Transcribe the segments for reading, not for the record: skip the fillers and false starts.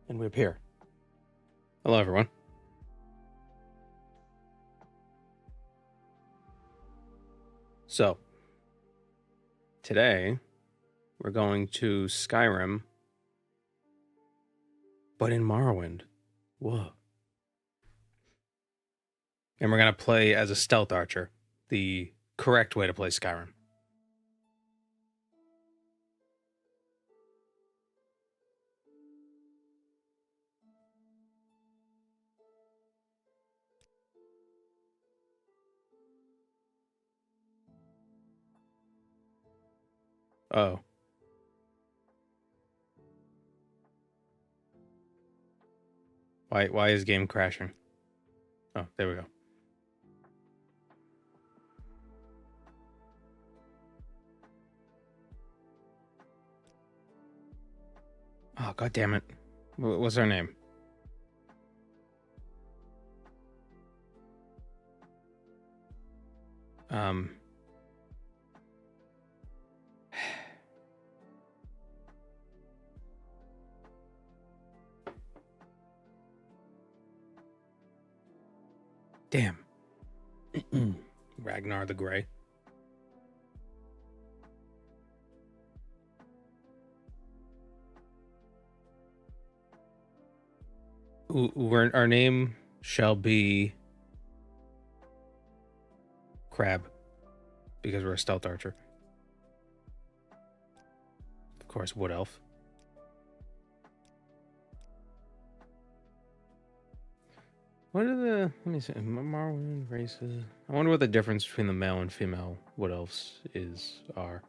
And we appear. Hello, everyone. So, today, we're going to Skyrim, but in Morrowind. Whoa. And we're going to play as a stealth archer, the correct way to play Skyrim. Oh. Why is game crashing? Oh, there we go. Oh, god damn it. What's her name? Damn. Ragnar the Grey. Our name shall be Crab, because we're a stealth archer. Of course, Wood Elf. What are the, let me see, Morrowind races? I wonder what the difference between the male and female Wood Elves are.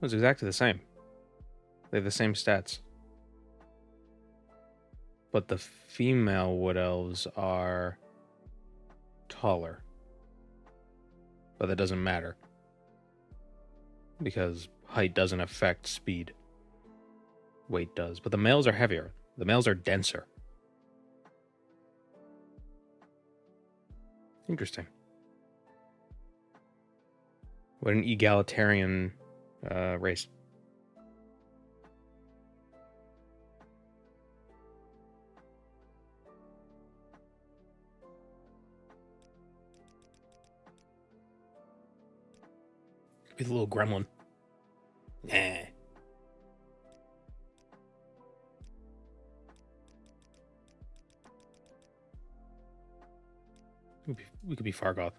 It's exactly the same. They have the same stats. But the female Wood Elves are taller. But that doesn't matter, because height doesn't affect speed. Weight does. But the males are heavier. The males are denser. Interesting. What an egalitarian race. Be the little gremlin. Nah. We could be Fargoth.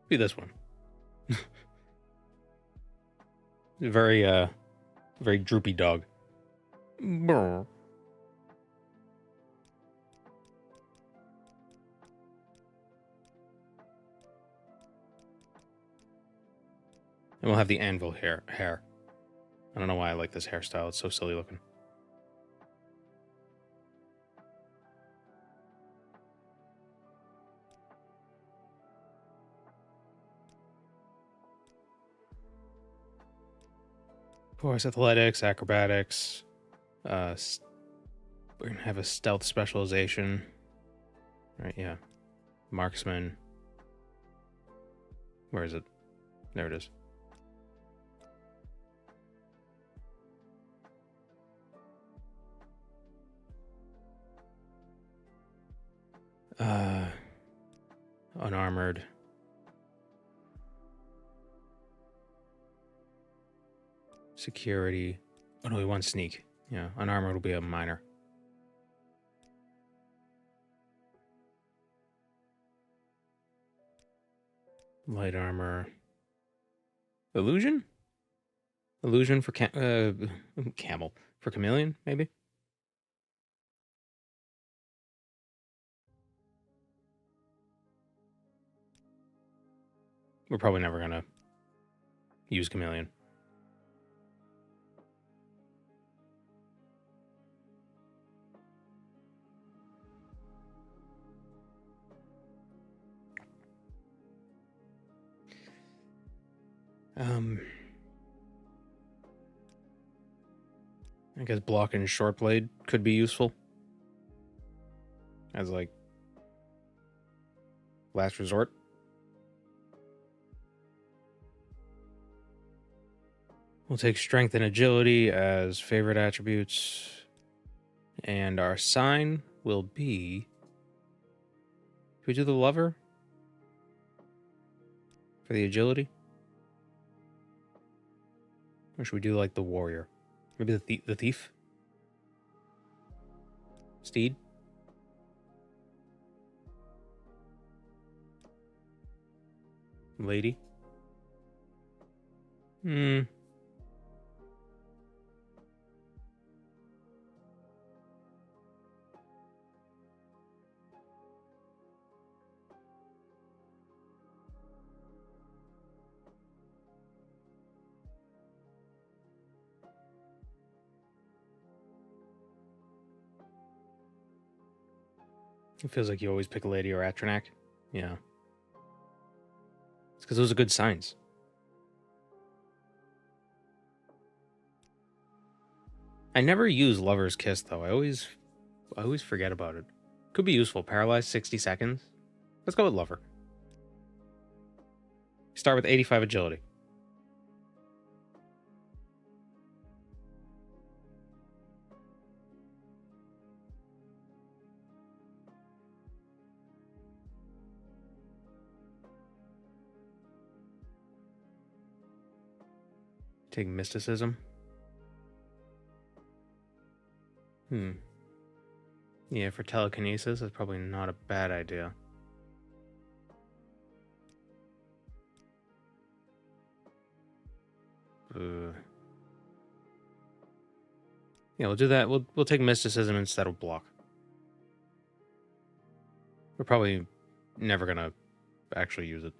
Be this one. Very droopy dog. Brr. And we'll have the anvil hair. I don't know why I like this hairstyle. It's so silly looking. Of course, athletics, acrobatics. We're gonna have a stealth specialization. Right, yeah. Marksman. Where is it? There it is. Unarmored. Security. Oh no, we want sneak. Yeah, unarmored will be a minor. Light armor. Illusion? Illusion for camel. For chameleon, maybe? We're probably never gonna use chameleon. I guess block and short blade could be useful. As like last resort. We'll take strength and agility as favorite attributes. And our sign will be... Should we do the lover? For the agility? Or should we do like the warrior? Maybe the thief? Steed? Lady? It feels like you always pick a lady or Atronak. Yeah. It's because those are good signs. I never use Lover's Kiss, though. I always forget about it. Could be useful. Paralyzed 60 seconds. Let's go with Lover. Start with 85 agility. Take Mysticism. Yeah, for telekinesis, that's probably not a bad idea. Yeah, we'll do that. We'll take Mysticism instead of block. We're probably never gonna actually use it.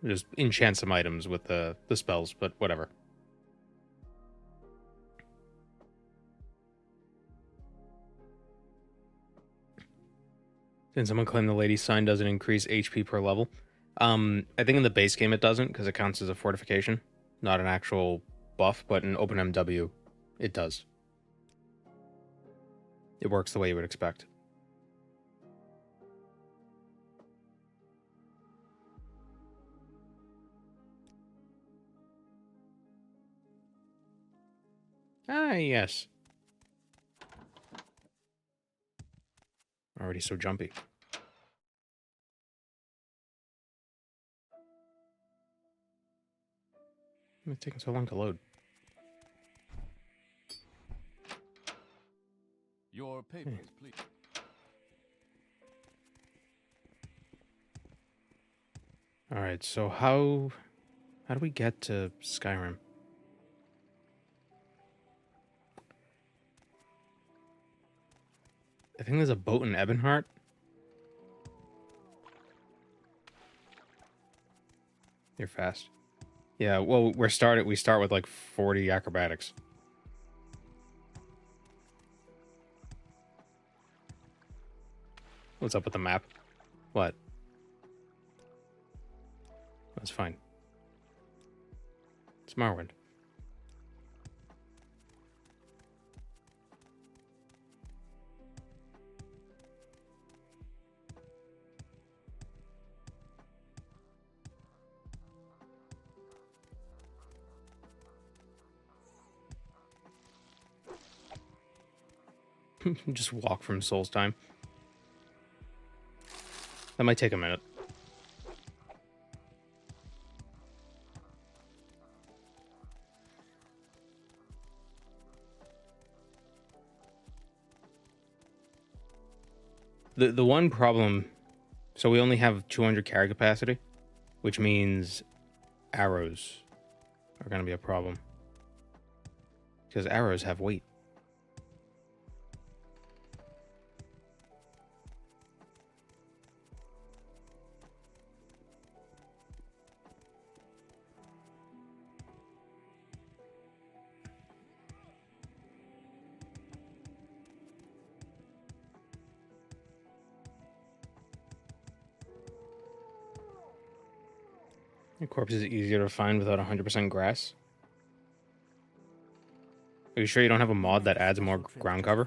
Just enchant some items with the spells, but whatever. Didn't someone claim the lady's sign doesn't increase HP per level? I think in the base game it doesn't, because it counts as a fortification, not an actual buff, but in Open MW, it does. It works the way you would expect. Ah, yes. Already so jumpy. It's taking so long to load. Your papers, please. All right, so how do we get to Skyrim? I think there's a boat in Ebonheart. You're fast. Yeah, well, we start with like 40 acrobatics. What's up with the map? What? That's fine. It's Morrowind. Just walk from Soul's Time. That might take a minute. The one problem, so we only have 200 carry capacity, which means arrows are going to be a problem. Because arrows have weight. The corpse is easier to find without 100% grass. Are you sure you don't have a mod that adds more ground cover?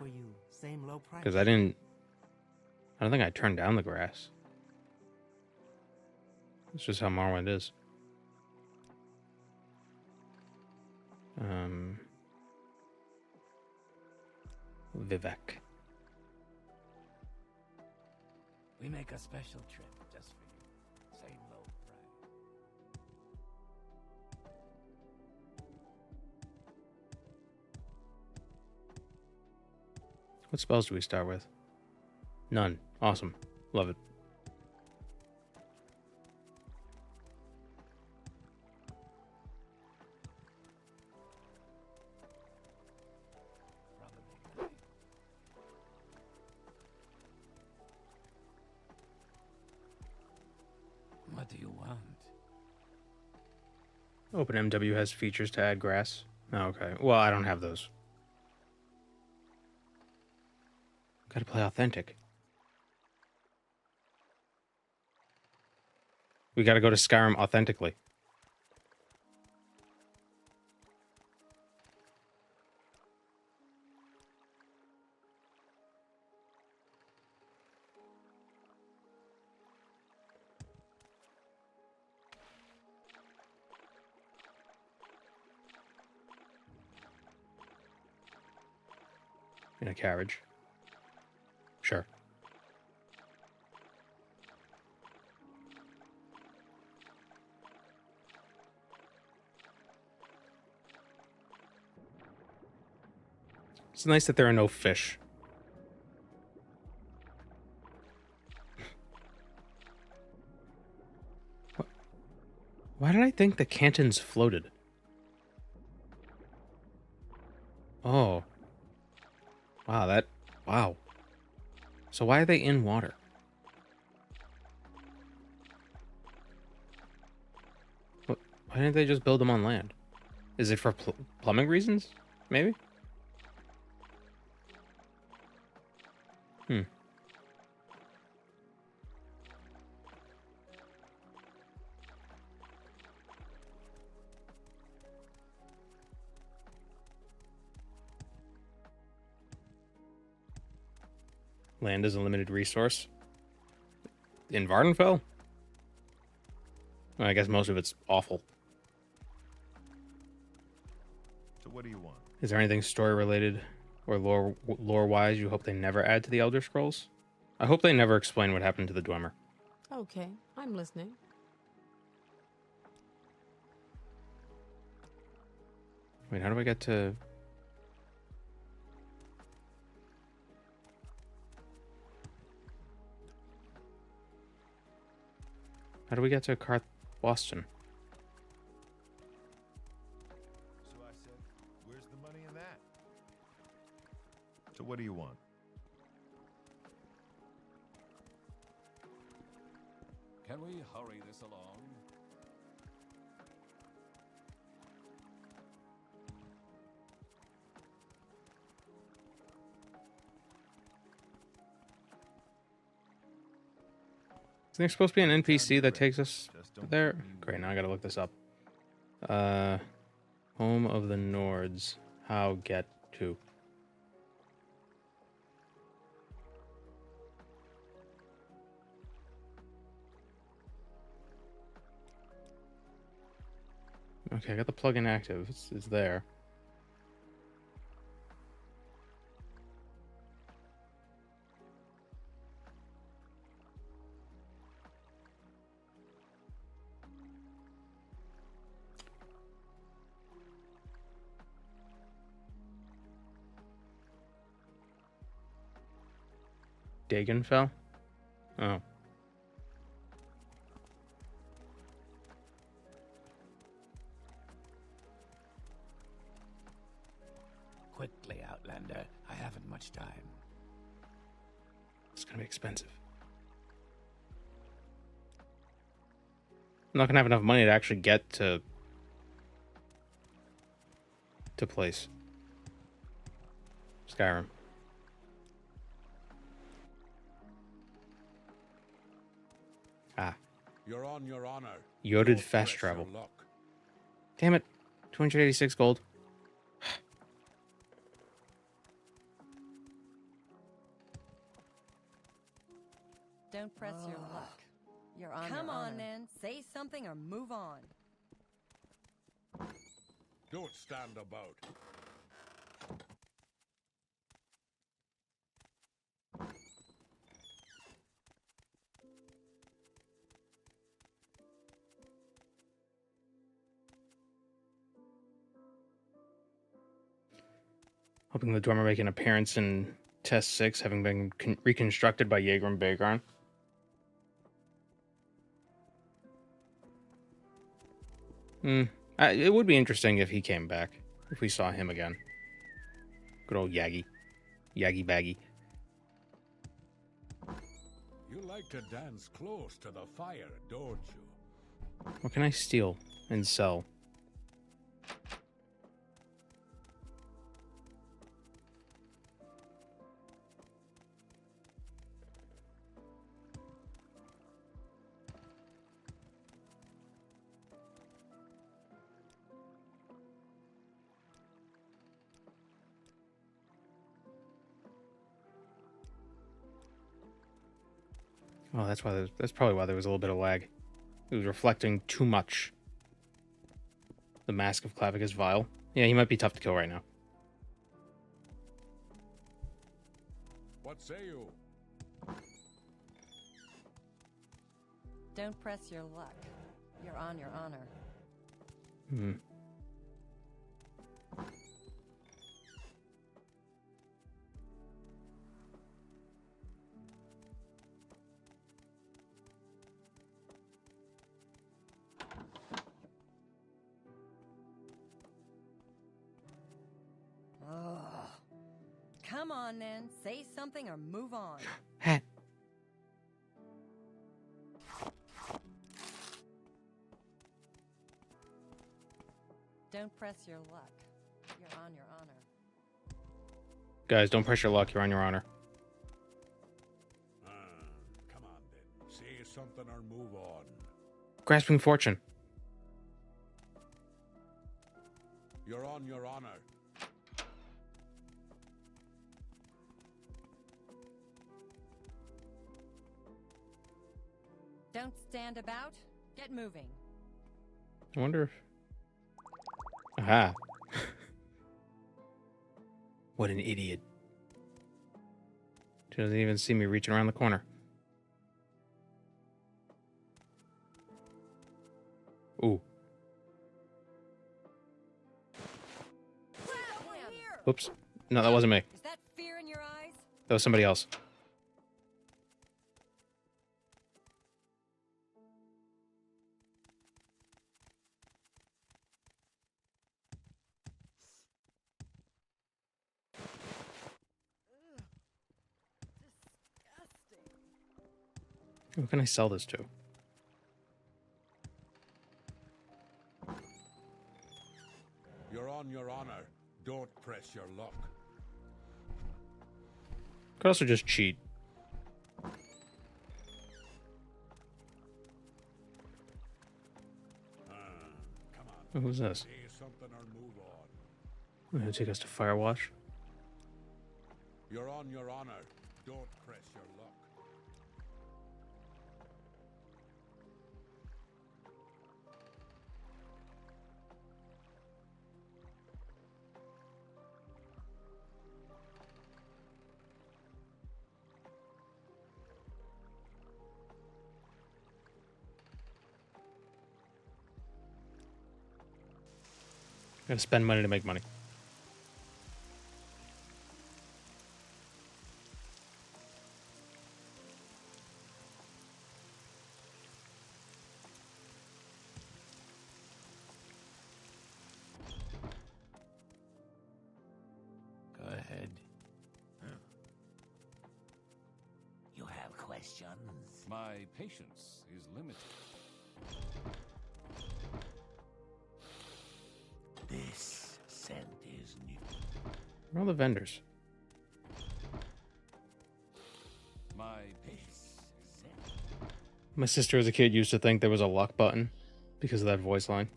Because I don't think I turned down the grass. It's just how Morrowind is. Vivek. We make a special trip just for you. Same low price. What spells do we start with? None. Awesome. Love it. What do you want? OpenMW has features to add grass. Oh, okay. Well, I don't have those. Gotta play authentic. We gotta go to Skyrim authentically. In a carriage. Sure. It's nice that there are no fish. Why did I think the cantons floated? Oh. Wow, wow. So why are they in water? Why didn't they just build them on land? Is it for plumbing reasons? Maybe? Land is a limited resource. In Vardenfell? Well, I guess most of it's awful. So what do you want? Is there anything story related or lore wise you hope they never add to the Elder Scrolls? I hope they never explain what happened to the Dwemer. Okay, I'm listening. Wait, how do I get to... How do we get to Karthwasten? So I said, where's the money in that? So what do you want? Can we hurry this along? Isn't there supposed to be an NPC that takes us there? Great, now I gotta look this up. Home of the Nords. How get to? Okay, I got the plugin active. It's there. Dagenfell? Oh. Quickly, Outlander. I haven't much time. It's gonna be expensive. I'm not gonna have enough money to actually get to place. Skyrim. Ah. You're on your honor. Yoded fast travel. Damn it. 286 gold. Don't press your luck. You're on Come on, then. Say something or move on. Don't stand about. Hoping the dormer make an appearance in Test 6, having been reconstructed by Jaeger and Bagarn. It would be interesting if he came back. If we saw him again. Good old Yagi. Yagi Baggy. You like to dance close to the fire, don't you? What can I steal and sell? Oh, that's probably why there was a little bit of lag. It was reflecting too much. The Mask of Clavicus Vile. Yeah, he might be tough to kill right now. What say you? Don't press your luck. You're on your honor. Come on, then. Say something or move on. Hat. Don't press your luck. You're on your honor. Guys, don't press your luck. You're on your honor. Come on, then. Say something or move on. Grasping Fortune. You're on your honor. Don't stand about. Get moving. I wonder if... Aha. What an idiot. She doesn't even see me reaching around the corner. Ooh. Oops. No, that wasn't me. Is that fear in your eyes? That was somebody else. Who can I sell this to? You're on your honor. Don't press your luck. Could also just cheat. Come on. Oh, who's this? Say something or move on. Gonna take us to Firewash. You're on your honor. Don't press your luck. Gotta spend money to make money. Go ahead. You have questions? My patience is limited. This scent is new. Where are all the vendors? My This scent. My sister as a kid used to think there was a luck button because of that voice line.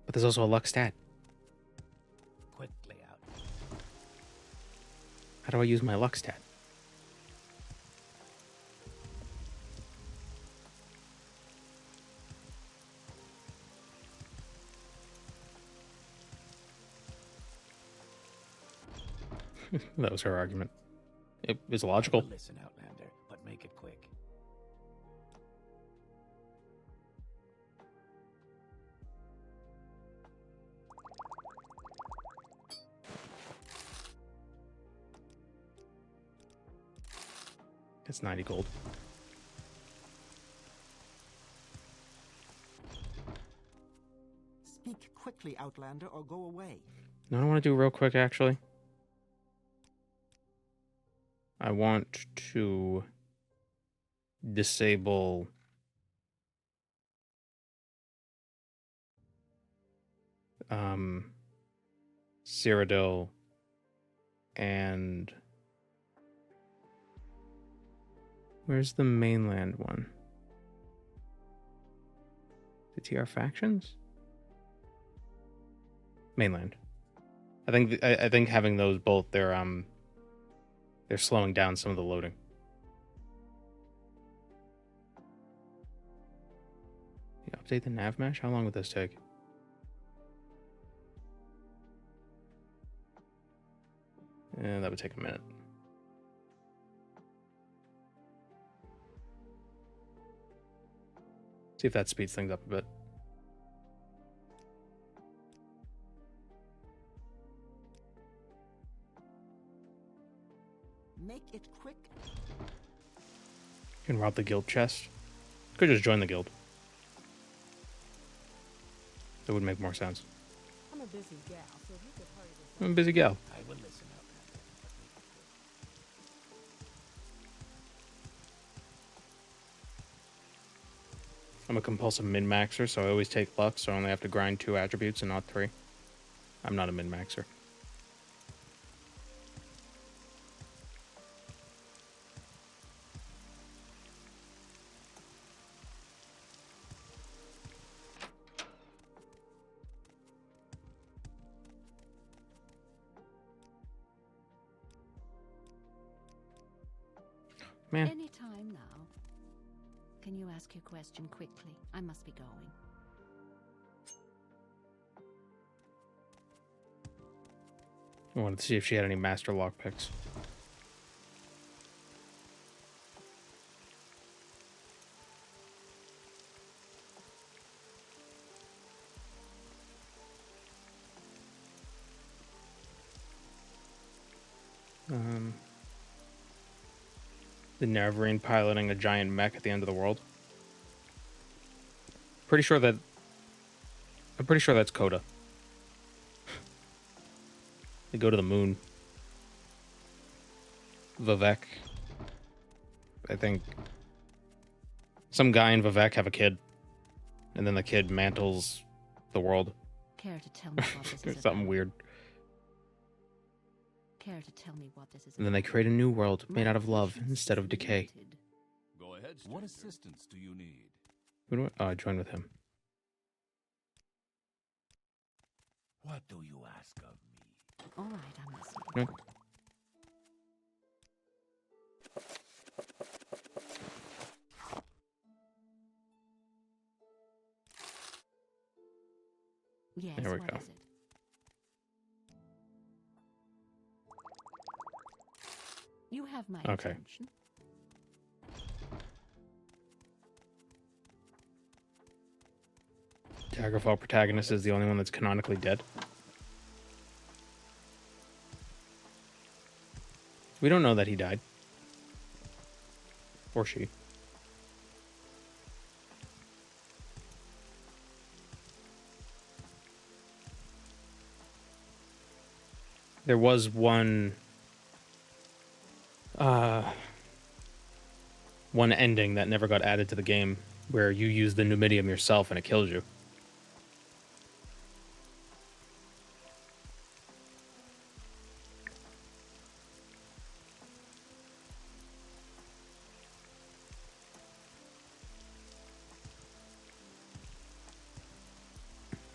But there's also a luck stat. Quickly out. How do I use my luck stat? That was her argument. It was I logical. will listen, Outlander, but make it quick. It's 90 gold. Speak quickly, Outlander, or go away. No, I want to do real quick, actually. I want to disable Cyrodiil and where's the mainland one? The TR factions? Mainland. I think having those both, they're slowing down some of the loading. Yeah, update the nav mesh? How long would this take? And that would take a minute. See if that speeds things up a bit. Make it quick. You can rob the guild chest. Could just join the guild. That would make more sense. I'm a busy gal, so if you could hurry this I'm a busy gal. I will listen, Outlander, but make it quick. I'm a compulsive min-maxer, so I always take luck, so I only have to grind 2 attributes and not 3. I'm not a min-maxer. Man, Any time now. Can you ask your question quickly? I must be going. I wanted to see if she had any master lockpicks. The Neverine piloting a giant mech at the end of the world. I'm pretty sure that's Coda. They go to the moon. Vivek. I think some guy in Vivek have a kid. And then the kid mantles the world. Care to tell me what this is Something about? weird. Care to tell me what this is And then they about? create a new world made My out of love patience instead of is decay. limited. Go ahead, what assistance do you need? Who do I join with him. What do you ask of me? All right, I'm listening. No. Yes, There we what go. is it? You have my Okay. attention. Daggerfall protagonist is the only one that's canonically dead. We don't know that he died. Or she. There was one ending that never got added to the game where you use the Numidium yourself and it kills you.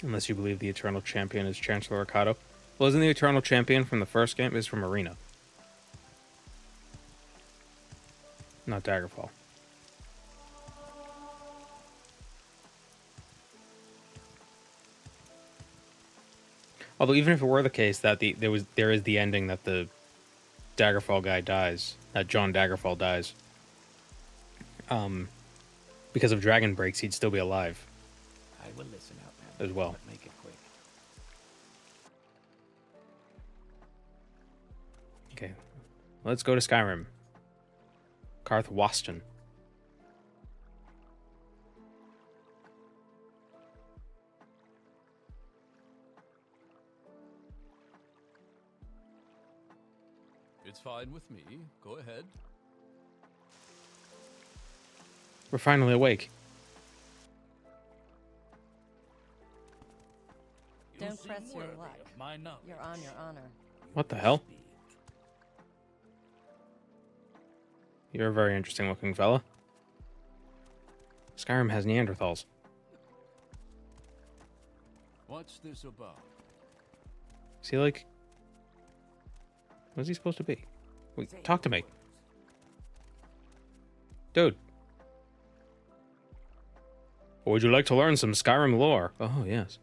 Unless you believe the Eternal Champion is Chancellor Ricardo. Well, isn't the Eternal Champion from the first game? Is from Arena. Not Daggerfall. Although even if it were the case that there is the ending that the Daggerfall guy dies, John Daggerfall dies, because of Dragon Breaks, he'd still be alive I will listen out, man. as well. But make it quick. Okay, let's go to Skyrim. Karthwasten. It's fine with me. Go ahead. We're finally awake. Don't press your luck. My knowledge. You're on your honor. What the hell? You're a very interesting looking fella. Skyrim has Neanderthals. What's this about? Is he like... What's he supposed to be? Wait, talk to me. Dude. Would you like to learn some Skyrim lore? Oh, yes.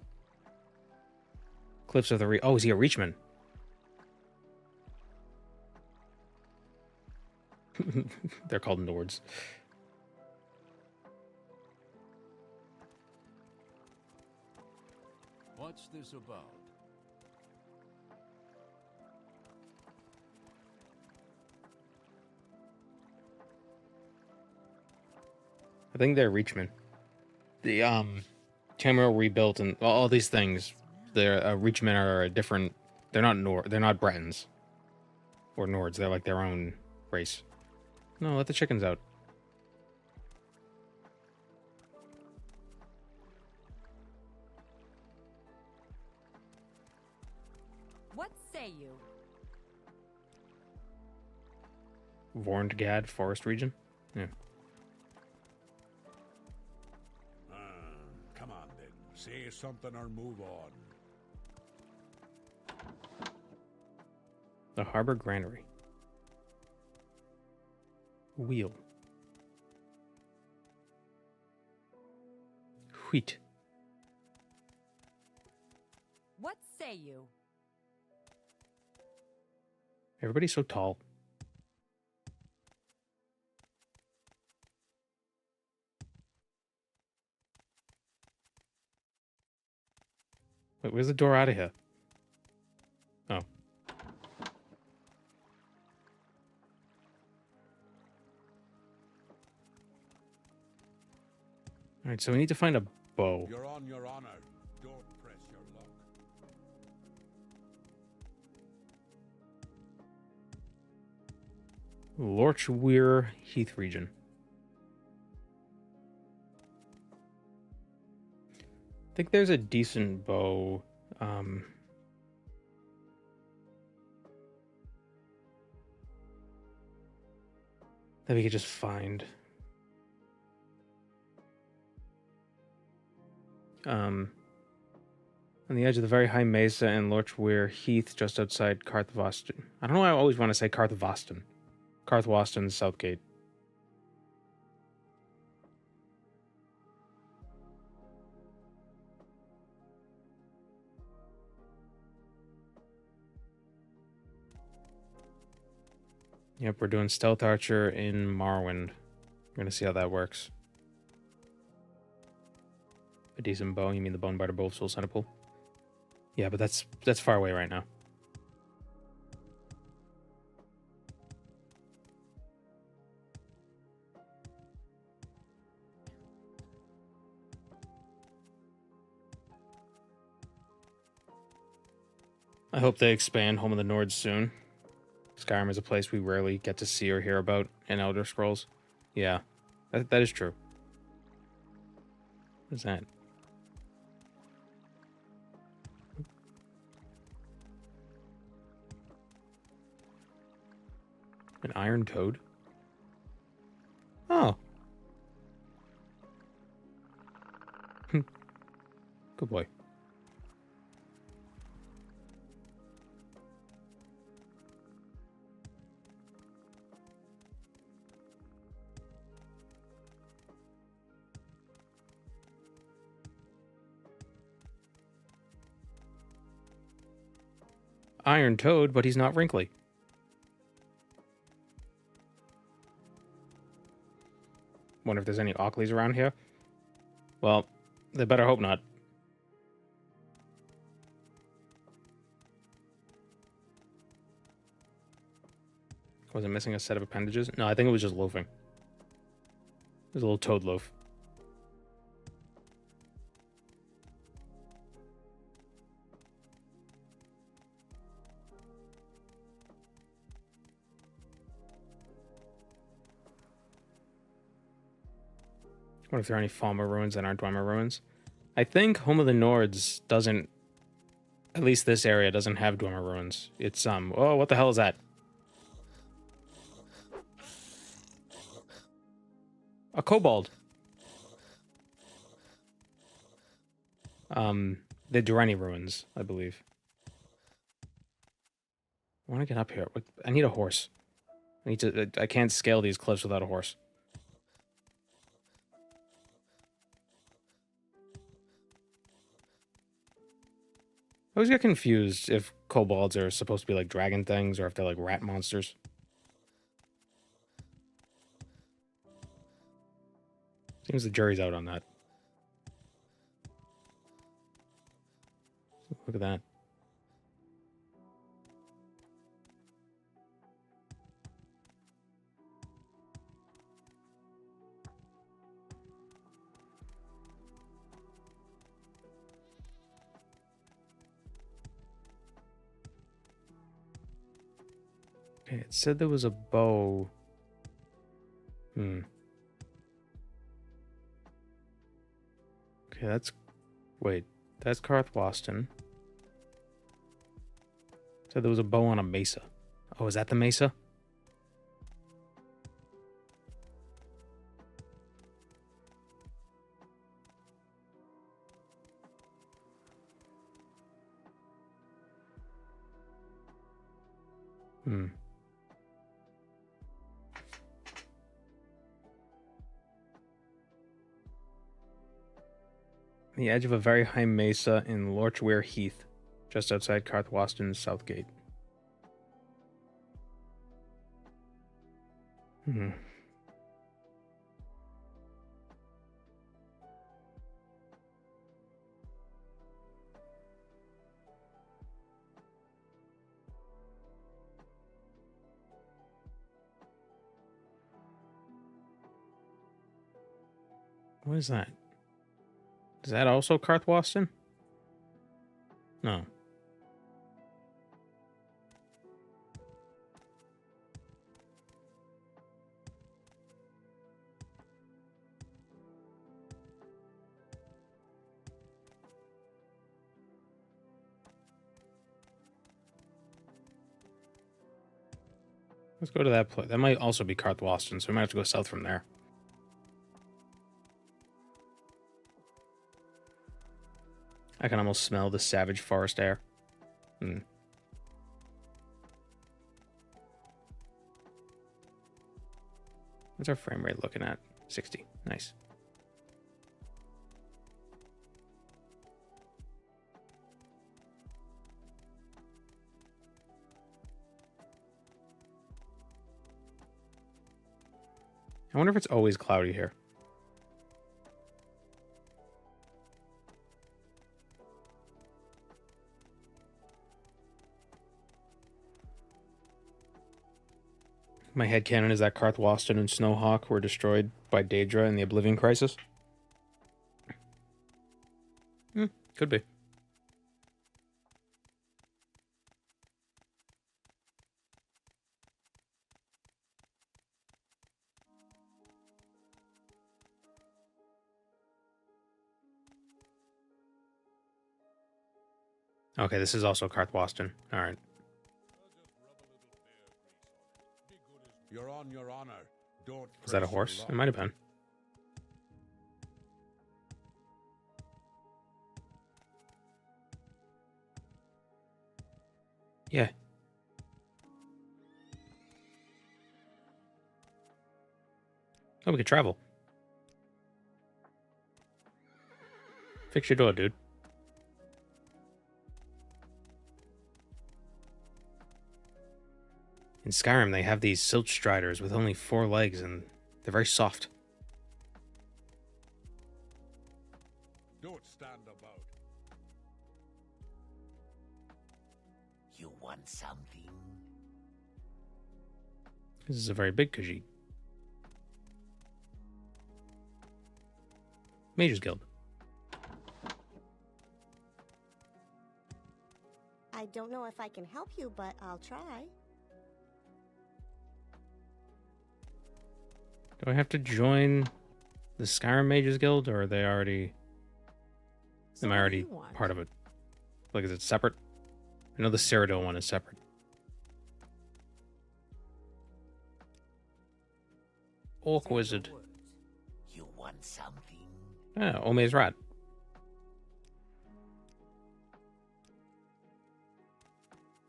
Cliffs of the Oh, is he a Reachman? They're called Nords. What's this about? I think they're Reachmen. The Tamriel rebuilt and all these things. They're Reachmen are a different. They're not They're not Bretons or Nords. They're like their own race. No, let the chickens out. What say you? Vorngad Forest Region. Yeah. Come on then. Say something or move on. The Harbor Granary. Wheel. Wheat. What say you? Everybody's so tall. Wait, where's the door out of here? Oh. Alright, so we need to find a bow. You're on your honor. Don't press your luck. Lorchweir Heath region. I think there's a decent bow. That we could just find. On the edge of the very high mesa in Lorchweir Heath, just outside Karthwasten. I don't know why I always want to say Karthwasten. Karthwasten, Southgate. Yep, we're doing Stealth Archer in Morrowind. We're gonna see how that works. A decent bow. You mean the Bonebiter Bow of Soul Centipool? Yeah, but that's far away right now. I hope they expand Home of the Nords soon. Skyrim is a place we rarely get to see or hear about in Elder Scrolls. Yeah, that is true. What is that? An iron toad? Oh. Good boy. Iron toad, but he's not wrinkly. wonder if there's any Ockleys around here. Well, they better hope not. Was it missing a set of appendages? No, I think it was just loafing. It was a little toad loaf. I wonder if there are any Falmer ruins that aren't Dwemer ruins. I think Home of the Nords doesn't, at least this area doesn't have Dwemer ruins. It's oh, what the hell is that? A kobold. The Durrani ruins, I believe. I want to get up here. I need a horse. I can't scale these cliffs without a horse. I always get confused if kobolds are supposed to be like dragon things or if they're like rat monsters. Seems the jury's out on that. Look at that. Okay, it said there was a bow. Okay, that's... Wait, that's Karthwasten. Said there was a bow on a mesa. Oh, is that the mesa? The edge of a very high mesa in Lorchweir Heath, just outside Karthwasten's south gate. What is that? Is that also Karthwasten? No. Let's go to that place. That might also be Karthwasten, so we might have to go south from there. I can almost smell the savage forest air. What's our frame rate looking at? 60. Nice. I wonder if it's always cloudy here. My headcanon is that Karthwasten and Snowhawk were destroyed by Daedra in the Oblivion Crisis. Could be. Okay, this is also Karthwasten. All right. You're on your honor. Don't Was that a press horse? your It might have been. Yeah. Oh, we could travel. Fix your door, dude. In Skyrim, they have these silt striders with only 4 legs, and they're very soft. Don't stand about. You want something? This is a very big Khajiit. Mage's Guild. I don't know if I can help you, but I'll try. Do I have to join the Skyrim Mages Guild, or are they already... So Am I what do already you want? part of it? Like, is it separate? I know the Cyrodiil one is separate. Orc Wizard. You want something? Ah, Ome's Rat.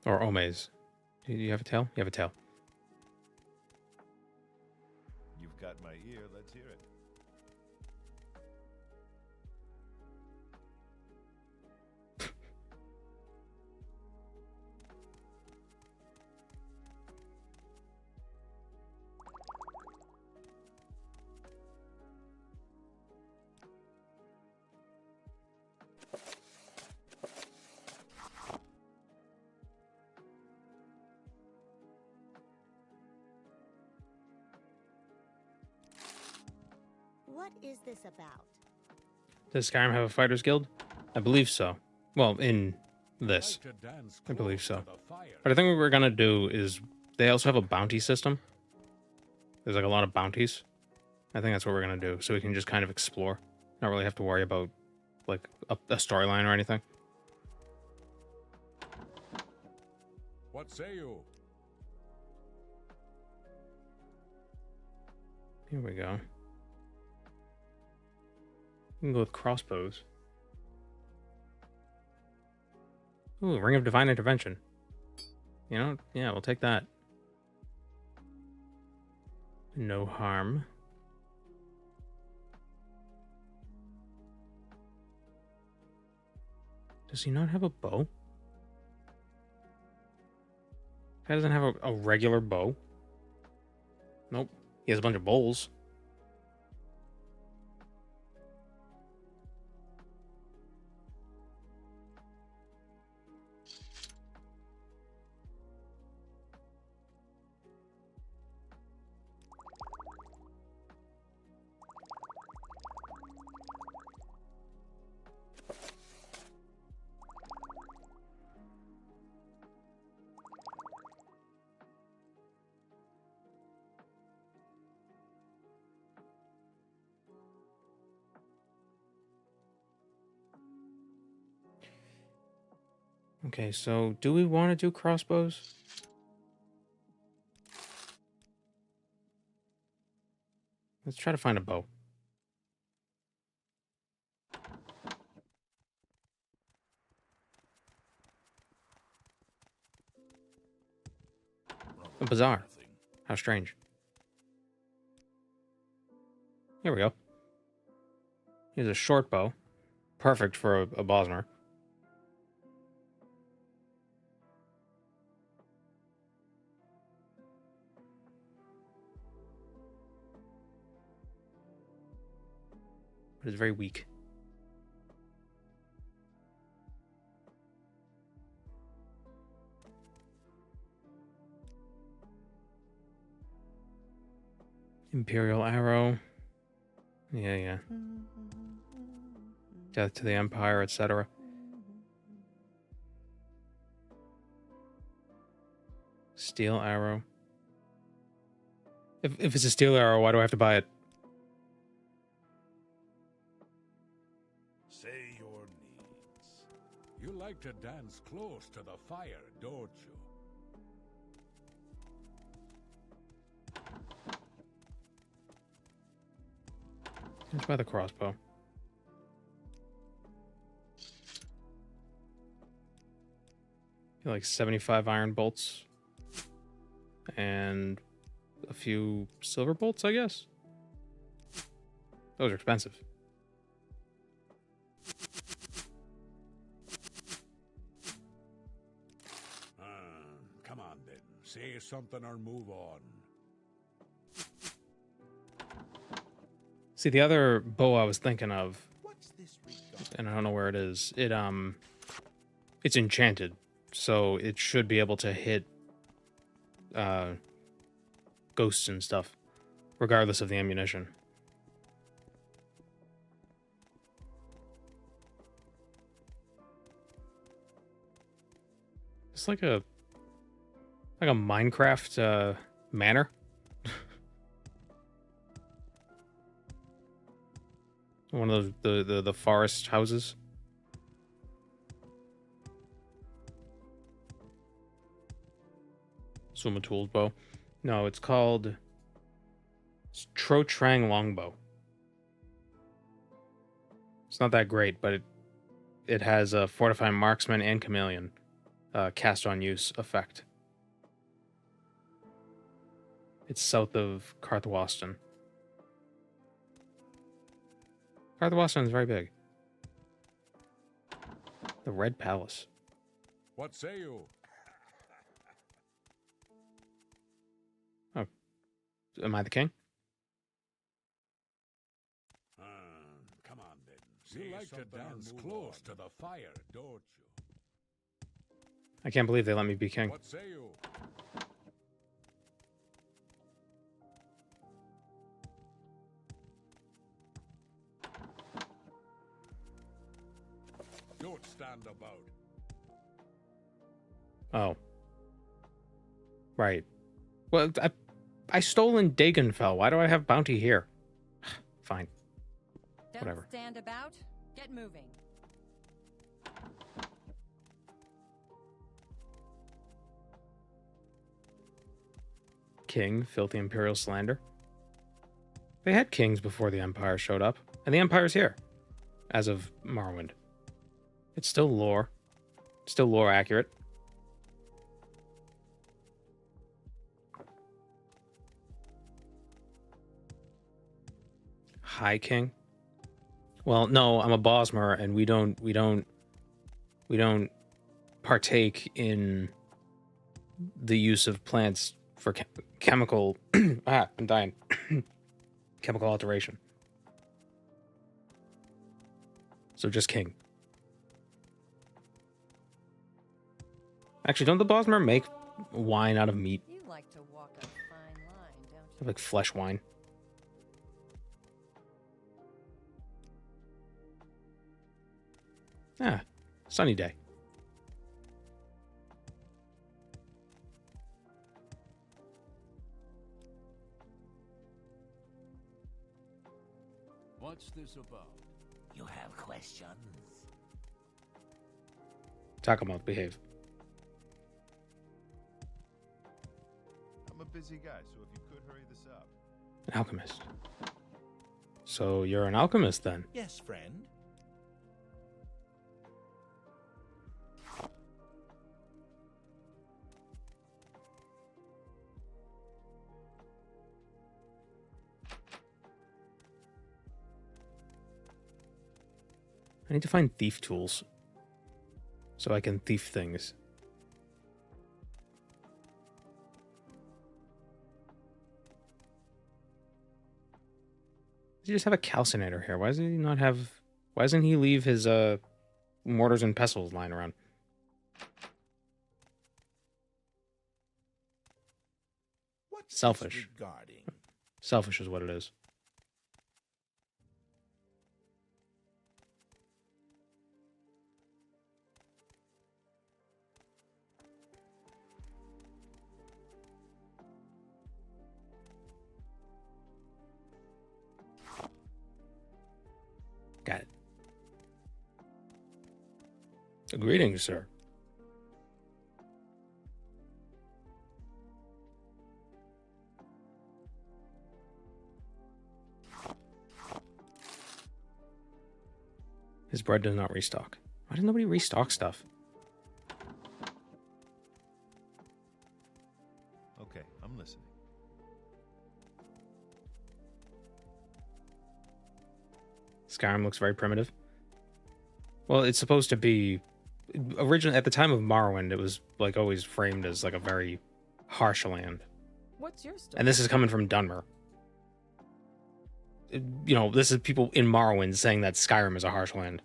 Or Ome's. Do you have a tail? You have a tail. You've got my ear. Let's hear it. What is this about? Does Skyrim have a Fighters Guild? I believe so. Well, in this. Like to dance I believe close so. to the fire. But I think what we're gonna do is... They also have a bounty system. There's like a lot of bounties. I think that's what we're gonna do. So we can just kind of explore. Not really have to worry about like a storyline or anything. What say you? Here we go. We can go with crossbows. Ooh, Ring of Divine Intervention. You know, yeah, we'll take that. No harm. Does he not have a bow? Guy doesn't have a regular bow. Nope. He has a bunch of bowls. Okay, so do we want to do crossbows? Let's try to find a bow. A bazaar. How strange. Here we go. Here's a short bow. Perfect for a Bosmer. But it's very weak. Imperial arrow. Yeah. Death to the Empire, etc. Steel arrow. If it's a steel arrow, why do I have to buy it? Say your needs. You like to dance close to the fire, don't you? Let's buy the crossbow. Like 75 iron bolts. And a few silver bolts, I guess. Those are expensive. Come on then. Say something or move on. See, the other bow I was thinking of, What What's this regard? and I don't know where it is. It's enchanted, so it should be able to hit ghosts and stuff, regardless of the ammunition. It's like a Minecraft manor. One of those the forest houses. Suma tooled bow. No, it's called Trotrang longbow. It's not that great, but it has a fortify marksman and chameleon cast on use effect. It's south of Karthwasten. Karthwasten is very big. The Red Palace. What say you? Oh, am I the king? Come on, then. You like to dance close to the fire, don't you? I can't believe they let me be king. What say you? Don't stand about. Oh. Right. Well, I stole in Dagenfell. Why do I have bounty here? Fine. Don't Whatever. stand about. Get moving. King, filthy imperial slander. They had kings before the Empire showed up, and the Empire's here, as of Morrowind. It's still lore. Still lore accurate. High King? Well, no, I'm a Bosmer, and we don't partake in the use of plants for chemical I'm dying. Chemical alteration. So just king. Actually, don't the Bosmer make wine out of meat? You like to walk a fine line, don't you? Like flesh wine. Ah, sunny day. What's this about? You have questions? Takamouth, behave. I'm a busy guy, so if you could hurry this up. An alchemist. So you're an alchemist then? Yes, friend. I need to find thief tools so I can thief things. Does he just have a calcinator here? Why does he not have... Why doesn't he leave his mortars and pestles lying around? What's Selfish. regarding? Selfish is what it is. Got it. Greetings, sir. His bread does not restock. Why does nobody restock stuff? Okay, I'm listening. Skyrim looks very primitive. Well, it's supposed to be... Originally, at the time of Morrowind, it was like always framed as like a very harsh land. What's your story? And this is coming from Dunmer. you know, this is people in Morrowind saying that Skyrim is a harsh land.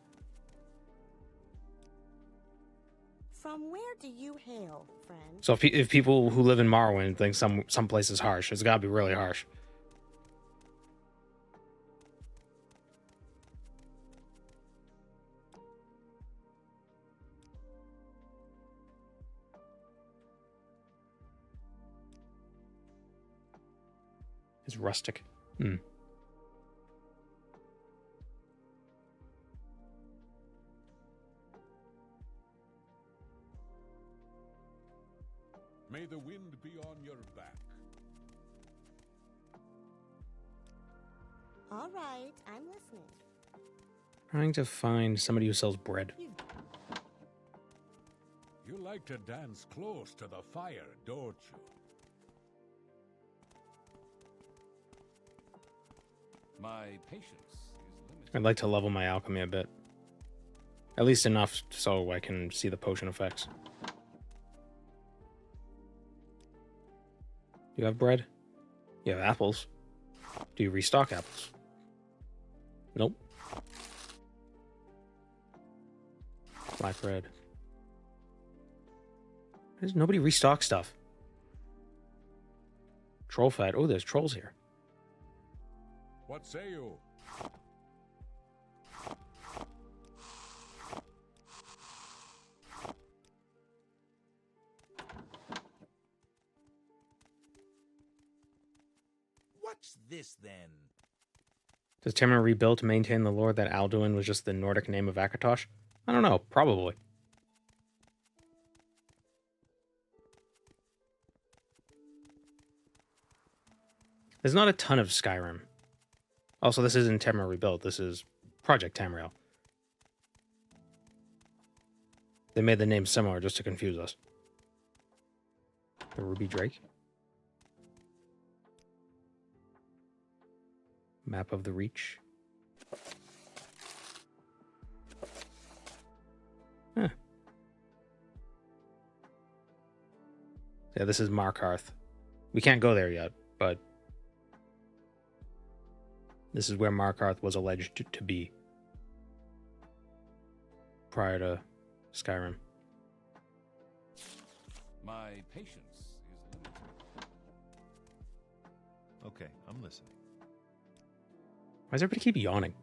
From where do you hail, friend? So if people who live in Morrowind think some place is harsh, it's got to be really harsh. It's rustic. Hmm. May the wind be on your back. All right, I'm listening. Trying to find somebody who sells bread. You like to dance close to the fire, don't you? My patience is limited. I'd like to level my alchemy a bit. At least enough so I can see the potion effects. Do you have bread? You have apples. Do you restock apples? Nope. Black bread. There's nobody restock stuff. Troll fat. Oh, there's trolls here. What say you? What's this then? Does Tamriel Rebuilt maintain the lore that Alduin was just the Nordic name of Akatosh? I don't know. Probably. There's not a ton of Skyrim. Also, this isn't Tamriel Rebuilt. This is Project Tamriel. They made the name similar just to confuse us. The Ruby Drake. Map of the Reach. Huh. Yeah, this is Markarth. We can't go there yet, but this is where Markarth was alleged to be prior to Skyrim. My patience is limited. Okay, I'm listening. Why does everybody keep yawning?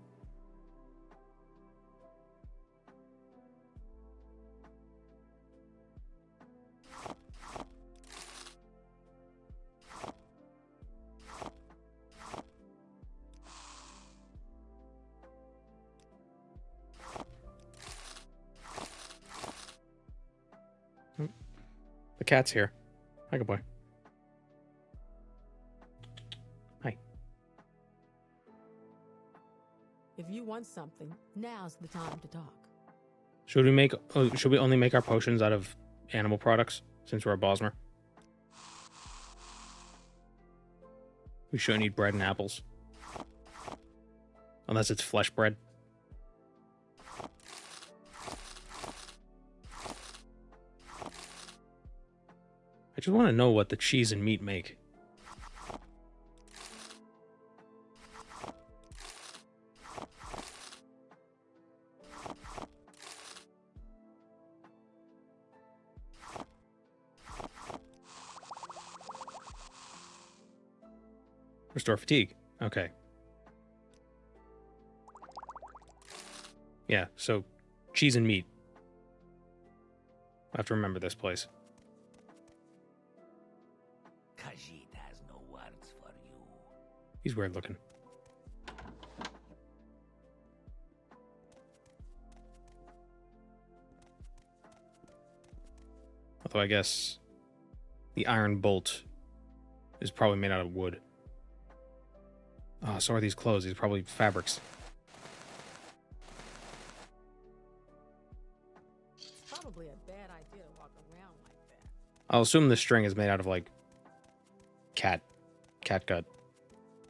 The cat's here. Hi, good boy. Hi. If you want something, now's the time to talk. Should we make? Should we only make our potions out of animal products since we're a Bosmer? We shouldn't eat bread and apples, unless it's flesh bread. I just want to know what the cheese and meat make. Restore fatigue. Okay. Yeah, so cheese and meat. I have to remember this place. Khajiit has no words for you. He's weird looking. Although I guess the iron bolt is probably made out of wood. Oh, so are these clothes. These are probably fabrics. It's probably a bad idea to walk around like that. I'll assume the string is made out of, like, cat gut.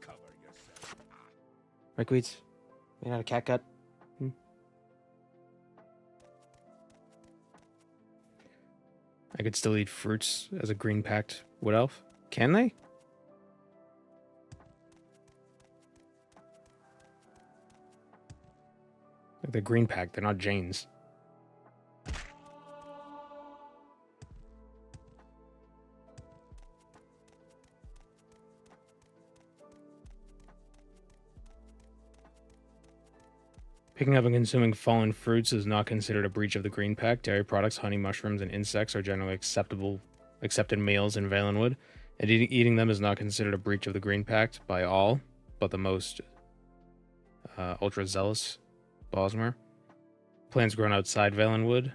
Cover yourself. Right, Queets? Made out of cat gut? I could still eat fruits as a green pact wood elf. Can they? They're green pack. They're not Janes. Picking up and consuming fallen fruits is not considered a breach of the green pact. Dairy products, honey, mushrooms, and insects are generally accepted meals in Valenwood, and eating them is not considered a breach of the green pact by all, but the most ultra zealous Bosmer. Plants grown outside Valenwood.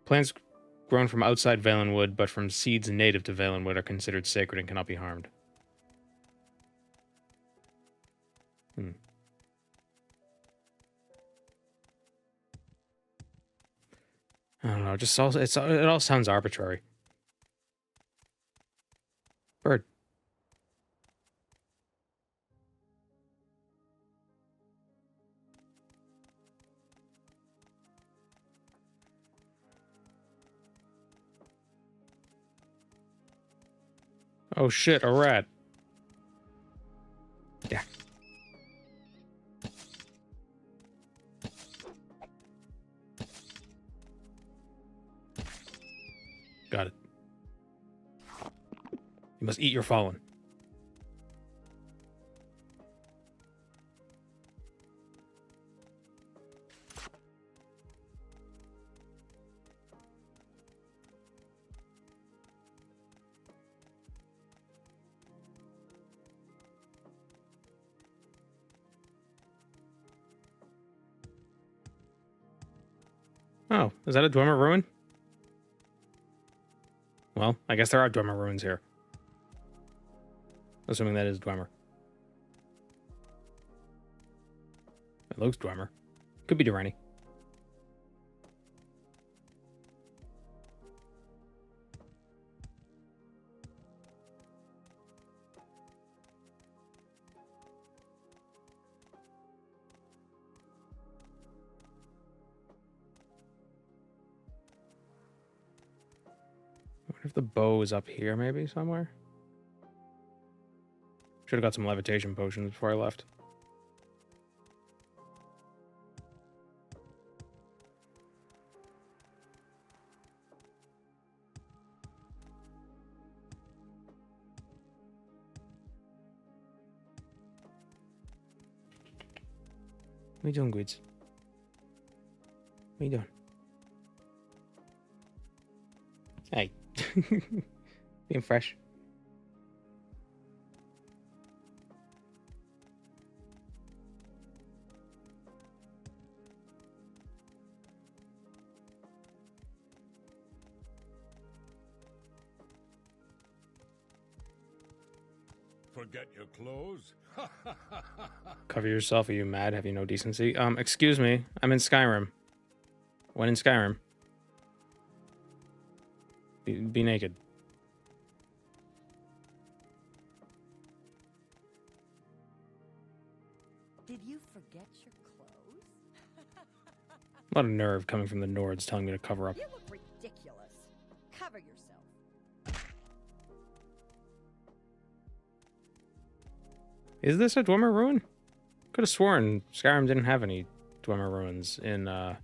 Plants grown from outside Valenwood, but from seeds native to Valenwood, are considered sacred and cannot be harmed. I don't know. It all sounds arbitrary. Bird. Oh shit, a rat. Yeah. Got it. You must eat your fallen. Oh, is that a Dwemer ruin? Well, I guess there are Dwemer ruins here. Assuming that is Dwemer. It looks Dwemer. Could be Durrani. I wonder if the bow is up here, maybe, somewhere? Should have got some levitation potions before I left. What are you doing, Guids? What are you doing? Hey. Being fresh. Forget your clothes? Cover yourself. Are you mad? Have you no decency? Excuse me. I'm in Skyrim. When in Skyrim? Be naked. Did you forget your clothes? A lot of nerve coming from the Nords telling me to cover up. You look ridiculous. Cover yourself. Is this a Dwemer ruin? Could have sworn Skyrim didn't have any Dwemer ruins in Home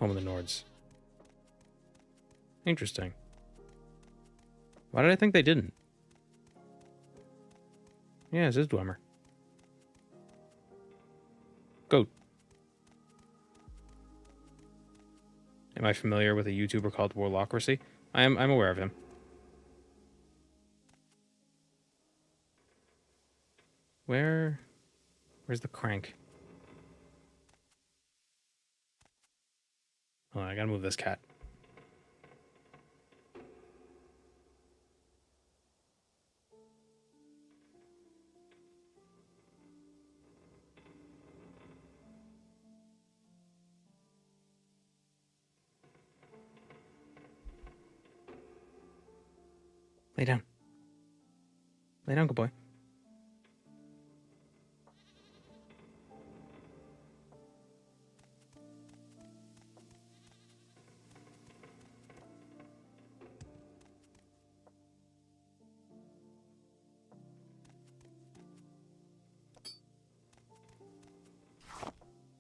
of the Nords. Interesting. Why did I think they didn't? Yeah, this is Dwemer. Goat. Am I familiar with a YouTuber called Warlocracy? I'm aware of him. Where's the crank? Oh, I gotta move this cat. Lay down. Lay down, good boy.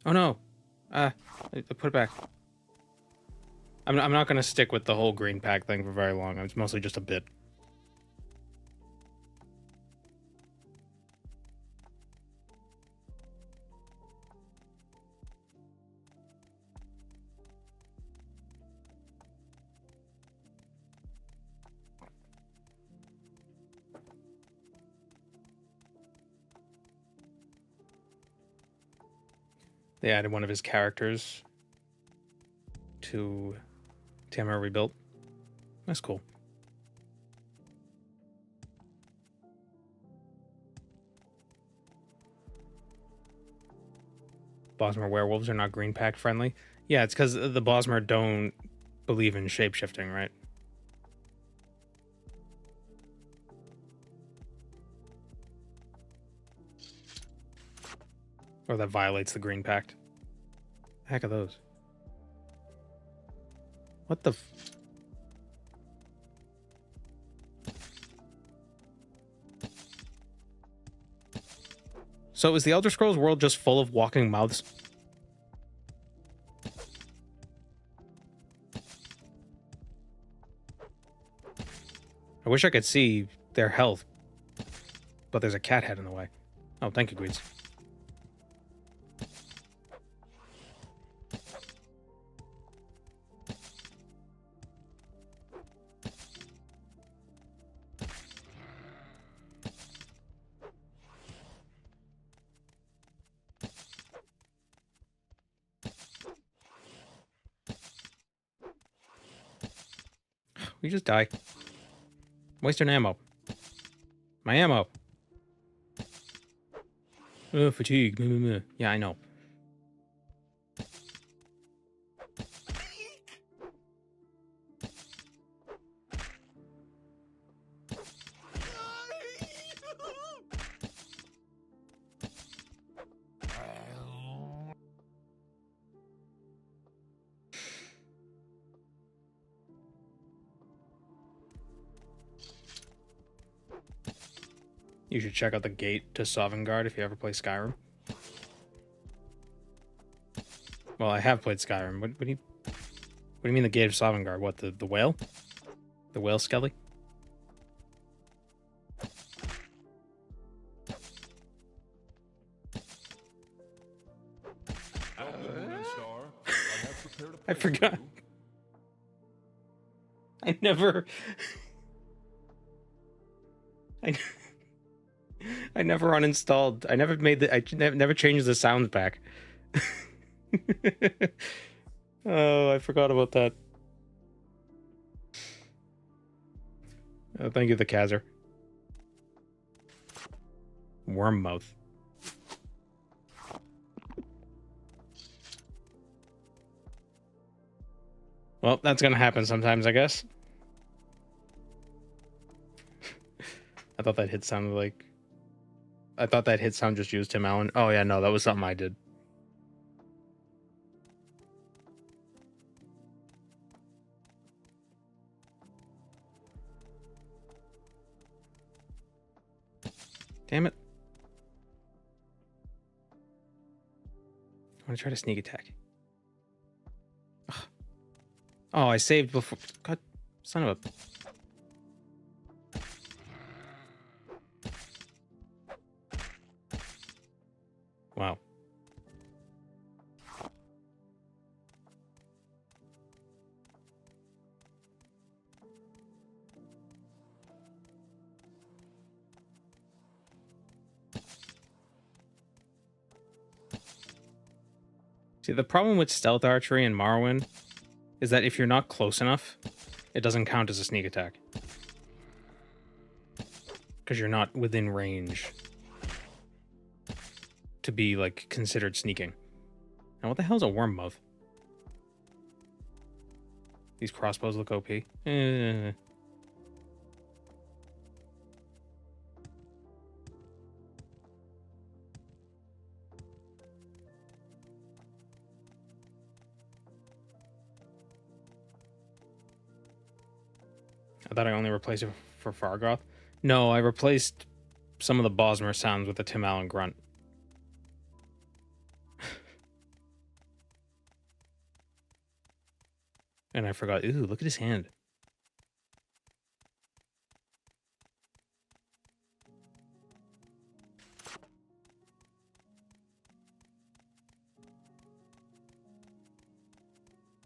Oh no! I put it back. I'm not gonna stick with the whole green pack thing for very long. It's mostly just a bit. They added one of his characters to Tamara Rebuilt. That's cool. Bosmer werewolves are not green pack friendly. Yeah, it's because the Bosmer don't believe in shapeshifting, right? Or that violates the green pact. The heck are those? What the So is the Elder Scrolls world just full of walking mouths? I wish I could see their health, but there's a cat head in the way. Oh, thank you, Greeds. We just die. Wasting ammo. My ammo. Oh, fatigue. Yeah, I know. You should check out the gate to Sovngarde if you ever play Skyrim. Well, I have played Skyrim. What do you mean the gate of Sovngarde? What, the whale? The whale skelly? I forgot. I never uninstalled. I never made the. I never changed the sounds back. Oh, I forgot about that. Oh, thank you, the Kazzer. Worm mouth. Well, that's gonna happen sometimes, I guess. I thought that hit sounded like... I thought that hit sound just used Tim Allen. Oh yeah, no, that was something I did. Damn it. I want to try to sneak attack. Ugh. Oh, I saved before... God, son of a... Wow. See, the problem with stealth archery in Morrowind is that if you're not close enough, it doesn't count as a sneak attack. Because you're not within range to be, like, considered sneaking. Now, what the hell's a worm mouth? These crossbows look OP. I thought I only replaced it for Fargoth. No, I replaced some of the Bosmer sounds with the Tim Allen grunt. And I forgot. Ooh, look at his hand.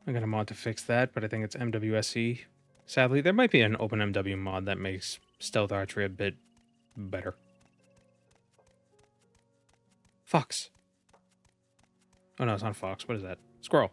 I got a mod to fix that, but I think it's MWSE. Sadly, there might be an OpenMW mod that makes stealth archery a bit better. Fox. Oh no, it's not fox. What is that? Squirrel.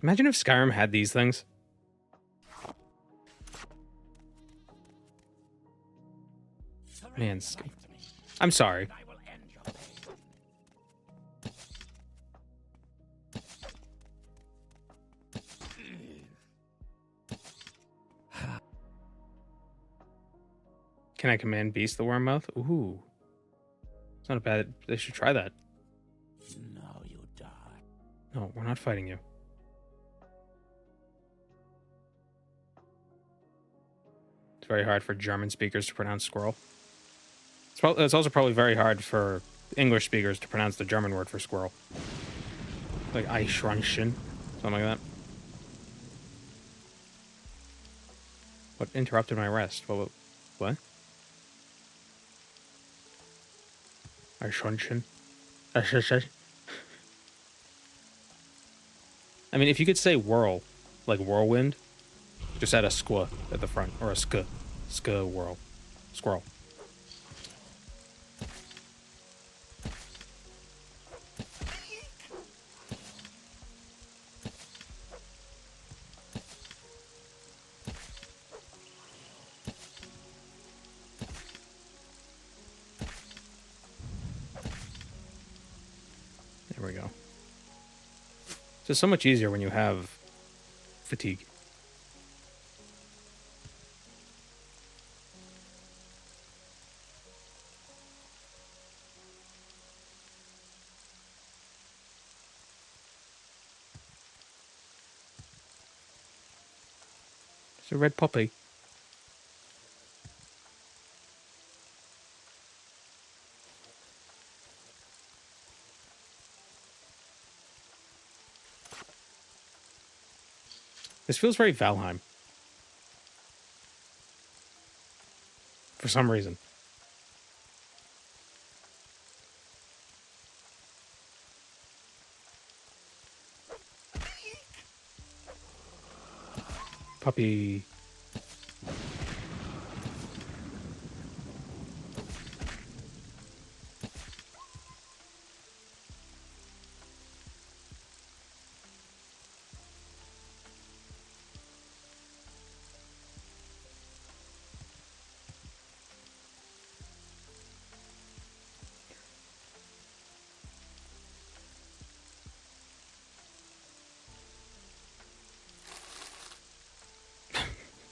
Imagine if Skyrim had these things. Man, I'm sorry. Can I command Beast the Wormmouth? Ooh. It's not a bad... They should try that. Now you die. No, we're not fighting you. It's very hard for German speakers to pronounce squirrel. It's also probably very hard for English speakers to pronounce the German word for squirrel. Like Eichhörnchen, something like that. What interrupted my rest? What? Eichhörnchen. I mean, if you could say whirl, like whirlwind, just add a squa at the front, or a sk whirl, squirrel. There we go. It's just so much easier when you have fatigue. It's a red poppy. This feels very Valheim. For some reason. Puppy.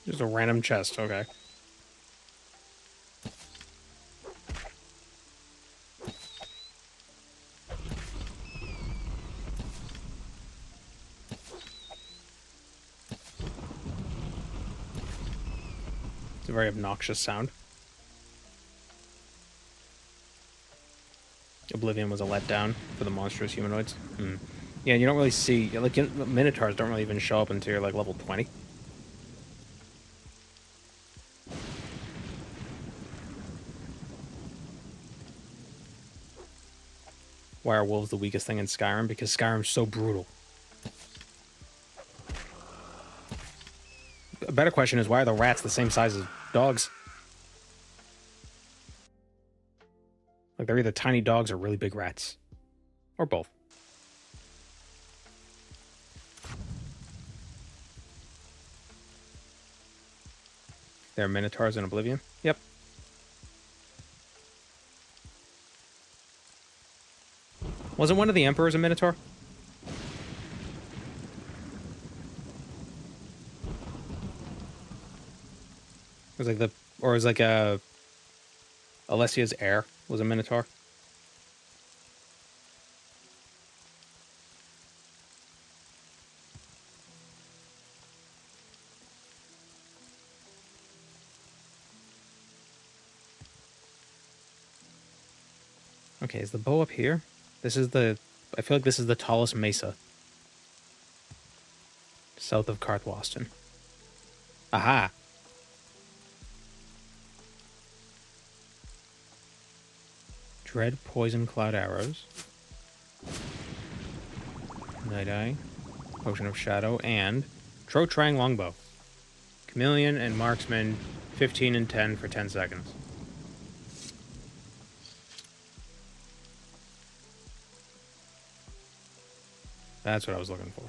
Just a random chest, okay. It's a very obnoxious sound. Oblivion was a letdown for the monstrous humanoids. Yeah, you don't really see... Like, Minotaurs don't really even show up until you're, like, level 20. Why are wolves the weakest thing in Skyrim? Because Skyrim's so brutal. A better question is, why are the rats the same size as dogs? Like, they're either tiny dogs or really big rats. Or both. There are Minotaurs in Oblivion? Yep. Wasn't one of the Emperors a Minotaur? It was like the... Or it was like a... Alessia's heir was a Minotaur. Okay, is the bow up here? This is the... I feel like this is the tallest mesa. South of Karthwasten. Aha! Dread poison cloud arrows. Night Eye. Potion of Shadow. And Trotrang longbow. Chameleon and Marksman 15 and 10 for 10 seconds. That's what I was looking for.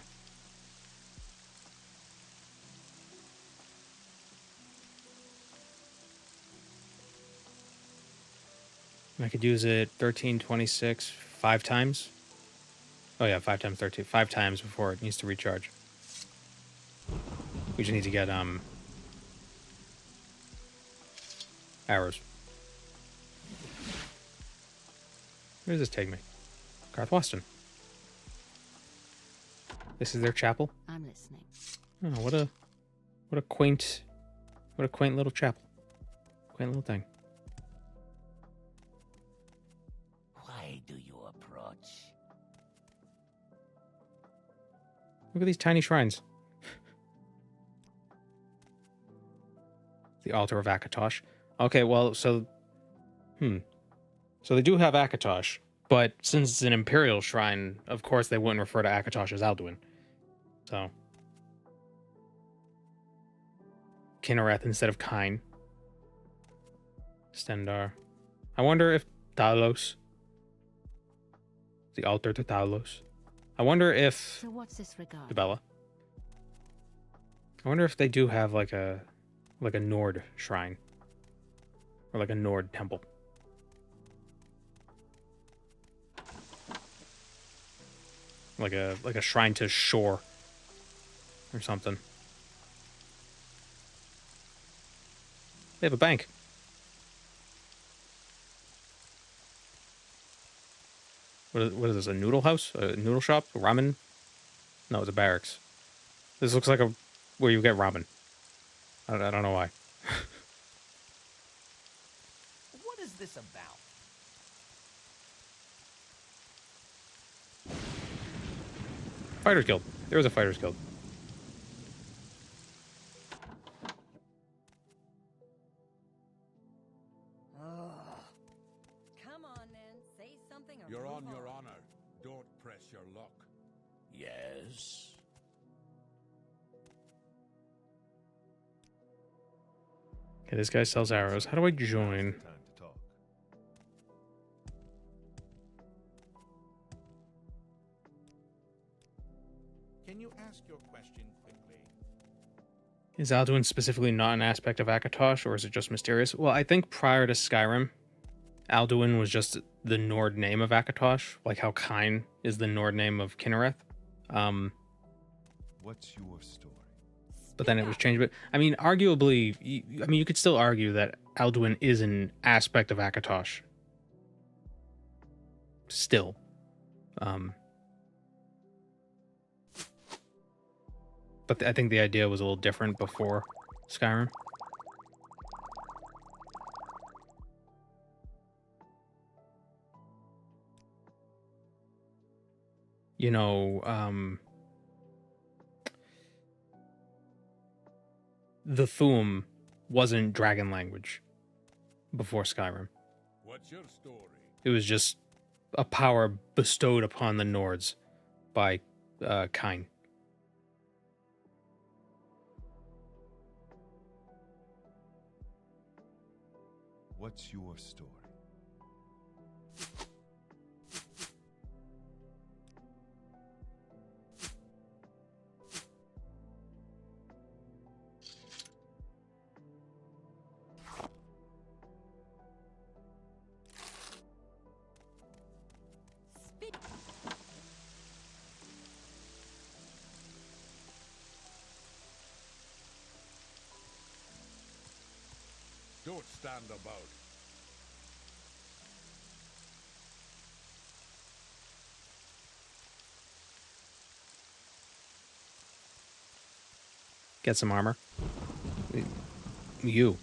And I could use it 13, 26, 5 times. Oh yeah, 5 times 13. 5 times before it needs to recharge. We just need to get arrows. Where does this take me? Karthwasten. This is their chapel. I'm listening. Oh, what a quaint little chapel. Quaint little thing. Why do you approach? Look at these tiny shrines. The altar of Akatosh. Okay, well, so they do have Akatosh, but since it's an imperial shrine, of course they wouldn't refer to Akatosh as Alduin. So Kinnereth instead of Kine. Stendar. I wonder if Talos. The altar to Talos. I wonder if So what's this regard? Bella. I wonder if they do have like a Nord shrine. Or like a Nord temple. Like a shrine to Shore. Or something. They have a bank. What is this? A noodle house? A noodle shop? A ramen? No, it's a barracks. This looks like where you get ramen. I don't know why. What is this about? Fighters Guild. There was a Fighters Guild. Come on, then. Say something or You're move on your honor. Don't press your luck. Yes. Okay, this guy sells arrows. How do I join? Time to talk. Can you ask your question quickly? Is Alduin specifically not an aspect of Akatosh, or is it just mysterious? Well, I think prior to Skyrim, Alduin was just the Nord name of Akatosh, like how Kine is the Nord name of Kinnereth. What's your story? But then it was changed. But I mean, arguably, you could still argue that Alduin is an aspect of Akatosh. Still. But I think the idea was a little different before Skyrim. You know, the Thu'um wasn't dragon language before Skyrim. What's your story? It was just a power bestowed upon the Nords by Kine. What's your story? Don't stand about. Get some armor. You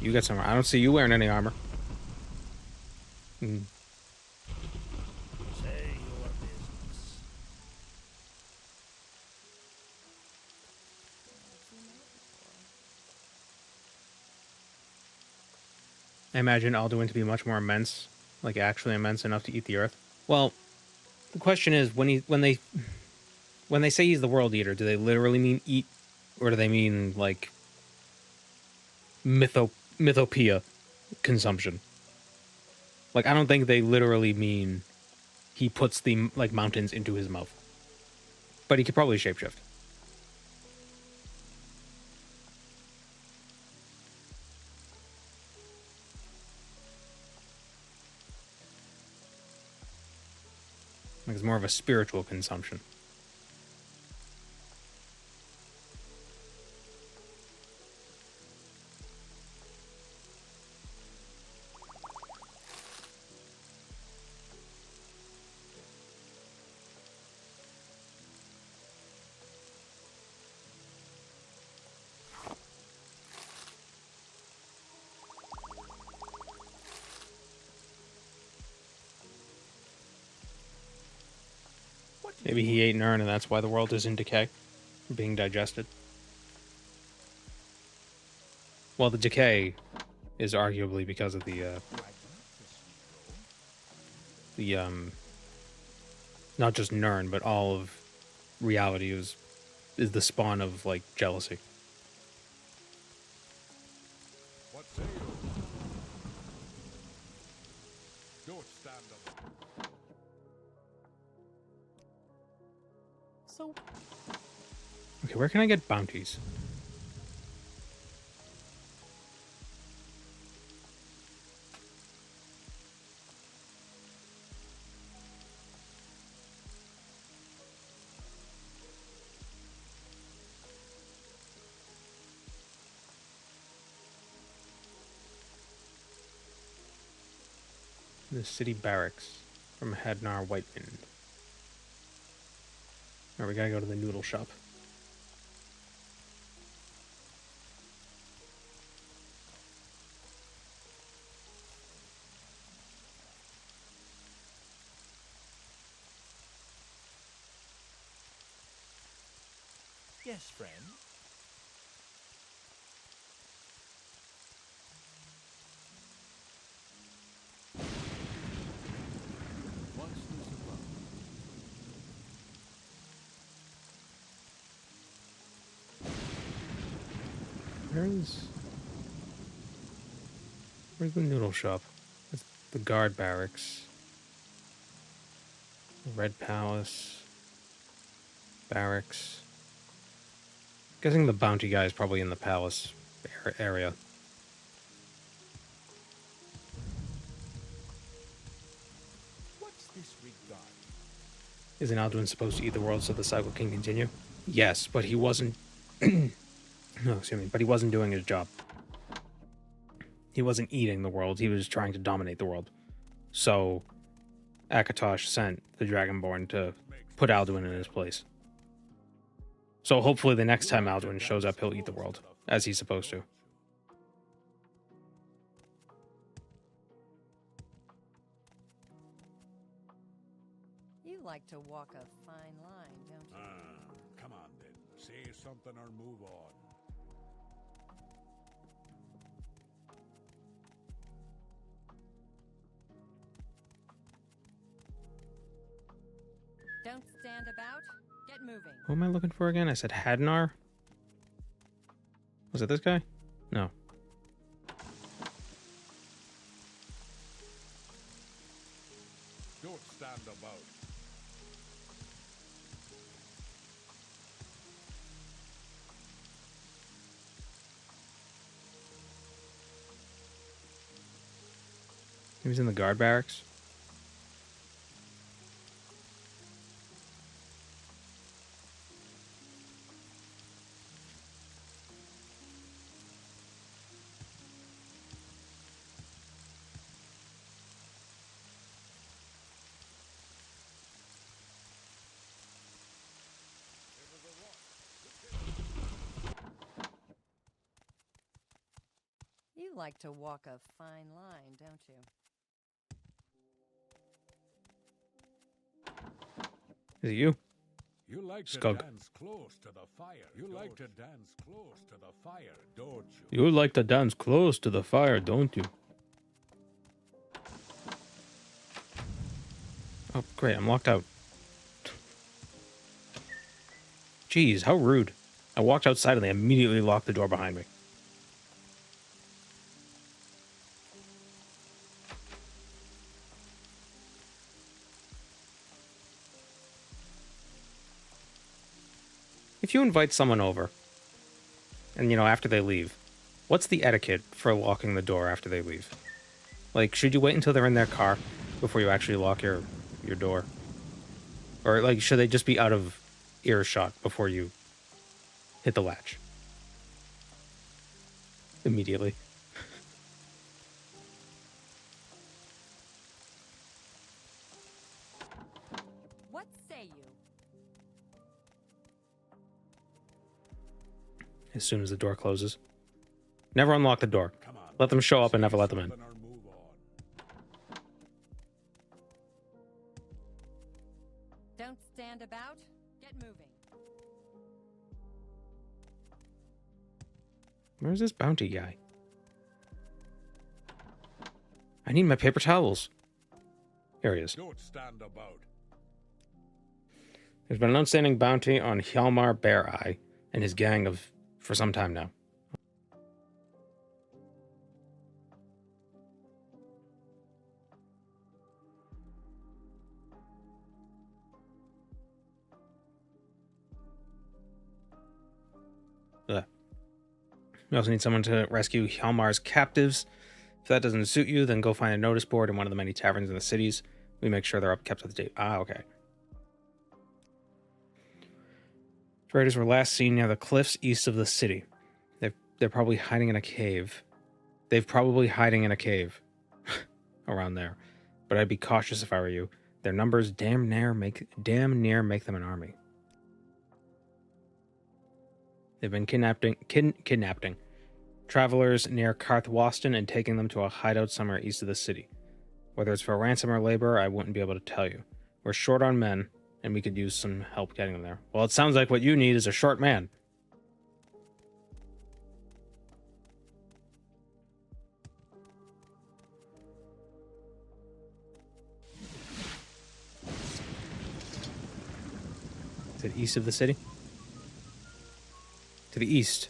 get some armor. I don't see you wearing any armor. I imagine Alduin to be much more immense, like actually immense enough to eat the earth. Well, the question is, when they say he's the world eater, do they literally mean eat, or do they mean like mythopia consumption? Like, I don't think they literally mean he puts the like mountains into his mouth, but he could probably shapeshift. Like, it's more of a spiritual consumption. Maybe he ate Nern and that's why the world is in decay, being digested. Well, the decay is arguably because of the not just Nern, but all of reality is the spawn of like jealousy. What say you? Don't stand up. So, Okay, where can I get bounties? The city barracks from Hadnar Whitewind. Alright, we gotta go to the noodle shop. Yes, friend. Once there's a problem. Where's the noodle shop? That's the guard barracks. The Red Palace. Barracks. Guessing the bounty guy is probably in the palace area. What's this regard? Isn't Alduin supposed to eat the world so the cycle can continue? Yes, but he wasn't... No, excuse me, but he wasn't doing his job. He wasn't eating the world, he was trying to dominate the world. So, Akatosh sent the Dragonborn to put Alduin in his place. So hopefully the next time Alduin shows up, he'll eat the world, as he's supposed to. You like to walk a fine line, don't you? Come on, then. Say something or move on. Don't stand about. Get moving. Who am I looking for again? I said Hadnar? Was it this guy? No. Don't stand about. He was in the guard barracks. You like to walk a fine line, don't you? Is it you? You like Skug. to dance close to the fire. You like to dance close to the fire, don't you? You like to dance close to the fire, don't you? Oh, great, I'm locked out. Jeez, how rude. I walked outside and they immediately locked the door behind me. If you invite someone over, and, you know, after they leave, what's the etiquette for locking the door after they leave? Like, should you wait until they're in their car before you actually lock your door? Or, like, should they just be out of earshot before you hit the latch? Immediately. What say you? As soon as the door closes. Never unlock the door. Let them show up and never let them in. Don't stand about. Get moving. Where's this bounty guy? I need my paper towels. Here he is. Don't stand about. There's been an outstanding bounty on Hjalmar Bear Eye and his gang for some time now. Ugh. We also need someone to rescue Hjalmar's captives. If that doesn't suit you, then go find a notice board in one of the many taverns in the cities. We make sure they're kept up to date. Ah, okay. Raiders were last seen near the cliffs east of the city. They're probably hiding in a cave. They've probably hiding in a cave around there. But I'd be cautious if I were you. Their numbers damn near make them an army. They've been kidnapping travelers near Karthwasten and taking them to a hideout somewhere east of the city. Whether it's for ransom or labor, I wouldn't be able to tell you. We're short on men, and we could use some help getting them there. Well, it sounds like what you need is a short man. Is it east of the city? To the east.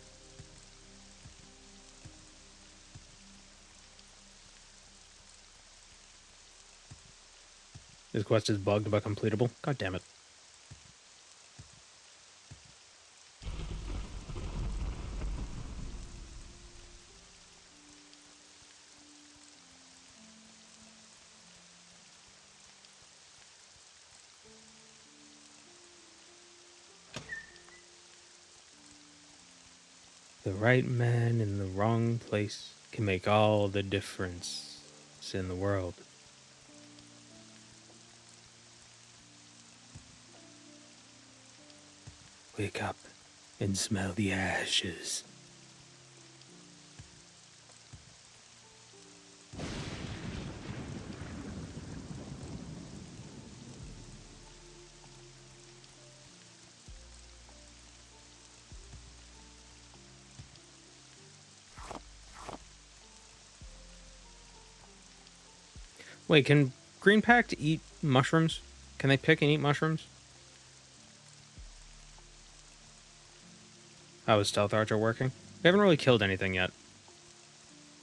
This quest is bugged but completable. God damn it. The right man in the wrong place can make all the difference in the world. Wake up and smell the ashes. Wait, can Green Pact eat mushrooms? Can they pick and eat mushrooms? How is Stealth Archer working? We haven't really killed anything yet.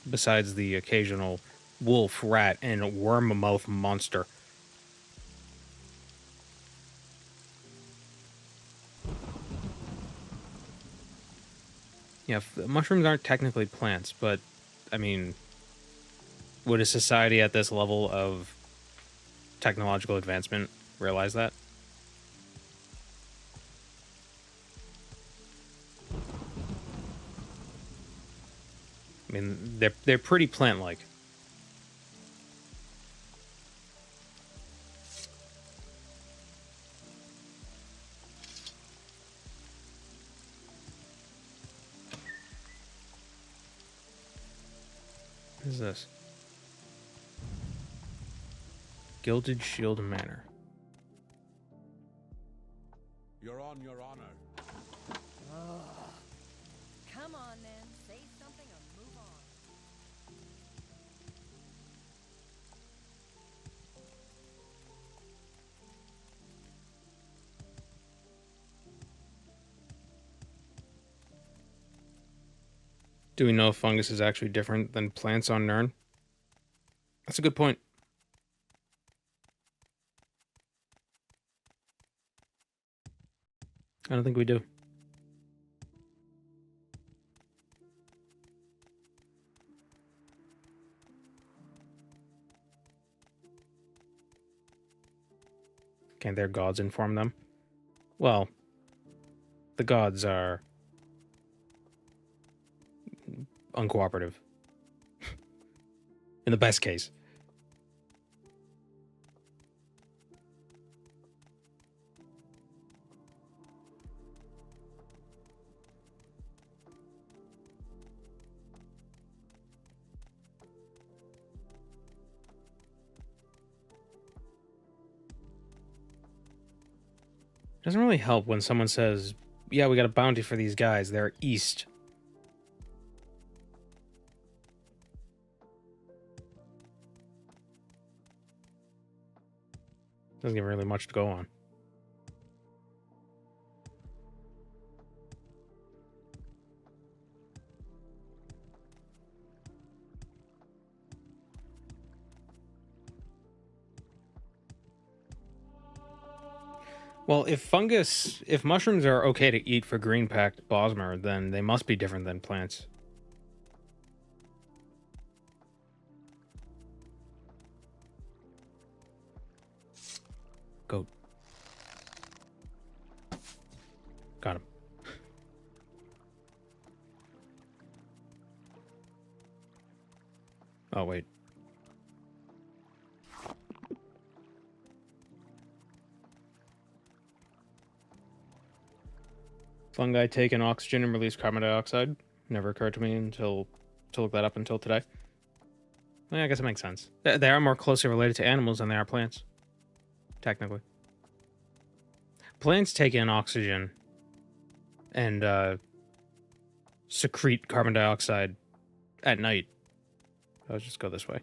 Besides the occasional wolf, rat, and worm-mouth monster. Yeah, mushrooms aren't technically plants, but, I mean, would a society at this level of technological advancement realize that? I mean, they're pretty plant-like. What is this? Gilded Shield Manor. You're on your honor. Come on, then. Say something or move on. Do we know if fungus is actually different than plants on Nirn? That's a good point. I don't think we do. Can't their gods inform them? Well, the gods are uncooperative. In the best case. It doesn't really help when someone says, yeah, we got a bounty for these guys. They're east. Doesn't give really much to go on. Well, if mushrooms are okay to eat for green-packed Bosmer, then they must be different than plants. Goat. Got him. Oh, wait. Fungi take in oxygen and release carbon dioxide. Never occurred to me to look that up until today. I guess it makes sense. They are more closely related to animals than they are plants. Technically. Plants take in oxygen and secrete carbon dioxide at night. Let's just go this way.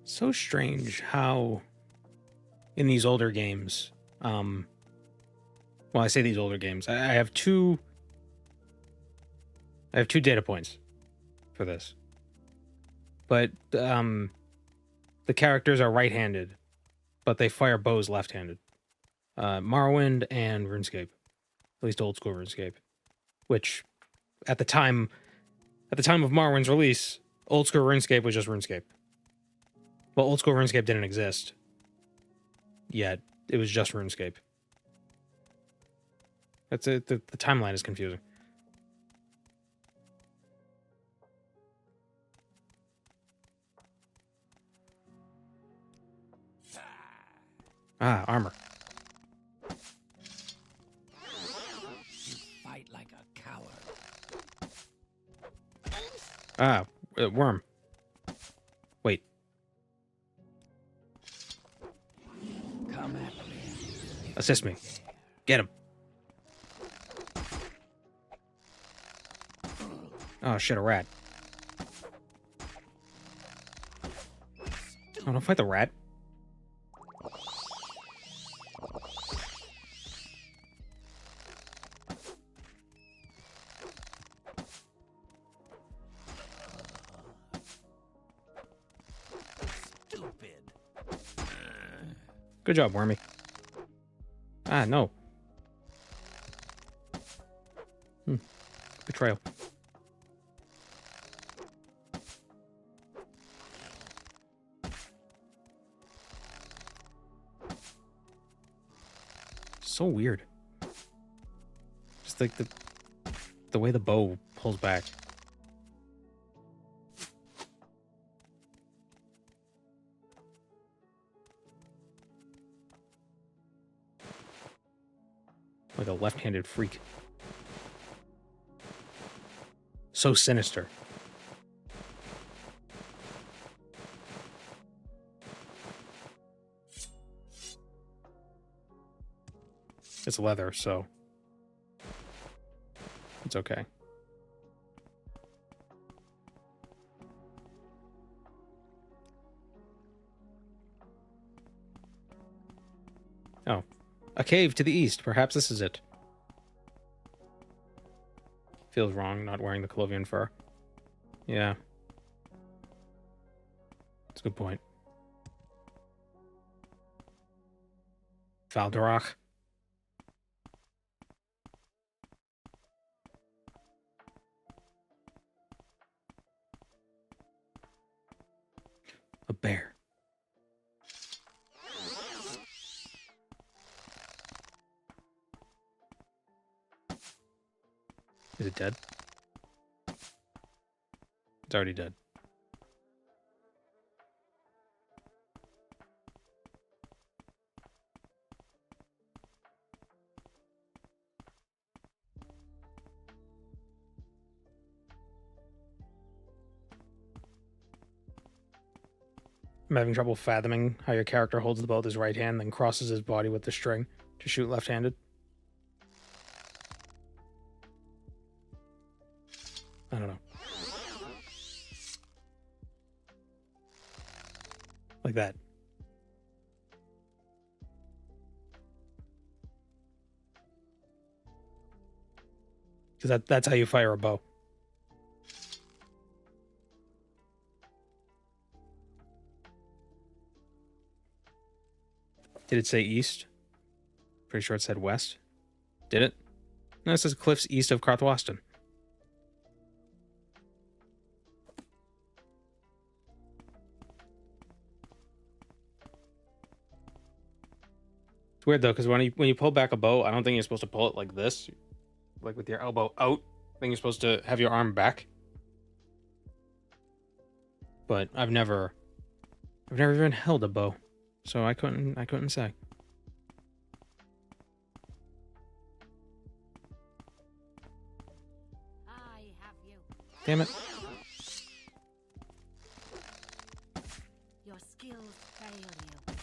So strange how in these older games, well, I say these older games, I have two data points for this. But the characters are right-handed, but they fire bows left-handed. Morrowind and RuneScape, at least old school RuneScape, which at the time of Morrowind's release, old school RuneScape was just RuneScape. Well, old school RuneScape didn't exist yet. It was just RuneScape. That's it. The timeline is confusing. Ah, armor. You fight like a coward. Ah, worm. Wait. Come at me. Assist me. Get him. Oh shit, a rat. Oh, don't fight the rat. Stupid. Good job, Wormy. Ah, no. Betrayal. So weird. Just like the way the bow pulls back. Like a left-handed freak. So sinister. It's leather, so it's okay. Oh. A cave to the east. Perhaps this is it. Feels wrong not wearing the Colovian fur. Yeah. That's a good point. Valdarach. A bear. Is it dead? It's already dead. I'm having trouble fathoming how your character holds the bow with his right hand, then crosses his body with the string to shoot left-handed. I don't know. Like that. Because that's how you fire a bow. Did it say east? Pretty sure it said west. Did it? No, it says cliffs east of Karthwasten. It's weird though, because when you pull back a bow, I don't think you're supposed to pull it like this, like with your elbow out. I think you're supposed to have your arm back. But I've never even held a bow, so I couldn't say. I have you. Damn it. Your skills fail you.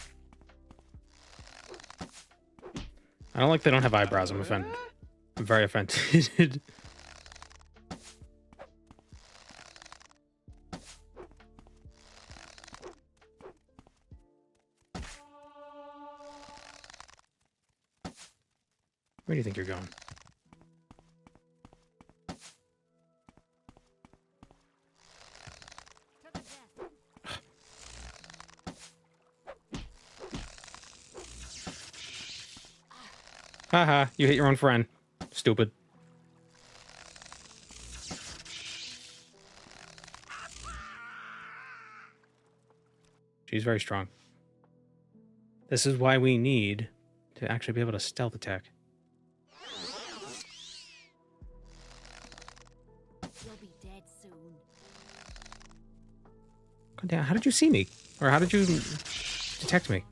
I don't like they don't have eyebrows. I'm offended. I'm very offended. Where do you think you're going? Haha, you hit your own friend. Stupid. She's very strong. This is why we need to actually be able to stealth attack. You'll be dead soon. God damn, how did you see me? Or how did you detect me?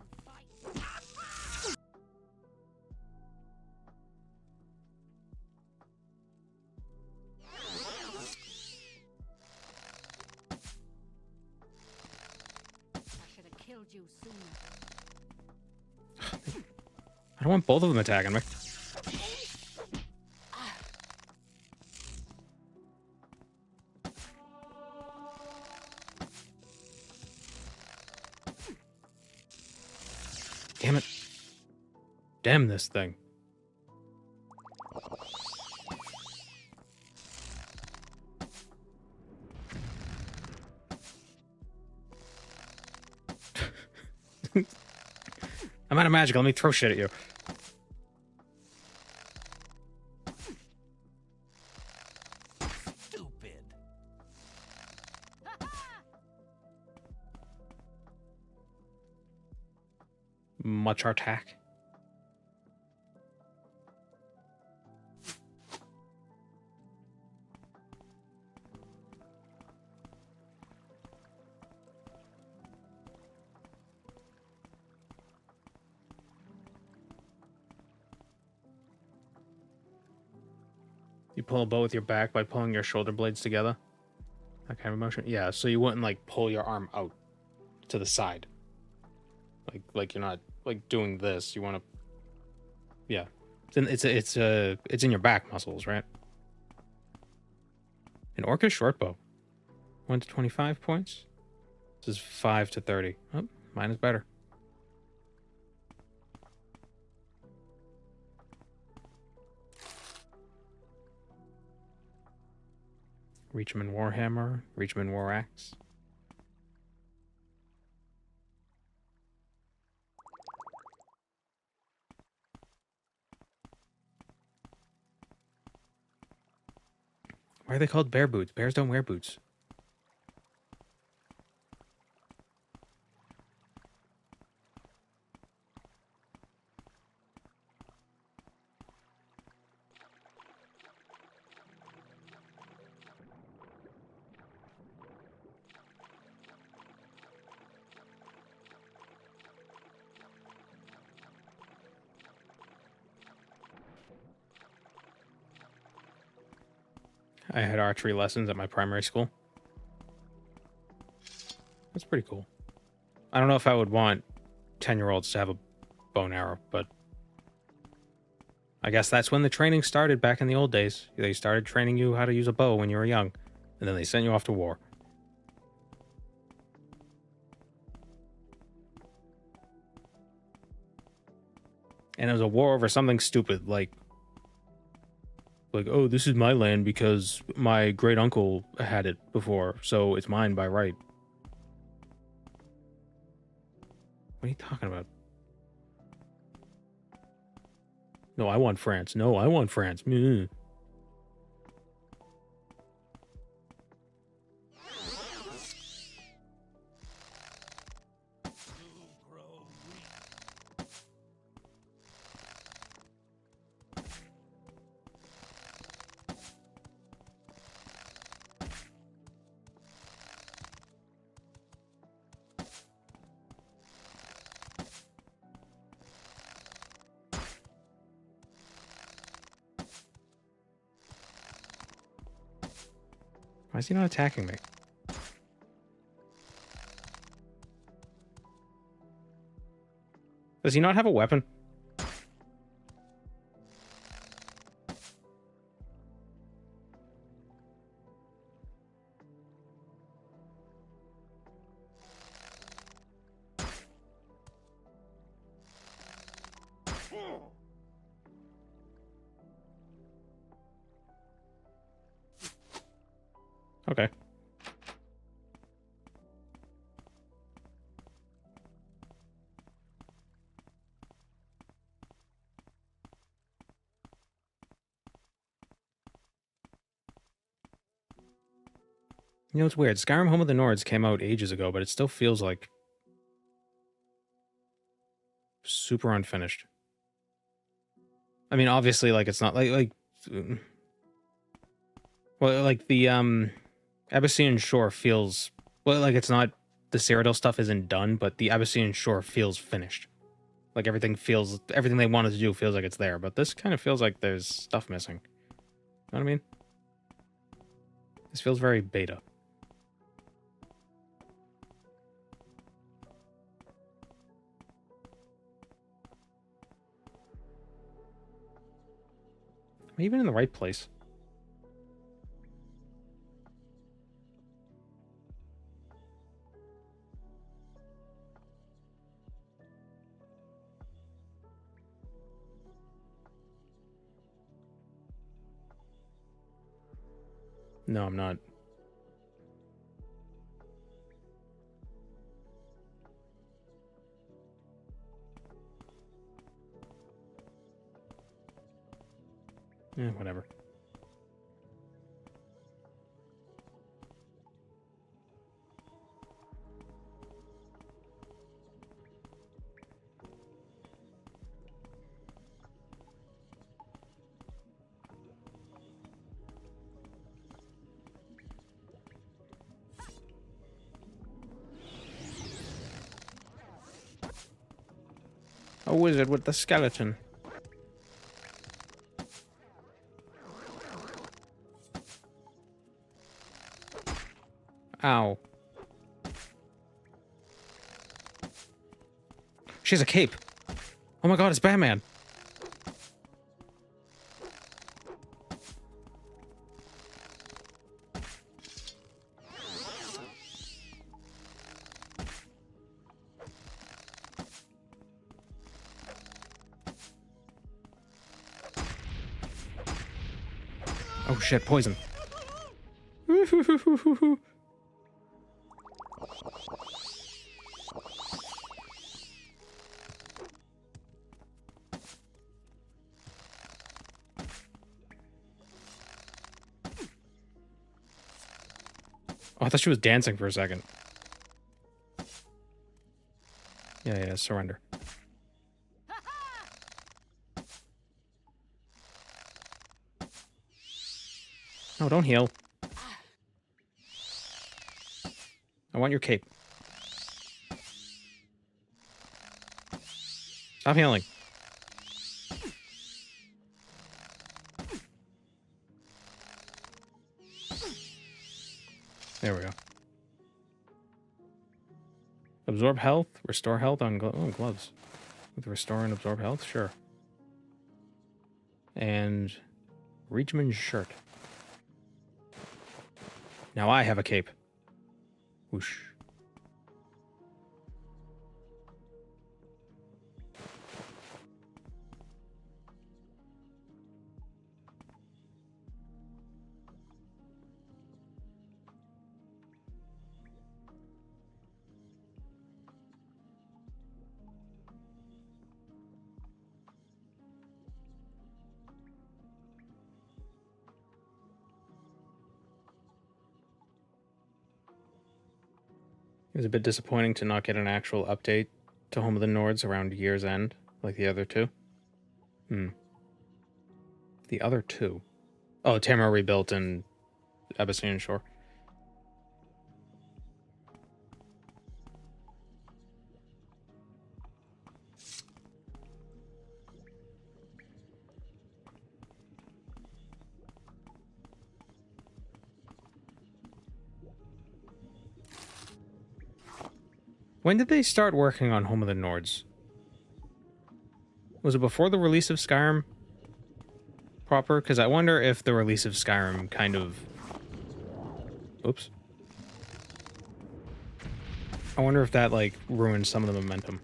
You sooner. I don't want both of them attacking me. Damn it. Damn this thing. I'm out of magic. Let me throw shit at you. Stupid. Much attack. You pull a bow with your back by pulling your shoulder blades together. That kind of motion. Yeah, so you wouldn't like pull your arm out to the side. Like you're not like doing this. You want to. Yeah, it's in your back muscles, right? An Orca short bow, 1 to 25 points. This is 5 to 30. Oh, mine is better. Reachman Warhammer, Reachman War Axe. Why are they called bear boots? Bears don't wear boots. I had archery lessons at my primary school. That's pretty cool. I don't know if I would want 10-year-olds to have a bow and arrow, but I guess that's when the training started back in the old days. They started training you how to use a bow when you were young, and then they sent you off to war. And it was a war over something stupid, like, oh, this is my land because my great uncle had it before, so it's mine by right. What are you talking about? No, I want France. No, I want France. Mm. Why is he not attacking me? Does he not have a weapon? Okay. You know, it's weird. Skyrim Home of the Nords came out ages ago, but it still feels like super unfinished. I mean, obviously, like, it's not well, like the Abyssinian Shore feels, well, like it's not, the Cyrodiil stuff isn't done, but the Abyssinian Shore feels finished. Like everything they wanted to do feels like it's there, but this kind of feels like there's stuff missing. You know what I mean? This feels very beta. Am I even in the right place? No, I'm not. Yeah, whatever. A wizard with the skeleton. Ow. She has a cape. Oh my god, it's Batman. Oh shit, poison. Oh, I thought she was dancing for a second. Yeah, surrender. No, don't heal. I want your cape. Stop healing. There we go. Absorb health, restore health on gloves. With restore and absorb health, sure. And Reachman's shirt. Now I have a cape. Whoosh. It was a bit disappointing to not get an actual update to Home of the Nords around year's end, like the other two. The other two? Oh, Tamara Rebuilt and Abyssinian Shore. When did they start working on Home of the Nords? Was it before the release of Skyrim proper? Because I wonder if the release of Skyrim kind of... Oops. I wonder if that, like, ruined some of the momentum.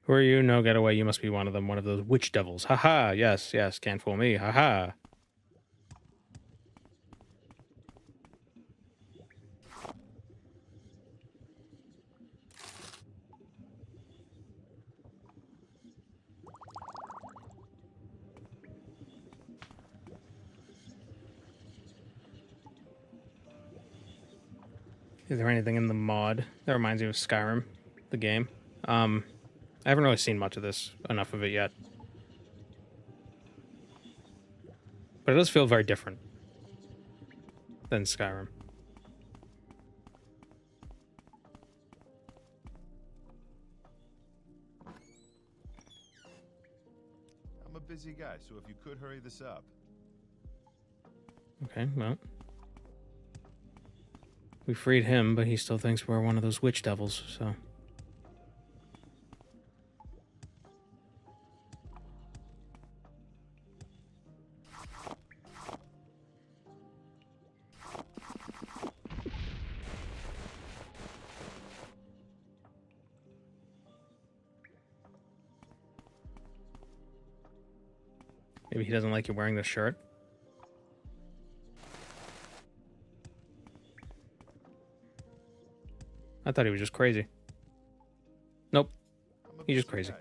Who are you? No, get away. You must be one of them. One of those witch devils. Haha. Yes, yes. Can't fool me. Haha. Is there anything in the mod that reminds you of Skyrim, the game? I haven't really seen much of this, enough of it yet. But it does feel very different than Skyrim. I'm a busy guy, so if you could hurry this up. Okay, well. We freed him, but he still thinks we're one of those witch devils, so... Maybe he doesn't like you wearing this shirt. I thought he was just crazy. Nope. He's just crazy.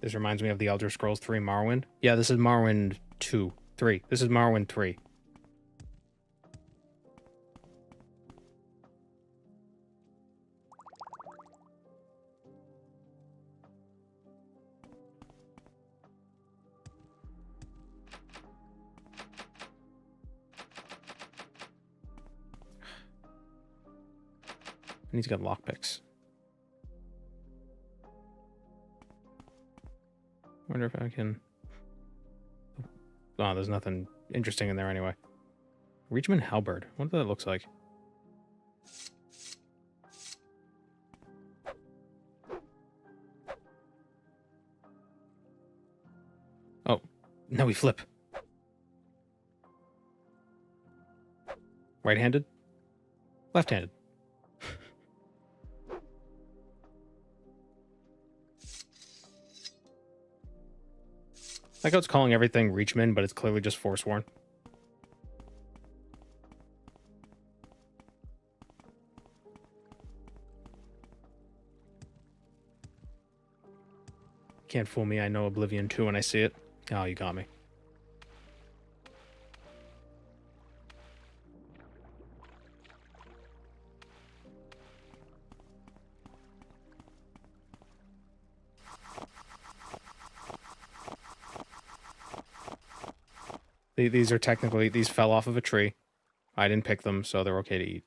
This reminds me of the Elder Scrolls 3 Morrowind. Yeah, this is Morrowind 2. 3. This is Morrowind 3. need to get lockpicks. Wonder if I can... Oh, there's nothing interesting in there anyway. Reachman Halberd. What that looks like. Oh, now we flip. Right-handed? Left-handed. Like how it's calling everything Reachman, but it's clearly just Forsworn. Can't fool me, I know Oblivion 2 when I see it. Oh, you got me. These are technically, these fell off of a tree. I didn't pick them, so they're okay to eat.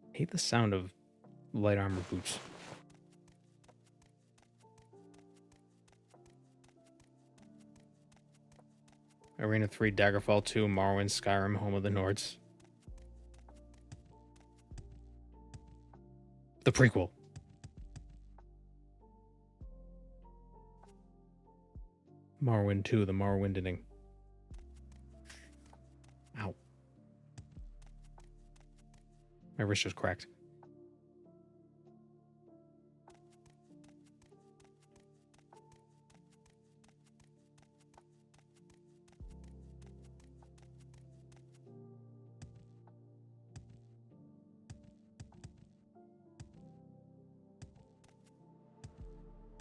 I hate the sound of light armor boots. Arena 3, Daggerfall 2, Morrowind, Skyrim, Home of the Nords. The prequel. Morrowind 2, the Morrowindening. Ow. My wrist just cracked.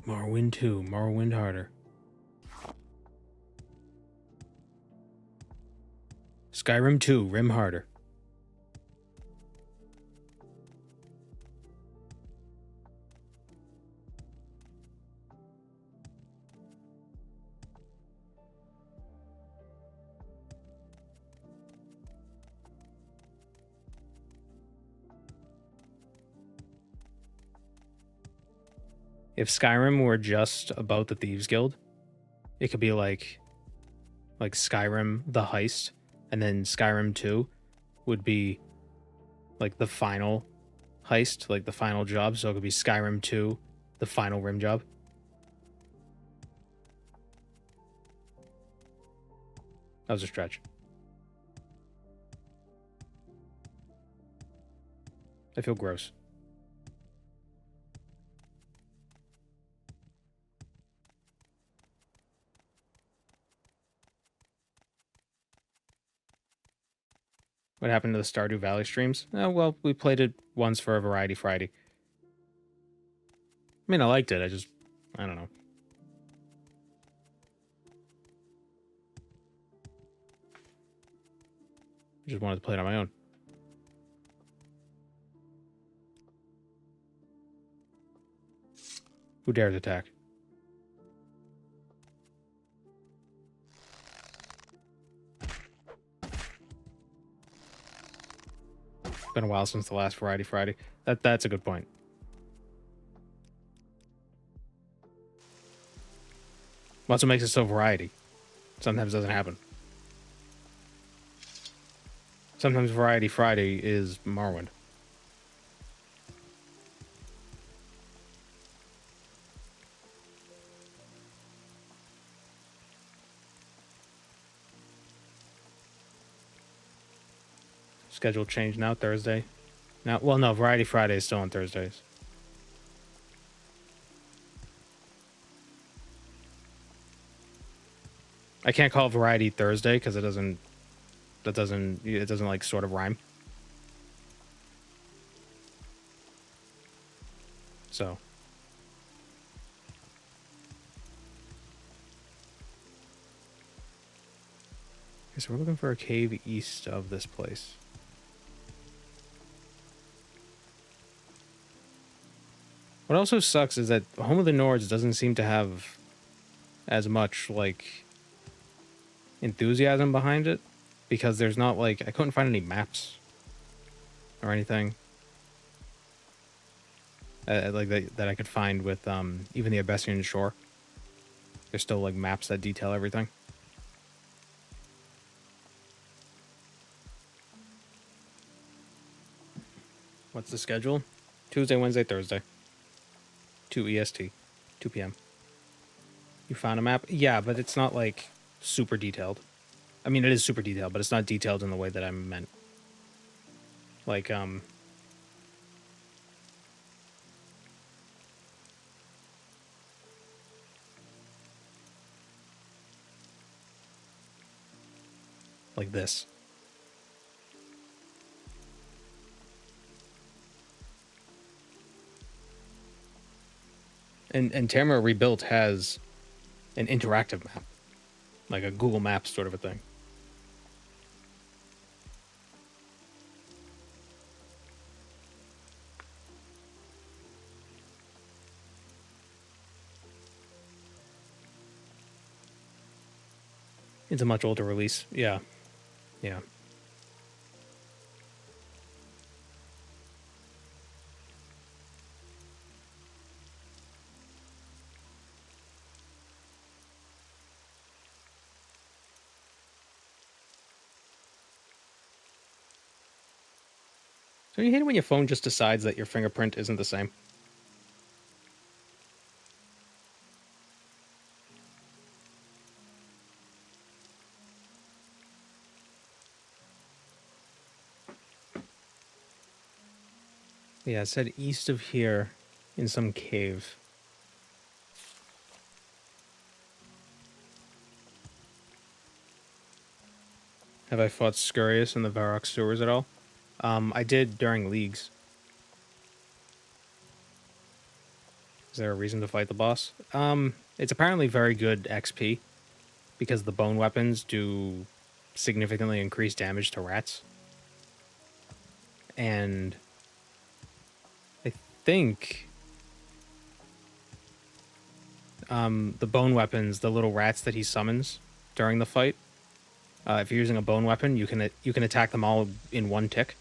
Morrowind 2, Morrowind harder. Skyrim 2, rim harder. If Skyrim were just about the Thieves Guild, it could be like Skyrim the heist, and then Skyrim 2 would be like the final heist, like the final job, so it could be Skyrim 2, the final rim job. That was a stretch. I feel gross. What happened to the Stardew Valley streams? Oh, well, we played it once for a Variety Friday. I mean, I liked it. I don't know. I just wanted to play it on my own. Who dares attack? Been a while since the last Variety Friday. That's a good point. What's what makes it so variety? Sometimes it doesn't happen. Sometimes Variety Friday is Morrowind. Schedule change now, Thursday. Now, well, no, Variety Friday is still on Thursdays. I can't call it Variety Thursday because it doesn't like sort of rhyme. So. Okay, so we're looking for a cave east of this place. What also sucks is that Home of the Nords doesn't seem to have as much, like, enthusiasm behind it. Because there's not, like, I couldn't find any maps or anything. Like, that I could find with, even the Abessian Shore. There's still, like, maps that detail everything. What's the schedule? Tuesday, Wednesday, Thursday. 2 EST. 2 p.m. You found a map? Yeah, but it's not, like, super detailed. I mean, it is super detailed, but it's not detailed in the way that I meant. Like, like this. And Tamara Rebuilt has an interactive map. Like a Google Maps sort of a thing. It's a much older release. Yeah. Yeah. So you hate it when your phone just decides that your fingerprint isn't the same? Yeah, it said east of here in some cave. Have I fought Scurious in the Varrock sewers at all? I did during Leagues. Is there a reason to fight the boss? It's apparently very good XP because the bone weapons do significantly increase damage to rats. And I think the bone weapons, the little rats that he summons during the fight, if you're using a bone weapon, you can attack them all in one tick,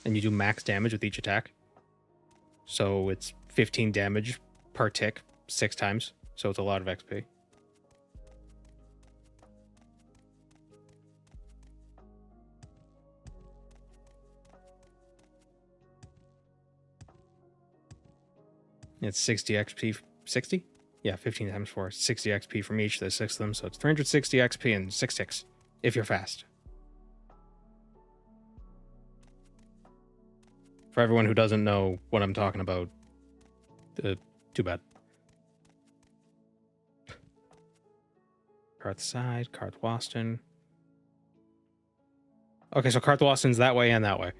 and you do max damage with each attack. So it's 15 damage per tick 6 times. So it's a lot of XP. It's 60 XP. 60? Yeah, 15 times 4. 60 XP from each. There's 6 of them, so it's 360 XP and 6 ticks, if you're fast. For everyone who doesn't know what I'm talking about, too bad. Karthside, Karthwasten. Okay, so Karthwasten's that way and that way.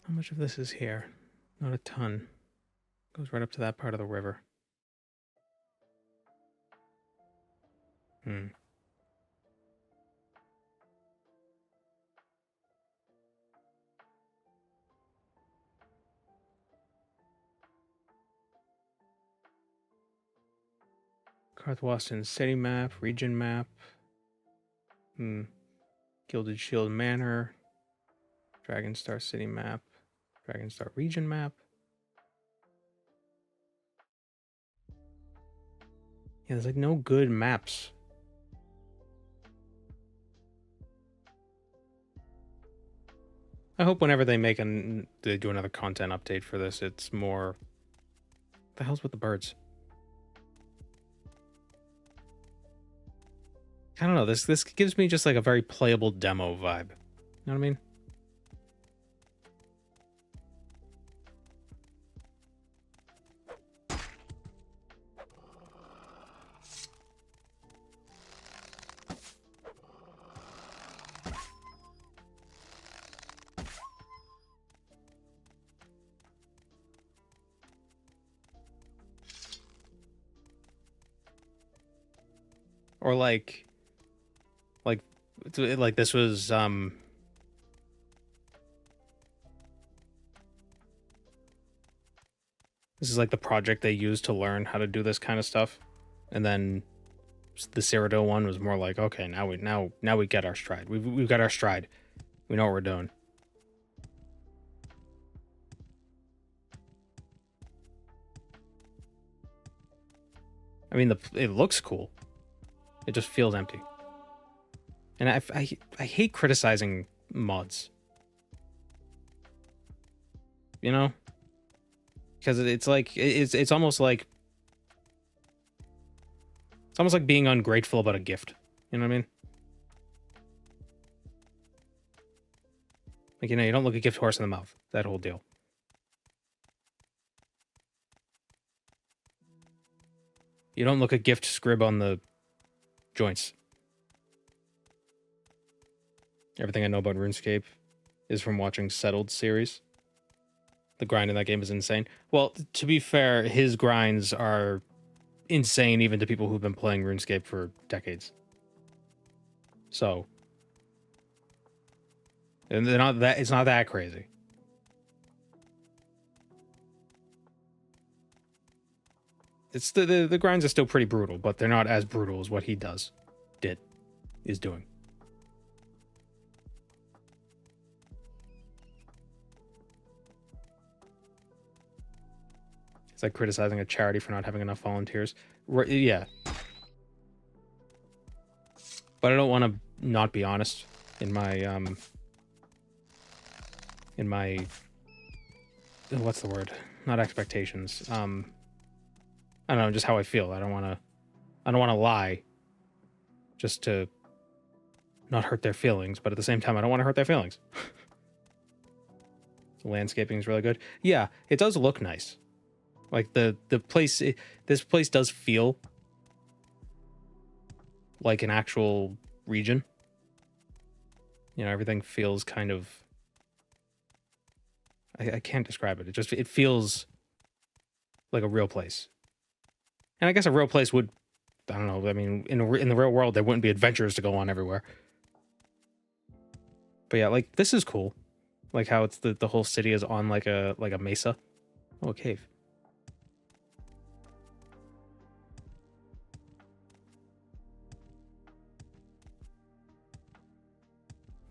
How much of this is here? Not a ton. Goes right up to that part of the river. Karthwasten city map, region map. Gilded Shield Manor. Dragonstar city map. Dragonstar region map. Yeah, there's like no good maps I hope whenever they they do another content update for this, it's more... What the hell's with the birds? I don't know. This gives me just like a very playable demo vibe. You know what I mean? Or like this was this is like the project they used to learn how to do this kind of stuff, and then the Cyrodiil one was more like, okay, now we get our stride. We've got our stride. We know what we're doing. I mean, it looks cool. It just feels empty. And I hate criticizing mods. You know? Because it's like it's almost like being ungrateful about a gift. You know what I mean? Like, you know, you don't look a gift horse in the mouth. That whole deal. You don't look a gift scrib on the joints. Everything I know about RuneScape is from watching Settled series. The grind in that game is insane. Well, to be fair, his grinds are insane even to people who've been playing RuneScape for decades. So, and it's not that crazy. It's the grinds are still pretty brutal, but they're not as brutal as what he is doing. It's like criticizing a charity for not having enough volunteers. Yeah. But I don't want to not be honest in my what's the word? Not expectations. I don't know, just how I feel. I don't want to lie just to not hurt their feelings, but at the same time I don't want to hurt their feelings. The landscaping is really good. Yeah, it does look nice. Like the place, this place does feel like an actual region. You know, everything feels kind of, I can't describe it. It feels like a real place. And I guess a real place would, I don't know, I mean, in the real world, there wouldn't be adventures to go on everywhere. But yeah, like, this is cool. Like how it's the whole city is on like a mesa. Oh, a cave.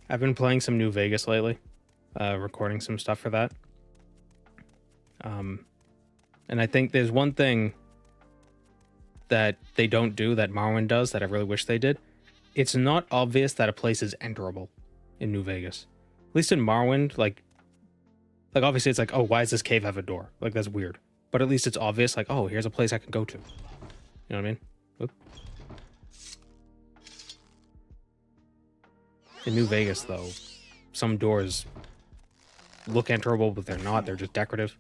I've been playing some New Vegas lately, recording some stuff for that. And I think there's one thing that they don't do that Morrowind does that I really wish they did. It's not obvious that a place is enterable in New Vegas. At least in Morrowind, like obviously it's like, oh, why does this cave have a door? Like, that's weird. But at least it's obvious, like, oh, here's a place I can go to. You know what I mean? Oop. In New Vegas, though, some doors look enterable, but they're not. They're just decorative.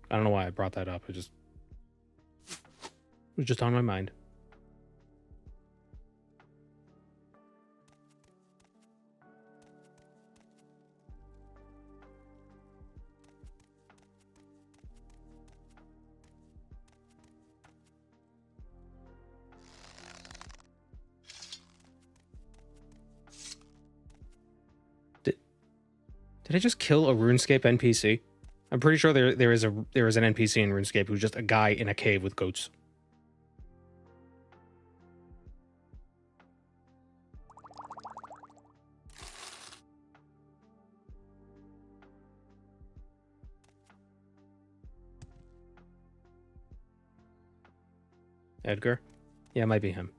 I don't know why I brought that up. It was just on my mind. Did I just kill a RuneScape NPC? I'm pretty sure there is an NPC in RuneScape who's just a guy in a cave with goats. Edgar? Yeah, it might be him.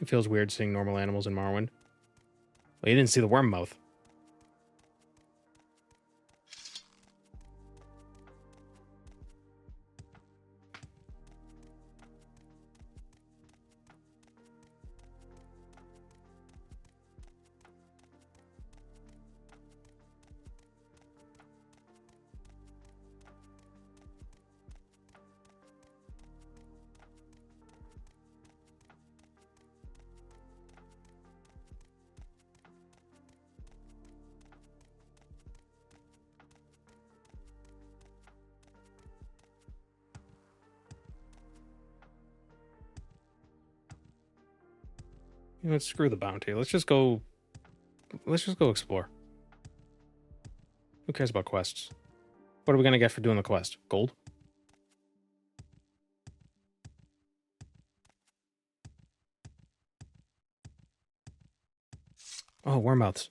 It feels weird seeing normal animals in Morrowind. Well, you didn't see the worm mouth. You know what, screw the bounty. Let's just go explore. Who cares about quests? What are we gonna get for doing the quest? Gold? Oh, wormmouths.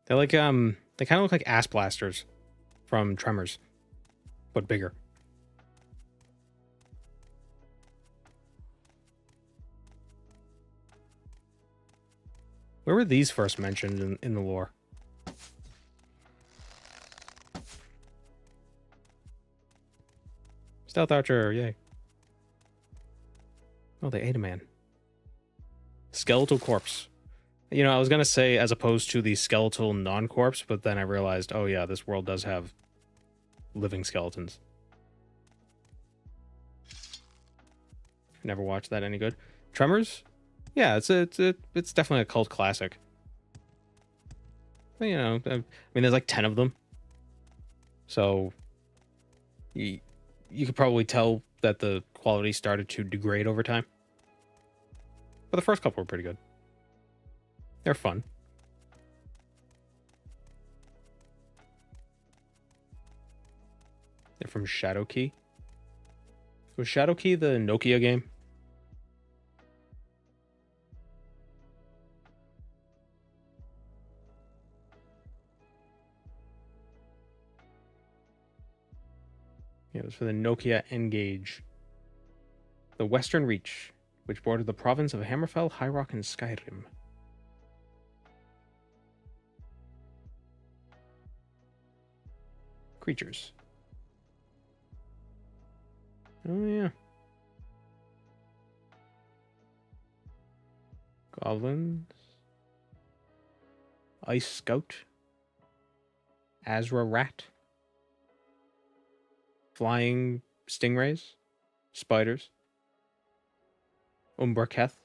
They're like, they kind of look like ass blasters from Tremors, but bigger. Where were these first mentioned in the lore? Stealth Archer, yay. Oh, they ate a man. Skeletal corpse. You know, I was going to say as opposed to the skeletal non-corpse, but then I realized, oh yeah, this world does have living skeletons. Never watched that. Any good? Tremors? Yeah, it's definitely a cult classic. But, you know, I mean, there's like 10 of them. So you could probably tell that the quality started to degrade over time. But the first couple were pretty good. They're fun. They're from Shadowkey. Was Shadowkey the Nokia game? Yeah, it was for the Nokia N-Gage. The Western Reach, which bordered the province of Hammerfell, High Rock, and Skyrim. Creatures. Oh, yeah. Goblins. Ice Scout. Azra Rat. Flying Stingrays. Spiders. Umbraketh.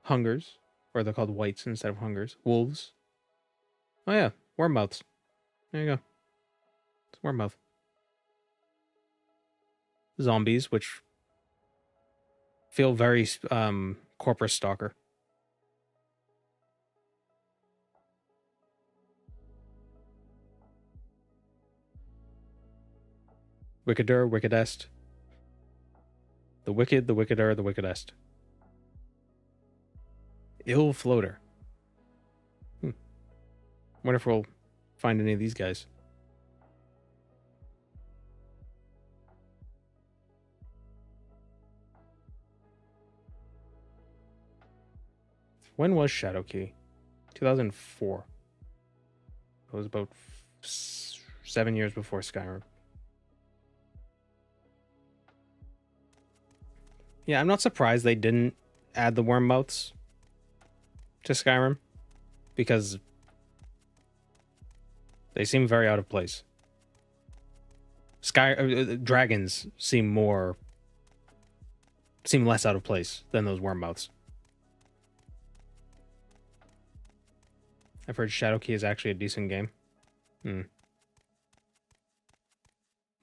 Hungers. Or they're called Whites instead of Hungers. Wolves. Oh, yeah. Wormmouths. There you go. It's Wormmouth. Zombies, which feel very Corpus Stalker. Wickeder, Wickedest. The Wicked, the Wickeder, the Wickedest. Ill Floater. Wonder if we'll find any of these guys. When was Shadowkey? 2004. It was about 7 years before Skyrim. Yeah, I'm not surprised they didn't add the Wormmouths to Skyrim, because they seem very out of place. Dragons seem less out of place than those Wormmouths. I've heard Shadowkey is actually a decent game. At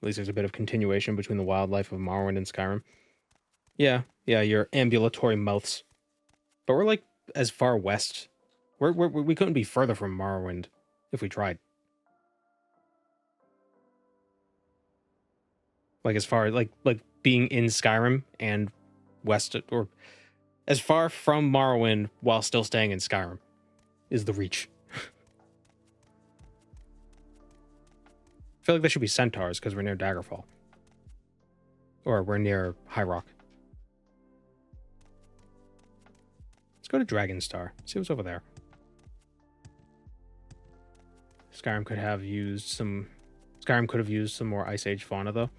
least there's a bit of continuation between the wildlife of Morrowind and Skyrim. Yeah, your ambulatory mouths. But we're like as far west. We couldn't be further from Morrowind if we tried. Like as far like being in Skyrim and west or as far from Morrowind while still staying in Skyrim is the reach. I feel like there should be centaurs because we're near Daggerfall. Or we're near High Rock. Let's go to Dragonstar. See what's over there. Skyrim could have used some more Ice Age fauna though.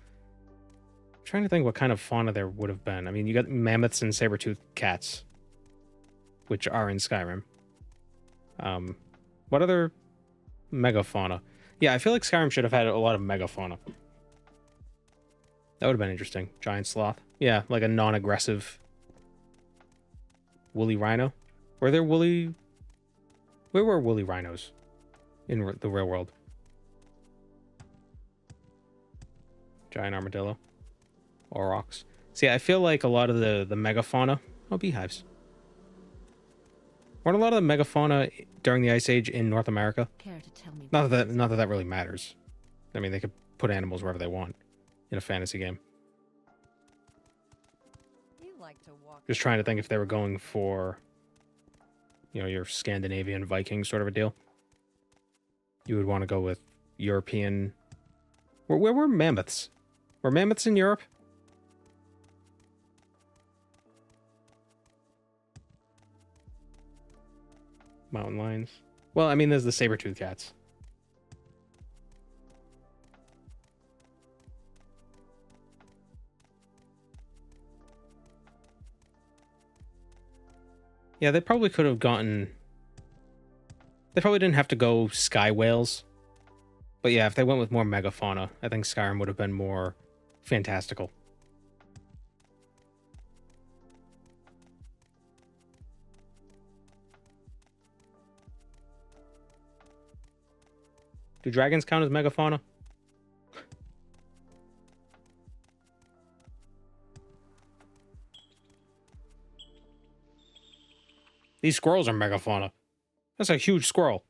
I'm trying to think what kind of fauna there would have been. I mean, you got mammoths and saber-toothed cats, which are in Skyrim. What other megafauna? Yeah, I feel like Skyrim should have had a lot of megafauna. That would have been interesting. Giant sloth. Yeah, like a non-aggressive woolly rhino. Where were woolly rhinos in the real world? Giant armadillo. Aurochs. See, I feel like a lot of the megafauna... Oh, beehives. Weren't a lot of the megafauna during the Ice Age in North America? Care to tell me Not that that really matters. I mean, they could put animals wherever they want in a fantasy game. You like to walk. Just trying to think if they were going for, you know, your Scandinavian Viking sort of a deal. You would want to go with European... Where were mammoths? Were mammoths in Europe? Mountain lions. Well, I mean, there's the saber-toothed cats. Yeah, they probably could have gotten... They probably didn't have to go sky whales. But yeah, if they went with more megafauna, I think Skyrim would have been more fantastical. Do dragons count as megafauna? These squirrels are megafauna. That's a huge squirrel.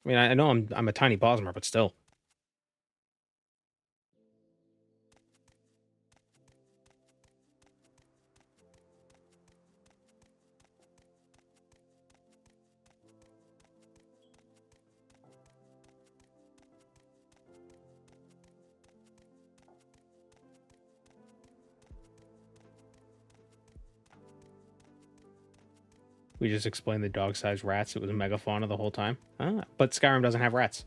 I mean, I know I'm a tiny bosmer, but still. We just explained the dog-sized rats. It was a megafauna the whole time. Ah, but Skyrim doesn't have rats.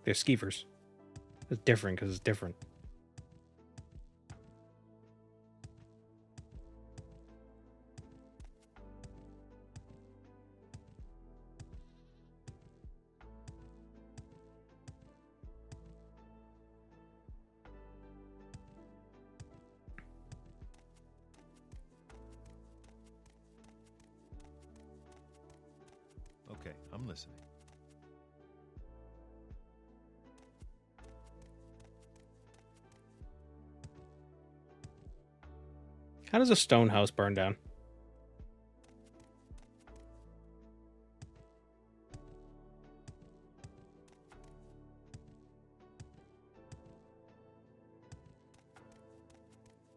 They're skeevers. It's different because it's different. Okay, I'm listening. How does a stone house burn down?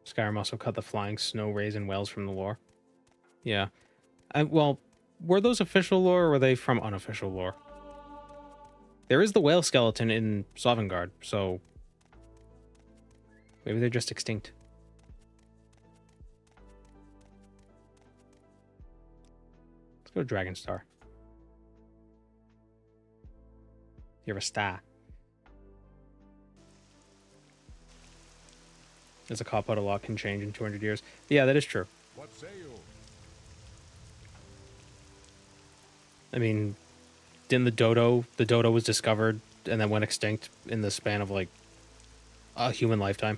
Skyrim also cut the flying snow rays and whales from the lore. Yeah. Well, were those official lore or were they from unofficial lore? There is the whale skeleton in Sovngarde, so maybe they're just extinct. Let's go to Dragonstar. You're a star. As a cop-out, a lot can change in 200 years. Yeah, that is true. What say you? I mean, didn't the dodo was discovered and then went extinct in the span of like a human lifetime?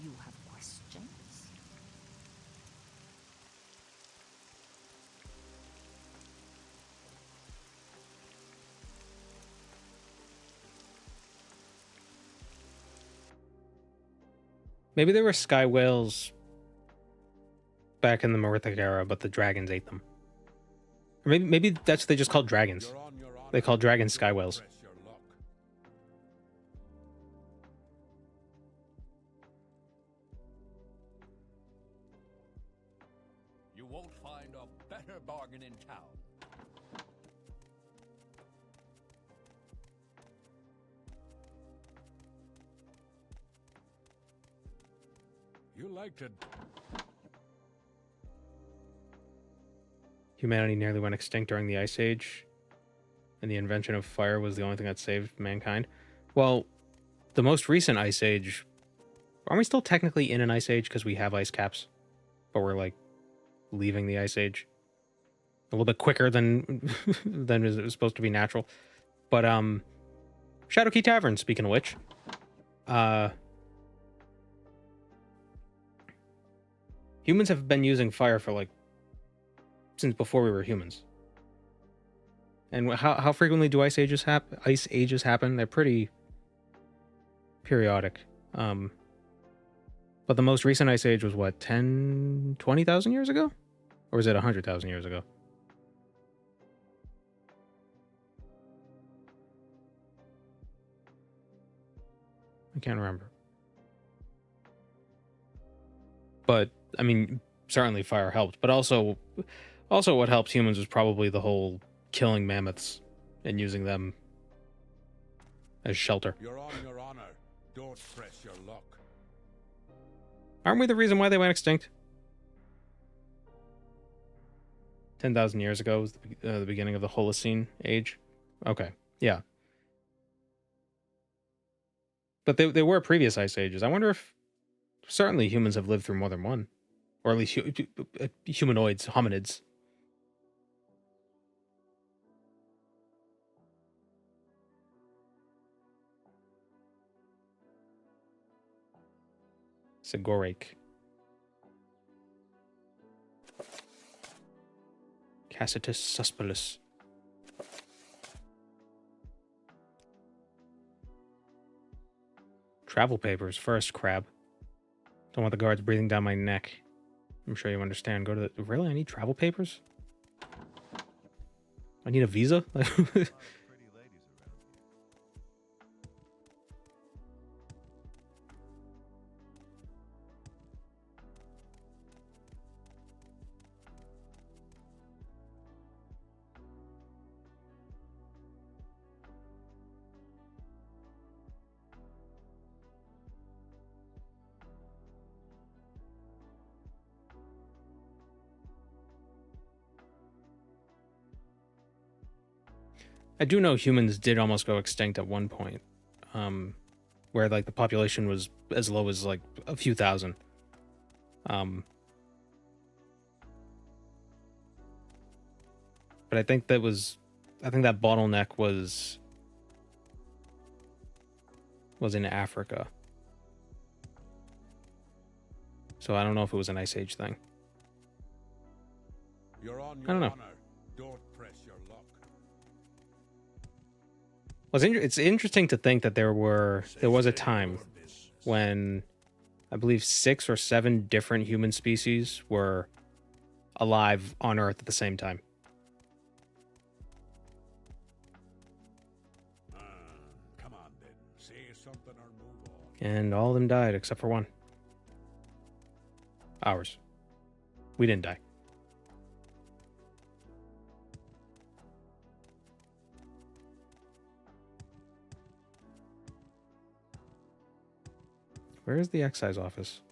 You have questions? Maybe there were sky whales back in the Merithic era, but the dragons ate them. Or maybe that's what they just called dragons. They call dragons sky whales. You won't find a better bargain in town. You like to... Humanity nearly went extinct during the Ice Age, and the invention of fire was the only thing that saved mankind. Well, the most recent Ice Age... Aren't we still technically in an Ice Age because we have ice caps? But we're, like, leaving the Ice Age a little bit quicker than than is supposed to be natural. But, Shadowkey Tavern, speaking of which. Humans have been using fire for, like, since before we were humans. And how frequently do ice ages happen? They're pretty periodic. But the most recent ice age was what, 20,000 years ago? Or was it 100,000 years ago? I can't remember. But I mean, certainly fire helped, but also what helped humans was probably the whole killing mammoths and using them as shelter. You're on your honor. Don't press your luck. Aren't we the reason why they went extinct? 10,000 years ago was the beginning of the Holocene age. Okay, yeah. But they were previous ice ages. I wonder if certainly humans have lived through more than one. Or at least humanoids, hominids. Sigorake. Cassitus suspilus. Travel papers first, crab. Don't want the guards breathing down my neck. I'm sure you understand. Go to the... Really? I need travel papers? I need a visa? I do know humans did almost go extinct at one point, where like the population was as low as like a few thousand. But I think that bottleneck was in Africa. So I don't know if it was an Ice Age thing. You're on your I don't know. honor. Don't press your luck. Well, it's interesting to think that there was a time when I believe 6 or 7 different human species were alive on Earth at the same time. Come on, then. Say something or move on. And all of them died except for one. Ours. We didn't die. Where is the excise office?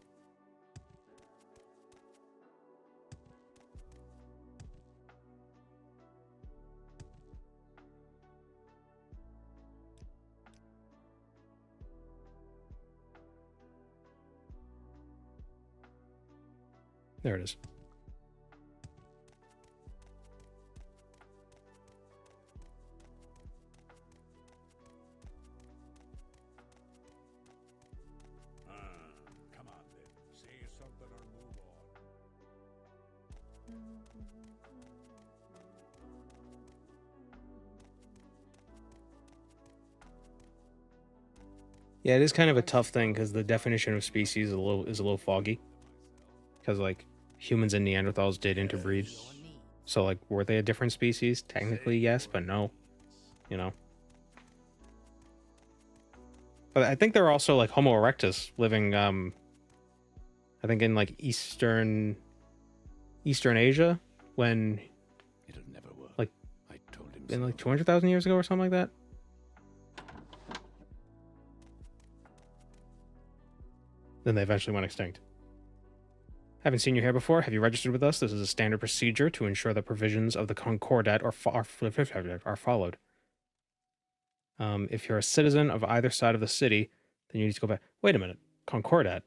There it is. Come on, then. Say something or move on. Yeah, it is kind of a tough thing because the definition of species is a little foggy. Because like humans and Neanderthals did interbreed, so like were they a different species? Technically, yes, but no. You know. But I think there are also like Homo erectus living. I think in like Eastern Asia when. It'll never work. Like I told him in so. like 200,000 years ago or something like that. Then they eventually went extinct. Haven't seen you here before. Have you registered with us? This is a standard procedure to ensure that provisions of the Concordat are followed. If you're a citizen of either side of the city, then you need to go back. Wait a minute. Concordat?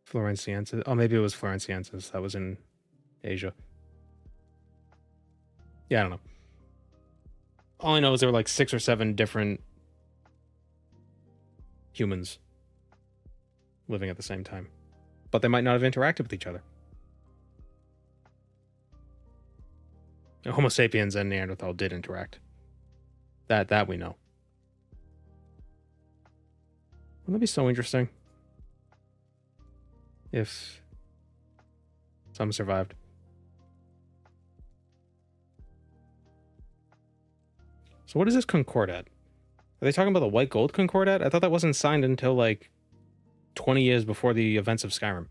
Florentiensis. Oh, maybe it was Florentiensis. That was in Asia. Yeah, I don't know. All I know is there were like 6 or 7 different humans living at the same time. But they might not have interacted with each other. Homo sapiens and Neanderthal did interact. That we know. Wouldn't that be so interesting? If some survived. So what is this Concordat? Are they talking about the white gold Concordat? I thought that wasn't signed until like 20 years before the events of Skyrim.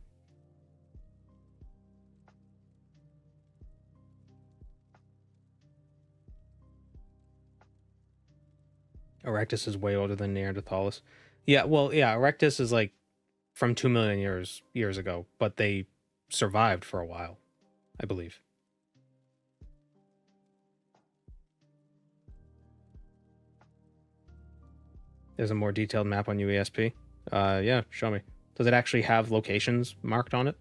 Erectus is way older than Neanderthalis. Yeah, well, yeah, Erectus is like from 2 million years ago, but they survived for a while, I believe. There's a more detailed map on UESP. Yeah, show me. Does it actually have locations marked on it?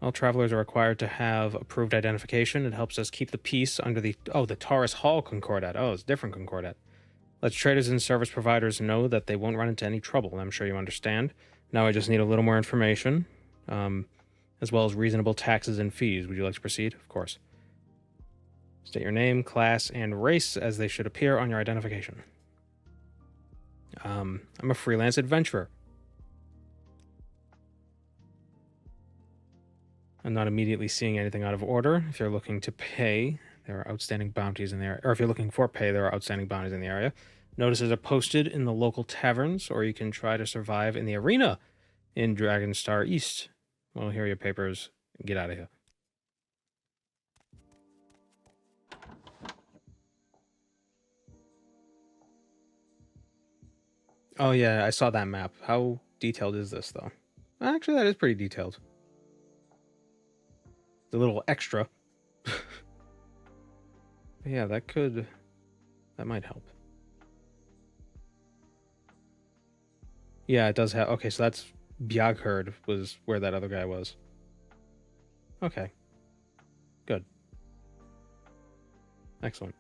All travelers are required to have approved identification. It helps us keep the peace under the Taurus Hall Concordat. Oh, it's a different Concordat. Let's traders and service providers know that they won't run into any trouble. I'm sure you understand. Now I just need a little more information, as well as reasonable taxes and fees. Would you like to proceed? Of course. State your name, class, and race as they should appear on your identification. I'm a freelance adventurer. I'm not immediately seeing anything out of order. If you're looking to pay, there are outstanding bounties in the area. Or if you're looking for pay, there are outstanding bounties in the area. Notices are posted in the local taverns, or you can try to survive in the arena in Dragonstar East. Well, here are your papers. Get out of here. Oh, yeah, I saw that map. How detailed is this, though? Actually, that is pretty detailed. The little extra. Yeah, that might help. Yeah, it does have, okay, so that's Bjagherd was where that other guy was. Okay. Good. Excellent.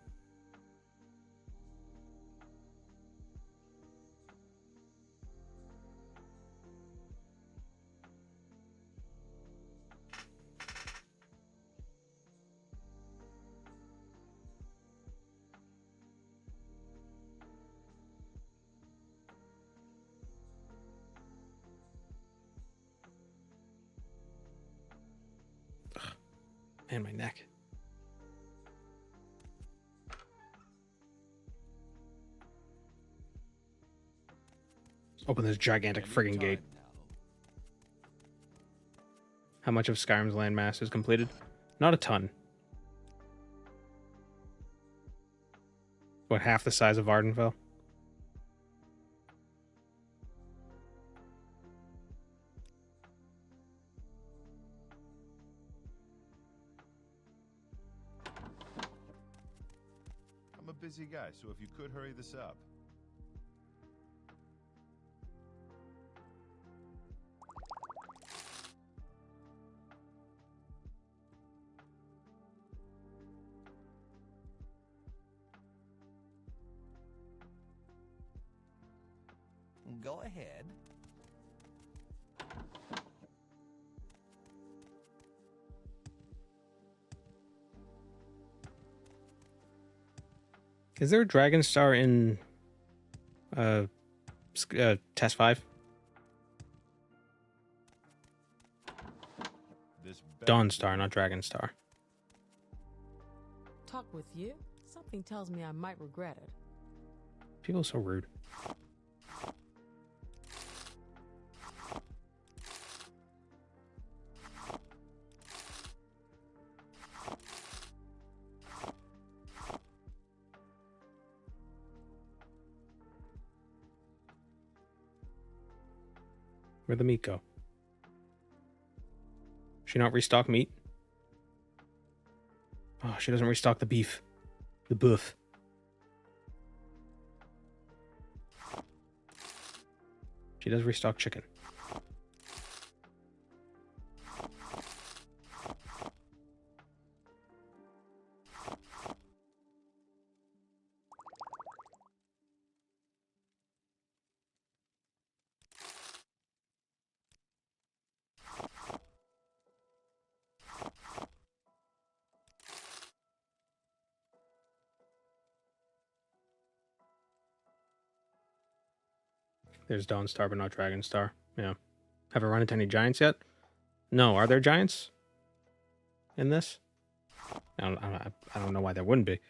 And my neck. Open this gigantic friggin' gate. How much of Skyrim's landmass is completed? Not a ton. What, half the size of Ardenfell? I'm a busy guy, so if you could hurry this up. Go ahead. Is there a Dragon Star in Test 5? Dawn Star, not Dragon Star. Talk with you? Something tells me I might regret it. People are so rude. Where'd the meat go? She not restock meat? Oh, she doesn't restock the beef. The boof. She does restock chicken. There's Dawn Star, but not Dragon Star. Yeah. Have I run into any giants yet? No. Are there giants in this? I don't know why there wouldn't be.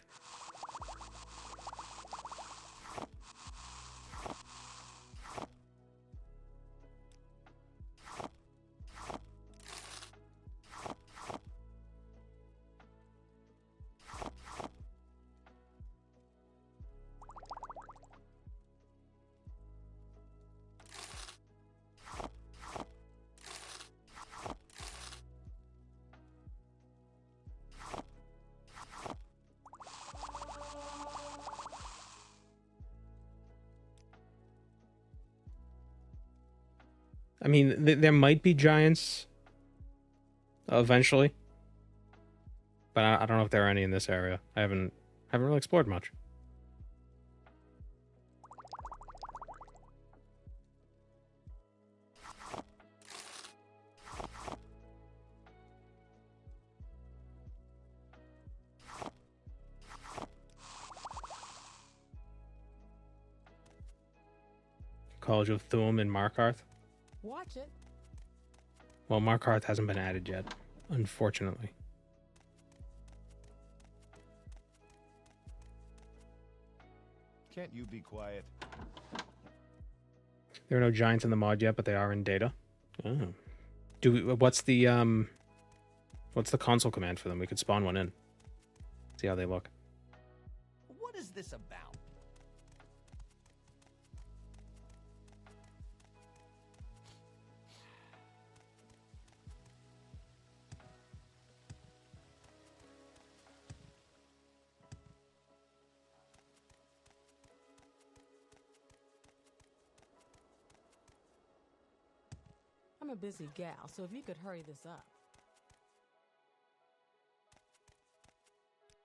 I mean, there might be giants eventually, but I don't know if there are any in this area. I haven't really explored much. College of Thum in Markarth. Watch it. Well, Markarth hasn't been added yet, unfortunately. Can't you be quiet? There are no giants in the mod yet, but they are in data. Oh. What's the console command for them? We could spawn one in. See how they look. What is this about? I'm a busy gal, so if you could hurry this up.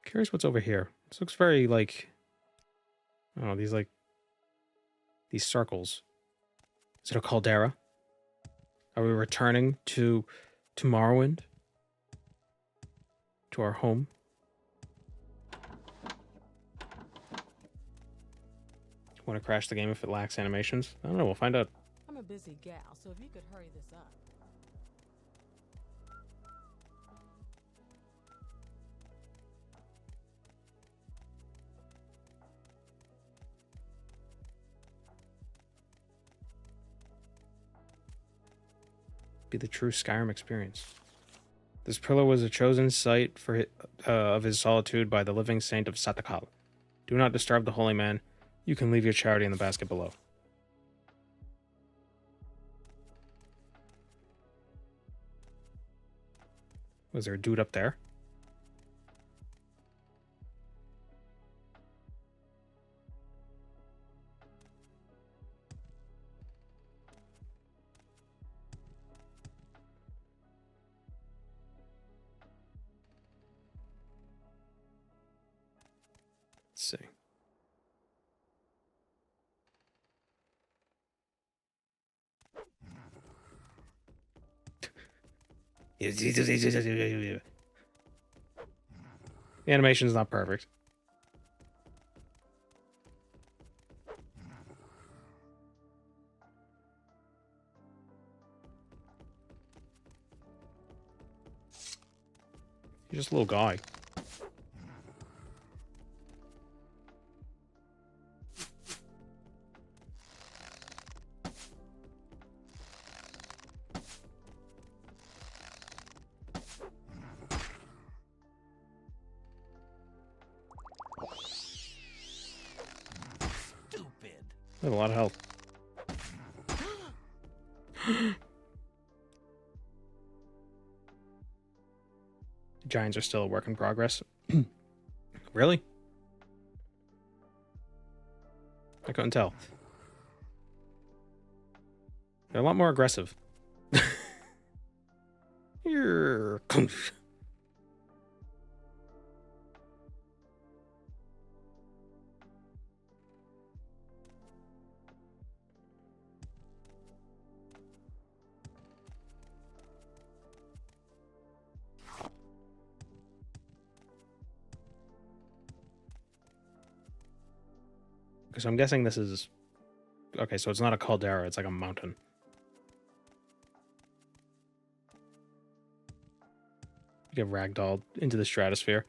Curious what's over here. This looks very like, I don't know, these circles. Is it a caldera? Are we returning to Morrowind? To our home? Want to crash the game if it lacks animations? I don't know, we'll find out. I'm a busy gal, so if you could hurry this up. Be the true Skyrim experience. This pillar was a chosen site for of his solitude by the living saint of Satakal. Do not disturb the holy man. You can leave your charity in the basket below. Was there a dude up there? Let's see. The animation's not perfect. He's just a little guy. Stupid. I have a lot of health. Giants are still a work in progress. Really? I couldn't tell. They're a lot more aggressive. Here. So I'm guessing this is... Okay, so it's not a caldera, it's like a mountain. You get ragdolled into the stratosphere.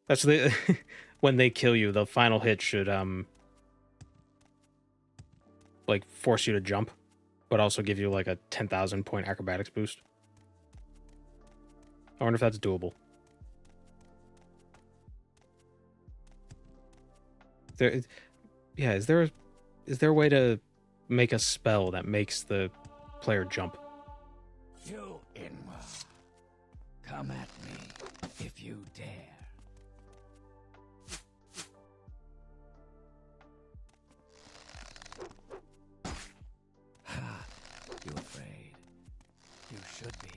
That's the... When they kill you, the final hit should, like, force you to jump, but also give you, like, a 10,000 point acrobatics boost. I wonder if that's doable. Is there a way to make a spell that makes the player jump? You Inwa, come at me if you dare. Ha! You afraid? You should be.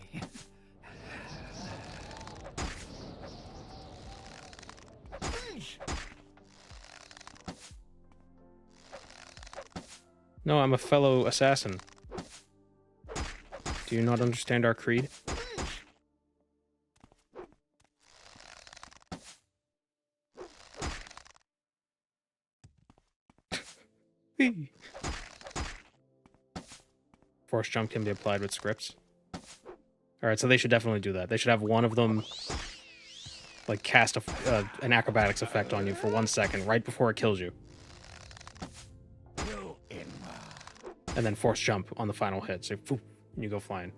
No, I'm a fellow assassin. Do you not understand our creed? Force jump can be applied with scripts. Alright, so they should definitely do that. They should have one of them like cast an acrobatics effect on you for 1 second right before it kills you. And then force jump on the final hit. So poof, and you go flying.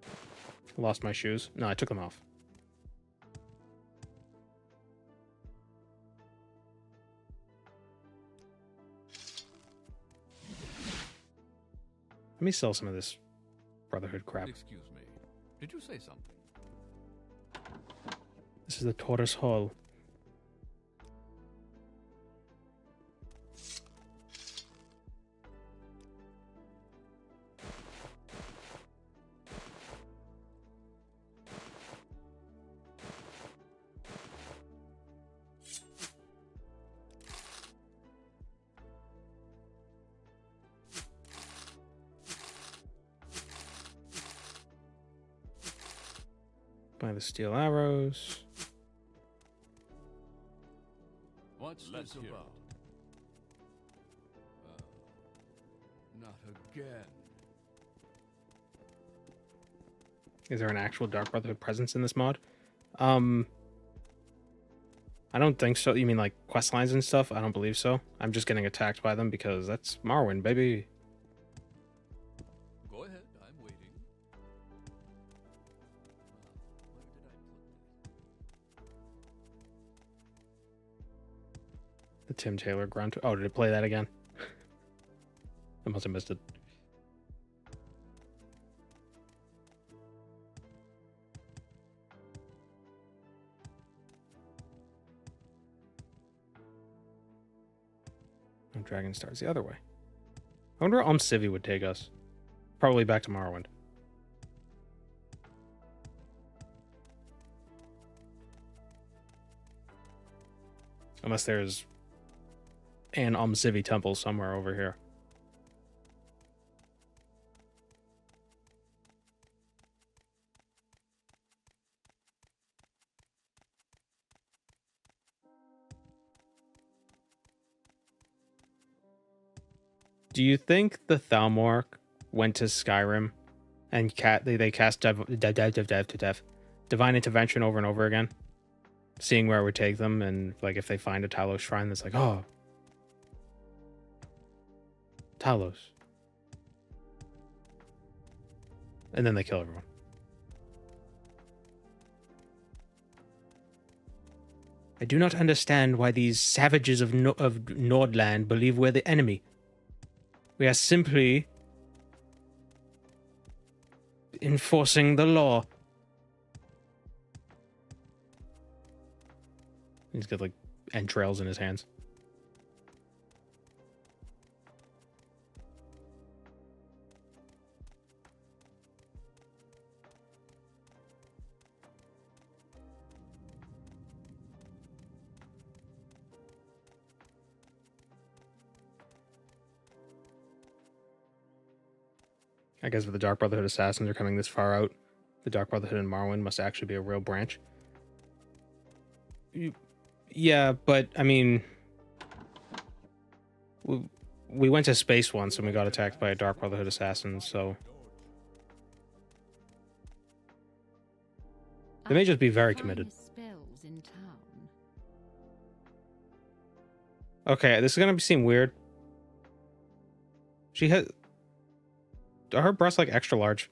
I lost my shoes. No, I took them off. Let me sell some of this Brotherhood crap. Excuse me. Did you say something? This is the Tortoise Hall. Buy the steel arrows. What's this about? Not again. Is there an actual Dark Brotherhood presence in this mod? I don't think so. You mean like quest lines and stuff? I don't believe so. I'm just getting attacked by them because that's Morrowind, baby. Go ahead, I'm waiting. The Tim Taylor grunt. Oh, did it play that again? I must have missed it. Oh, Dragon Star's the other way. I wonder where Civi would take us. Probably back to Morrowind. Unless there's an Civi temple somewhere over here. Do you think the Thalmor went to Skyrim and they cast divine intervention over and over again, seeing where it would take them, and like if they find a Talos shrine that's like, oh, Talos, and then they kill everyone. I do not understand why these savages of Nordland believe we're the enemy. We are simply enforcing the law. He's got like entrails in his hands. I guess if the Dark Brotherhood assassins are coming this far out, the Dark Brotherhood in Morrowind must actually be a real branch. Yeah, but I mean, we went to space once and we got attacked by a Dark Brotherhood assassin, so they may just be very committed. Spells in town. Okay, this is gonna seem weird. She has. Are her breasts like extra large?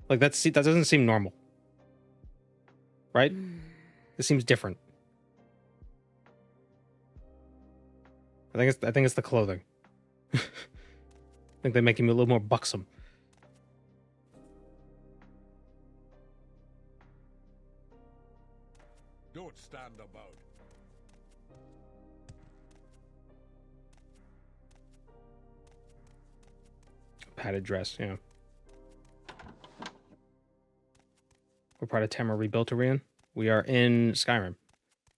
Like that doesn't seem normal, right? This seems different. I think it's the clothing. I think they make him a little more buxom. Don't stand about. Padded dress, yeah. We're part of Tamra Rebuilt Arena. We are in Skyrim,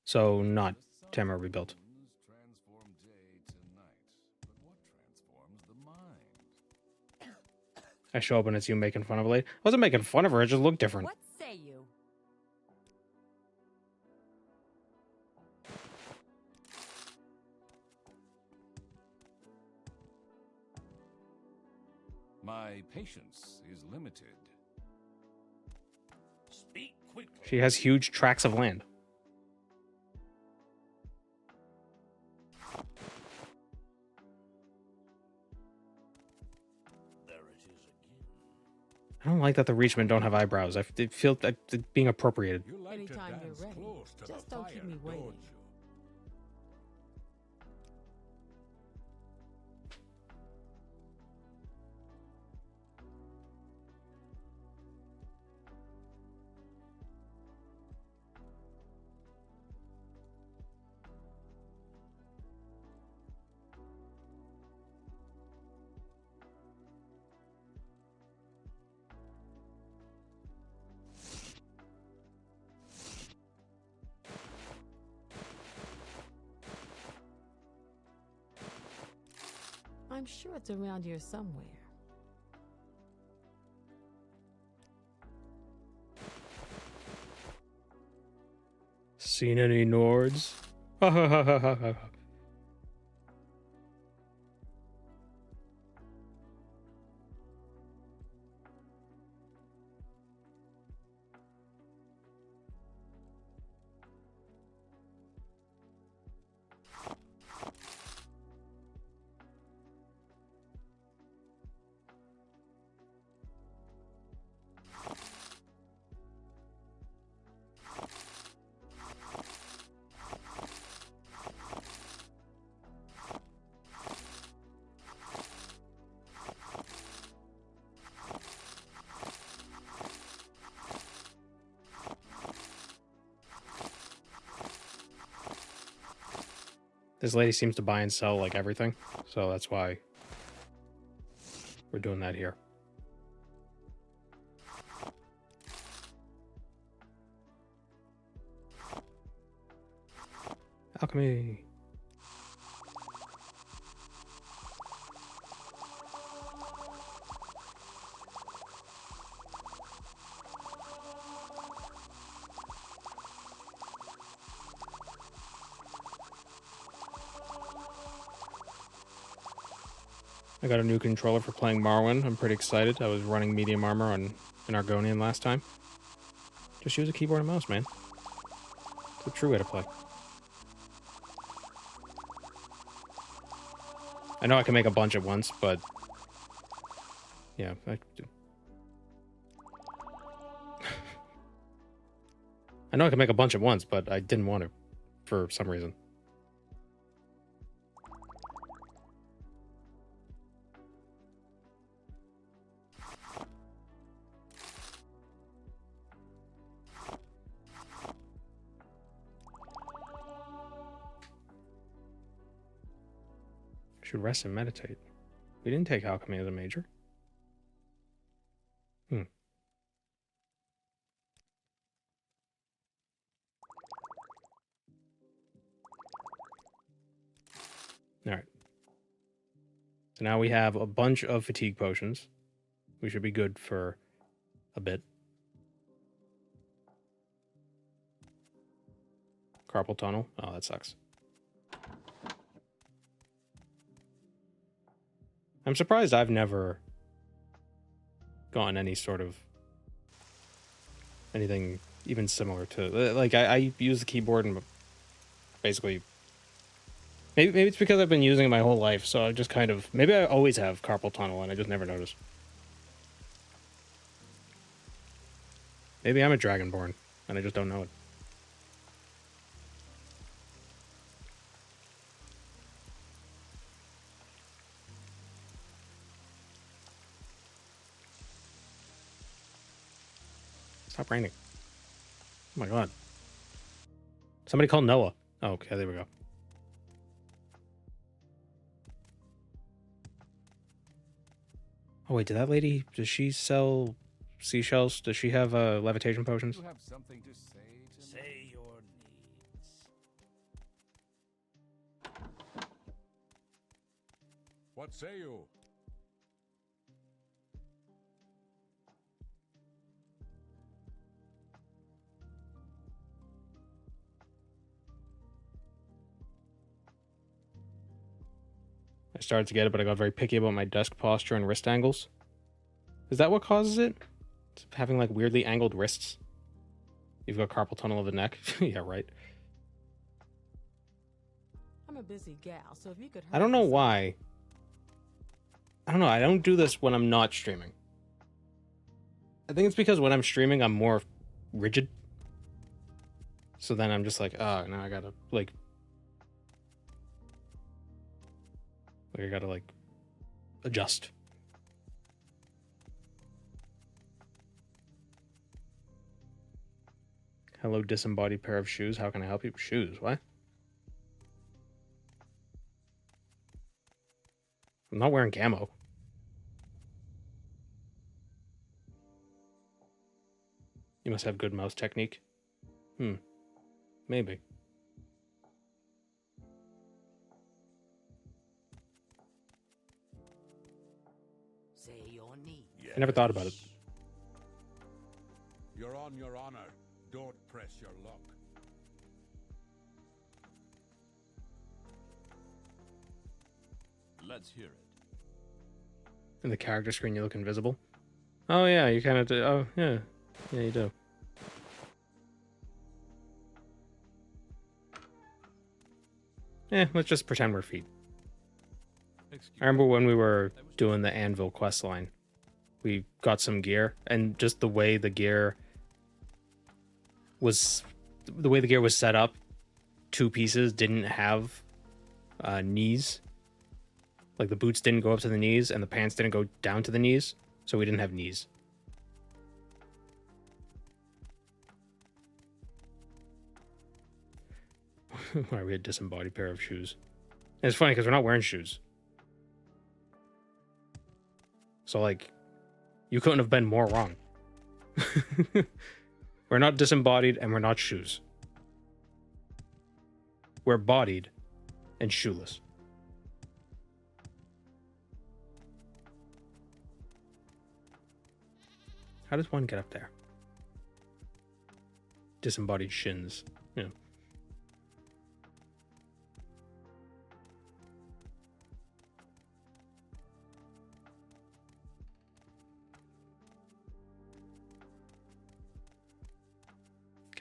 so not Tamra Rebuilt. Transform day to night, but what transforms the mind? I show up and it's you making fun of a lady. I wasn't making fun of her, it just looked different. What say you? My patience is limited. Speak quickly. She has huge tracts of land. There it is again. I don't like that the Reachmen don't have eyebrows. I feel that it's being appropriated. You like to Anytime dance you're ready, close to just the don't fire, keep me waiting. don't you? I'm sure it's around here somewhere. Seen any Nords? Ha ha ha ha ha ha. This lady seems to buy and sell like everything, so that's why we're doing that here. Alchemy. I got a new controller for playing Morrowind. I'm pretty excited. I was running medium armor on an Argonian last time. Just use a keyboard and mouse, man. It's the true way to play. I know I can make a bunch at once, but... yeah, I know I can make a bunch at once, but I didn't want to, for some reason. Should rest and meditate. We didn't take alchemy as a major. Alright. So now we have a bunch of fatigue potions. We should be good for a bit. Carpal tunnel. Oh, that sucks. I'm surprised I've never gotten any sort of anything even similar to... like, I use the keyboard and basically... Maybe it's because I've been using it my whole life, so I just kind of... maybe I always have carpal tunnel and I just never noticed. Maybe I'm a Dragonborn and I just don't know it. Stop raining. Oh my god. Somebody call Noah. Oh, okay, there we go. Oh wait, did that lady, does she sell seashells? Does she have levitation potions? You have something to say to me? Say your needs. What say you? I started to get it, but I got very picky about my desk posture and wrist angles. Is that what causes it? It's having like weirdly angled wrists. You've got carpal tunnel of the neck. Yeah, right. I'm a busy gal, so if you could... I don't know why. I don't know. I don't do this when I'm not streaming. I think it's because when I'm streaming, I'm more rigid. So then I'm just like, oh, now I gotta, like I gotta, like, adjust. Hello, disembodied pair of shoes. How can I help you? Shoes? What? I'm not wearing camo. You must have good mouse technique. Maybe. Say your needs. I never thought about it. You're on your honor. Don't press your luck. Let's hear it. In the character screen, you look invisible. Oh yeah, you kind of do. Oh yeah, yeah, you do. Let's just pretend we're feet. I remember when we were doing the Anvil quest line, we got some gear, and just the way the gear was set up, two pieces didn't have knees. Like the boots didn't go up to the knees, and the pants didn't go down to the knees, so we didn't have knees. Why we had a disembodied pair of shoes. And it's funny because we're not wearing shoes. So, like, you couldn't have been more wrong. We're not disembodied and we're not shoes. We're bodied and shoeless. How does one get up there? Disembodied shins. Yeah.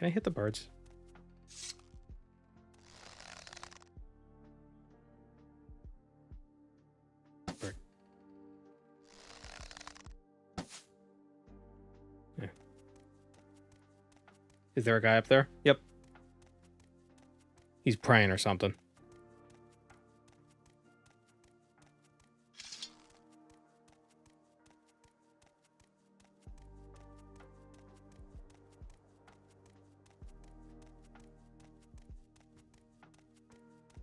Can I hit the birds? Bird. Yeah. Is there a guy up there? Yep. He's praying or something.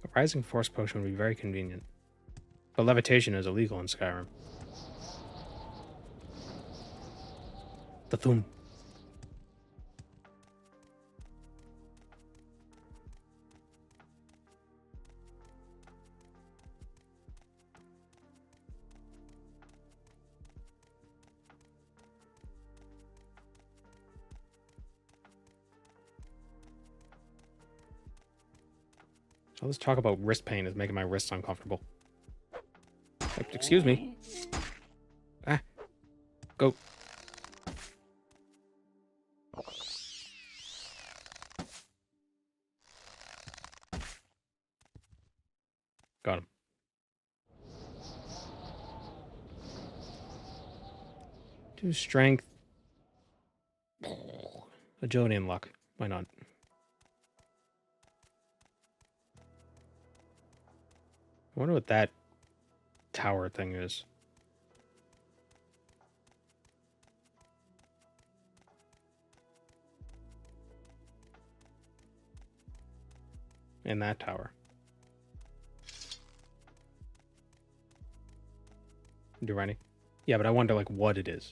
A rising force potion would be very convenient. But levitation is illegal in Skyrim. The thum. All this talk about wrist pain is making my wrists uncomfortable. Excuse me. Ah. Go. Got him. Do strength. Agility and luck. Why not? I wonder what that tower thing is. In that tower. Do any? Yeah, but I wonder like what it is.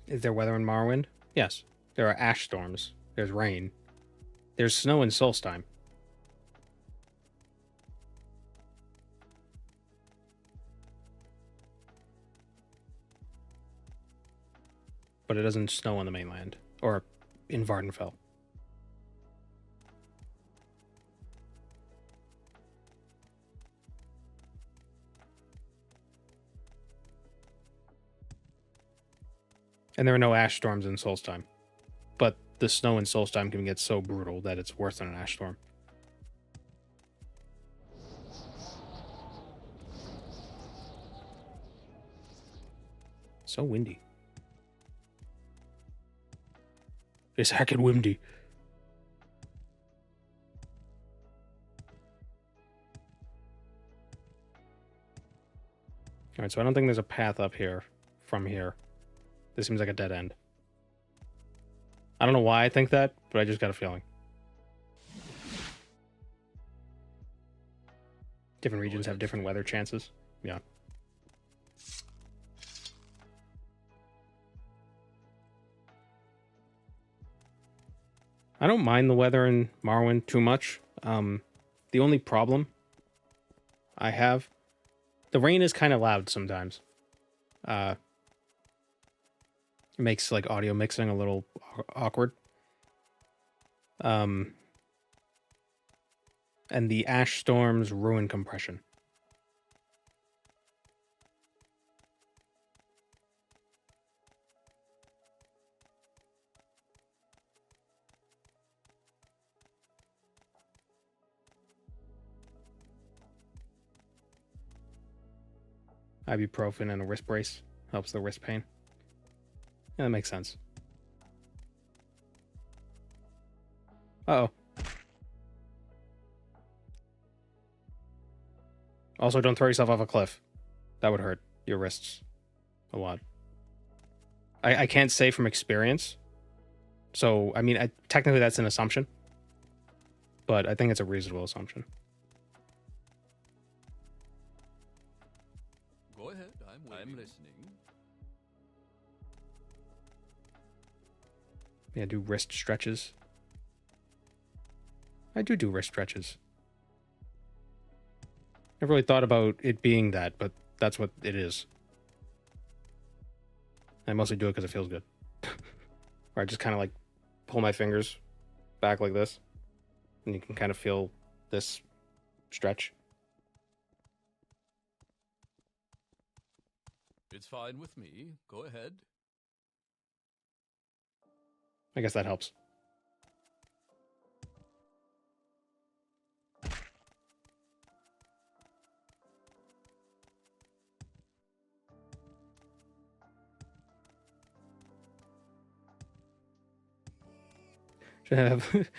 Is there weather in Morrowind? Yes. There are ash storms. There's rain. There's snow in Solstheim. But it doesn't snow on the mainland. Or in Vardenfell. And there are no ash storms in Solstheim. But the snow in Solstheim can get so brutal that it's worse than an ash storm. So windy. It's heckin' windy. Alright, so I don't think there's a path up here from here. This seems like a dead end. I don't know why I think that, but I just got a feeling. Different regions have different weather chances. Yeah. I don't mind the weather in Morrowind too much. The only problem I have, the rain is kind of loud sometimes. It makes like audio mixing a little awkward. And the ash storms ruin compression. Ibuprofen and a wrist brace helps the wrist pain. Yeah, that makes sense. Uh-oh. Also, don't throw yourself off a cliff. That would hurt your wrists a lot. I can't say from experience. So, I mean, technically that's an assumption. But I think it's a reasonable assumption. Go ahead, I'm listening. Yeah, do wrist stretches. I do wrist stretches. Never really thought about it being that, but that's what it is. I mostly do it because it feels good. Or I just kind of like pull my fingers back like this, and you can kind of feel this stretch. It's fine with me. Go ahead. I guess that helps. Should have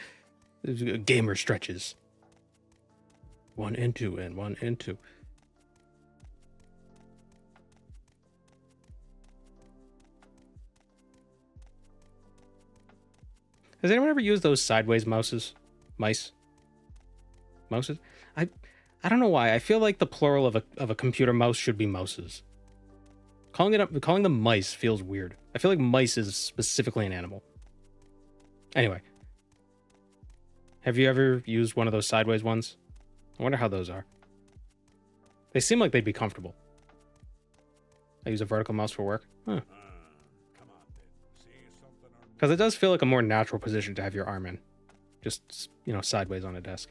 gamer stretches. 1 and 2 and 1 and 2. Has anyone ever used those sideways mouses? Mice? Mouses? I don't know why. I feel like the plural of a computer mouse should be mouses. Calling them mice feels weird. I feel like mice is specifically an animal. Anyway. Have you ever used one of those sideways ones? I wonder how those are. They seem like they'd be comfortable. I use a vertical mouse for work. Huh. Because it does feel like a more natural position to have your arm in. Just, sideways on a desk.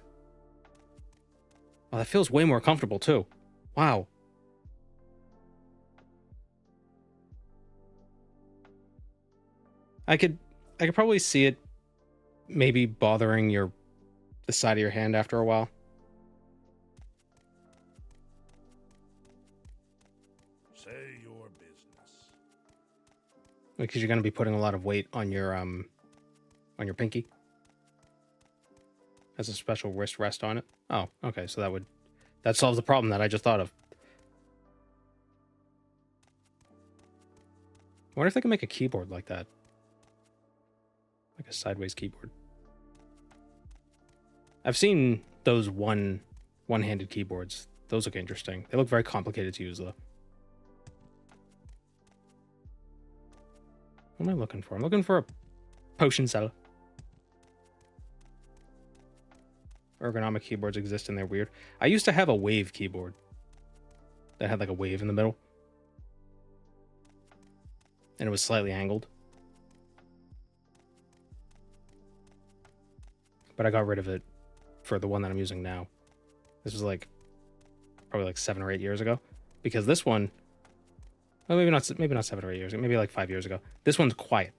Oh, that feels way more comfortable, too. Wow. I could probably see it maybe bothering the side of your hand after a while. Say your business. Because you're going to be putting a lot of weight on your pinky. Has a special wrist rest on it. Oh, okay, so that solves the problem that I just thought of. I wonder if they can make a keyboard like that. Like a sideways keyboard. I've seen those one-handed keyboards. Those look interesting. They look very complicated to use, though. What am I looking for? I'm looking for a potion seller. Ergonomic keyboards exist and they're weird. I used to have a wave keyboard that had like a wave in the middle. And it was slightly angled. But I got rid of it for the one that I'm using now. This was probably 7 or 8 years ago. Because this one, well, maybe not 7 or 8 years ago, maybe 5 years ago. This one's quiet.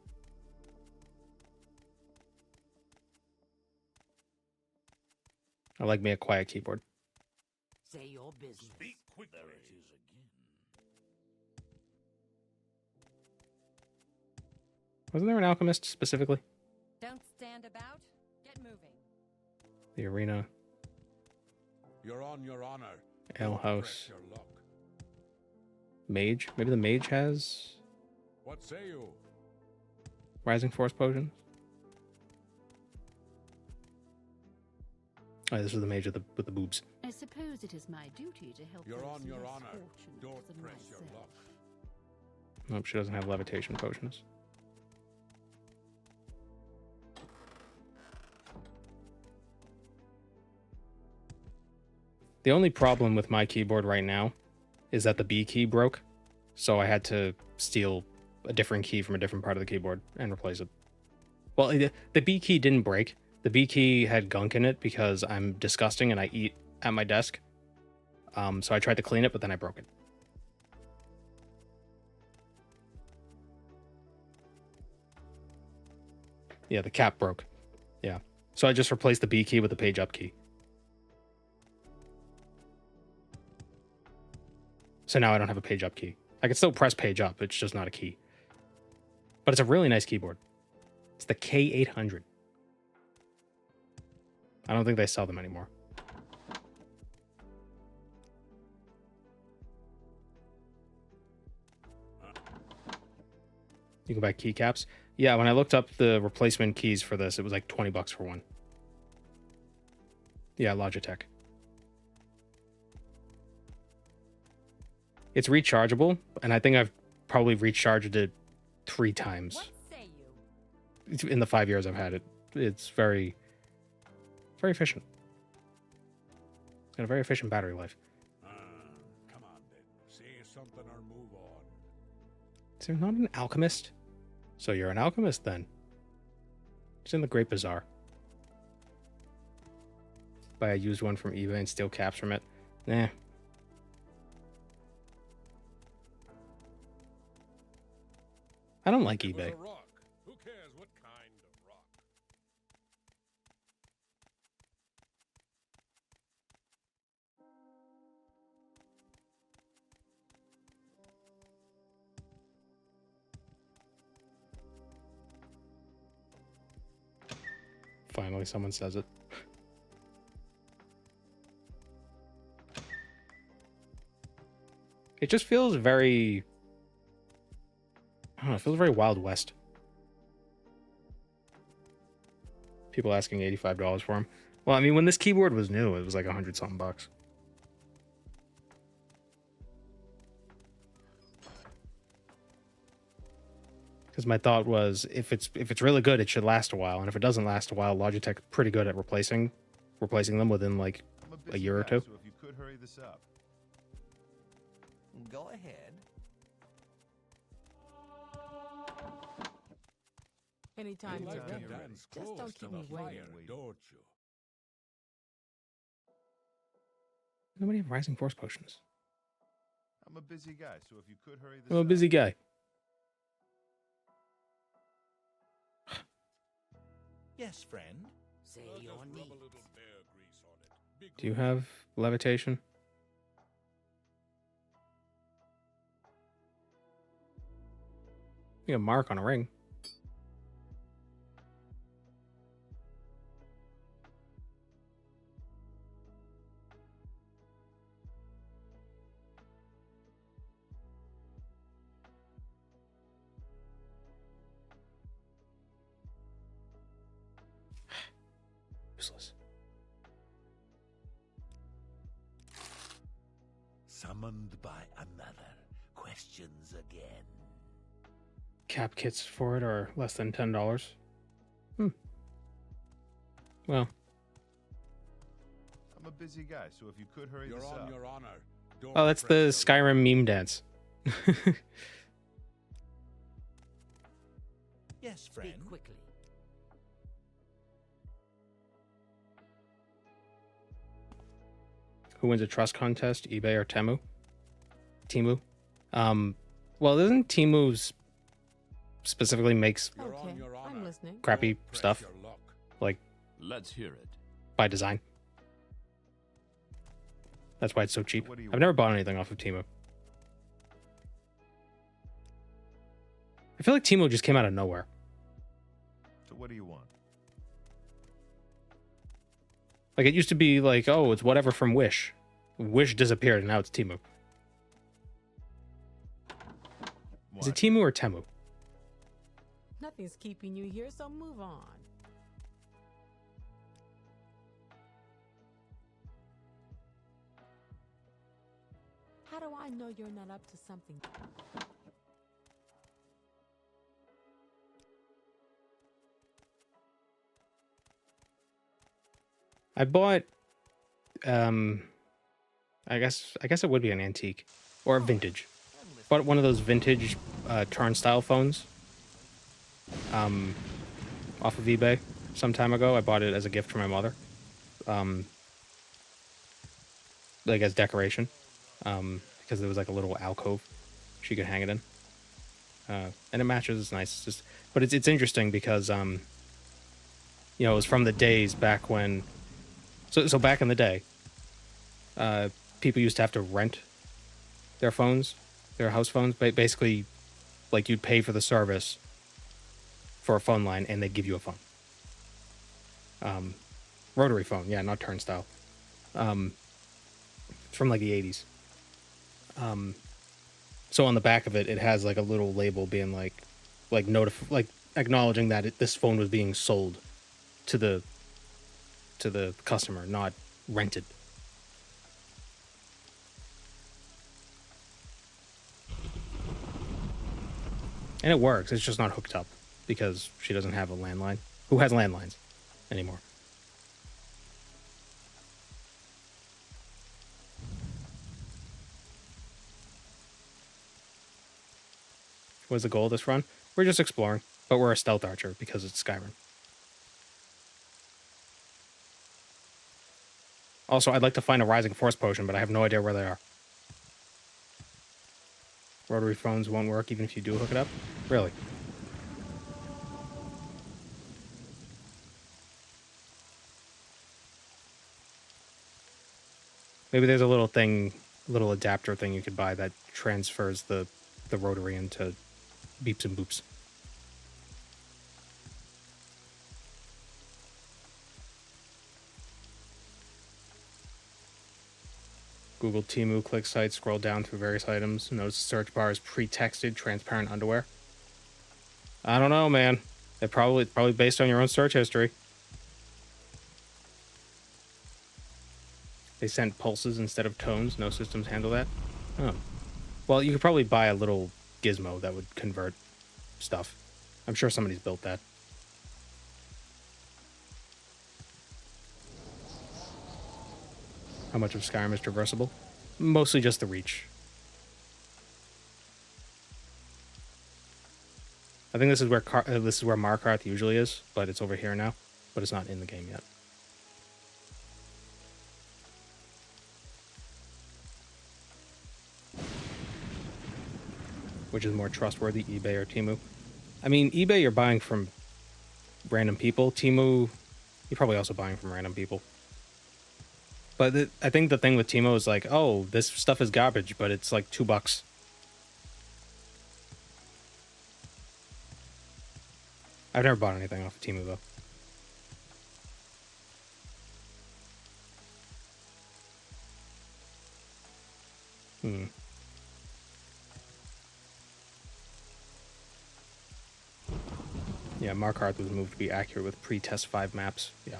I like me a quiet keyboard. Say your business. Speak quick. There it is again. Wasn't there an alchemist specifically? Don't stand about. Get moving. The arena. You're on your honor. Ale house. Press your luck. Mage? Maybe the mage has What say you? rising force potions? Oh, this is the mage with the boobs. I suppose it is my duty to help You're those on your less honor. fortunate Don't than press your myself. luck. Nope, she doesn't have levitation potions. The only problem with my keyboard right now is that the B key broke, so I had to steal a different key from a different part of the keyboard and replace it. Well, the B key didn't break. The B key had gunk in it because I'm disgusting and I eat at my desk. So I tried to clean it, but then I broke it. Yeah, the cap broke. Yeah. So I just replaced the B key with the page up key. So now I don't have a page up key. I can still press page up, it's just not a key. But it's a really nice keyboard. It's the K800. I don't think they sell them anymore. You can buy keycaps. Yeah, when I looked up the replacement keys for this, it was like 20 bucks for one. Yeah, Logitech. It's rechargeable, and I think I've probably recharged it 3 times. What say you? In the 5 years I've had it. It's very, very efficient. It's got a very efficient battery life. Come on, then. Say something or move on. Is there not an alchemist? So you're an alchemist then. It's in the Great Bazaar. Buy a used one from eBay and steal caps from it. Nah. I don't like It was eBay. a rock. Who cares what kind of rock? Finally, someone says it. It just feels very... I don't know, it feels very Wild West. People asking $85 for him. Well, I mean, when this keyboard was new, it was like 100-something bucks. Because my thought was, if it's really good, it should last a while, and if it doesn't last a while, Logitech's pretty good at replacing them within like a year or two. So if you could hurry this up. Go ahead. Anytime You you're like to ready. dance Just close don't to keep the me waiting. fire, don't you? Nobody have Rising Force potions. I'm a busy guy, so if you could hurry this I'm a up. busy guy. Yes, friend. Say I'll your just rub needs. a little bear grease on it. Be Do you good. have levitation? You got a mark on a ring. Useless. Summoned by another. Questions again. Cap kits for it are less than $10. Well, I'm a busy guy, so if you could hurry You're this on up. your honor. Don't oh, that's the press your luck. Skyrim meme dance. Yes, friend. Speak quickly. Who wins a trust contest, eBay or Temu? Temu. Well, isn't Temu's specifically makes You're on Okay, your honor. I'm listening. crappy Don't press stuff your luck. like Let's hear it. by design? That's why it's so cheap. What do you I've never bought anything off of Temu. I feel like Temu just came out of nowhere. So what do you want? Like, it used to be like, oh, it's whatever from Wish. Wish disappeared, and now it's Temu. Is it What? Temu or Temu? Nothing's keeping you here, so move on. How do I know you're not up to something? I bought, I guess it would be an antique or a vintage. Bought one of those vintage turnstile phones off of eBay some time ago. I bought it as a gift for my mother, like as decoration, because there was like a little alcove she could hang it in, and it matches. It's nice. It's just, but it's interesting because you know, it was from the days back when. So back in the day, people used to have to rent their phones, their house phones. Basically, like, you'd pay for the service for a phone line, and they'd give you a phone. Rotary phone, yeah, not turnstile. It's from like the 80s. So on the back of it, it has like a little label being like acknowledging that this phone was being sold to the customer, not rented. And it works. It's just not hooked up because she doesn't have a landline. Who has landlines anymore? What's the goal of this run? We're just exploring, but we're a stealth archer because it's Skyrim. Also, I'd like to find a Rising Force potion, but I have no idea where they are. Rotary phones won't work even if you do hook it up? Really? Maybe there's a little thing, little adapter thing you could buy that transfers the rotary into beeps and boops. Google Temu, click site, scroll down through various items. Notice the search bar is pre-texted, transparent underwear. I don't know, man. It's probably based on your own search history. They sent pulses instead of tones. No systems handle that. Oh. Well, you could probably buy a little gizmo that would convert stuff. I'm sure somebody's built that. How much of Skyrim is traversable? Mostly just the reach. I think this is where Markarth usually is, but it's over here now. But it's not in the game yet. Which is more trustworthy, eBay or Temu? I mean, eBay you're buying from random people. Temu, you're probably also buying from random people. But I think the thing with Temu is like, oh, this stuff is garbage, but it's like $2. I've never bought anything off of Temu, though. Yeah, Markarth was moved to be accurate with pre-test 5 maps. Yeah.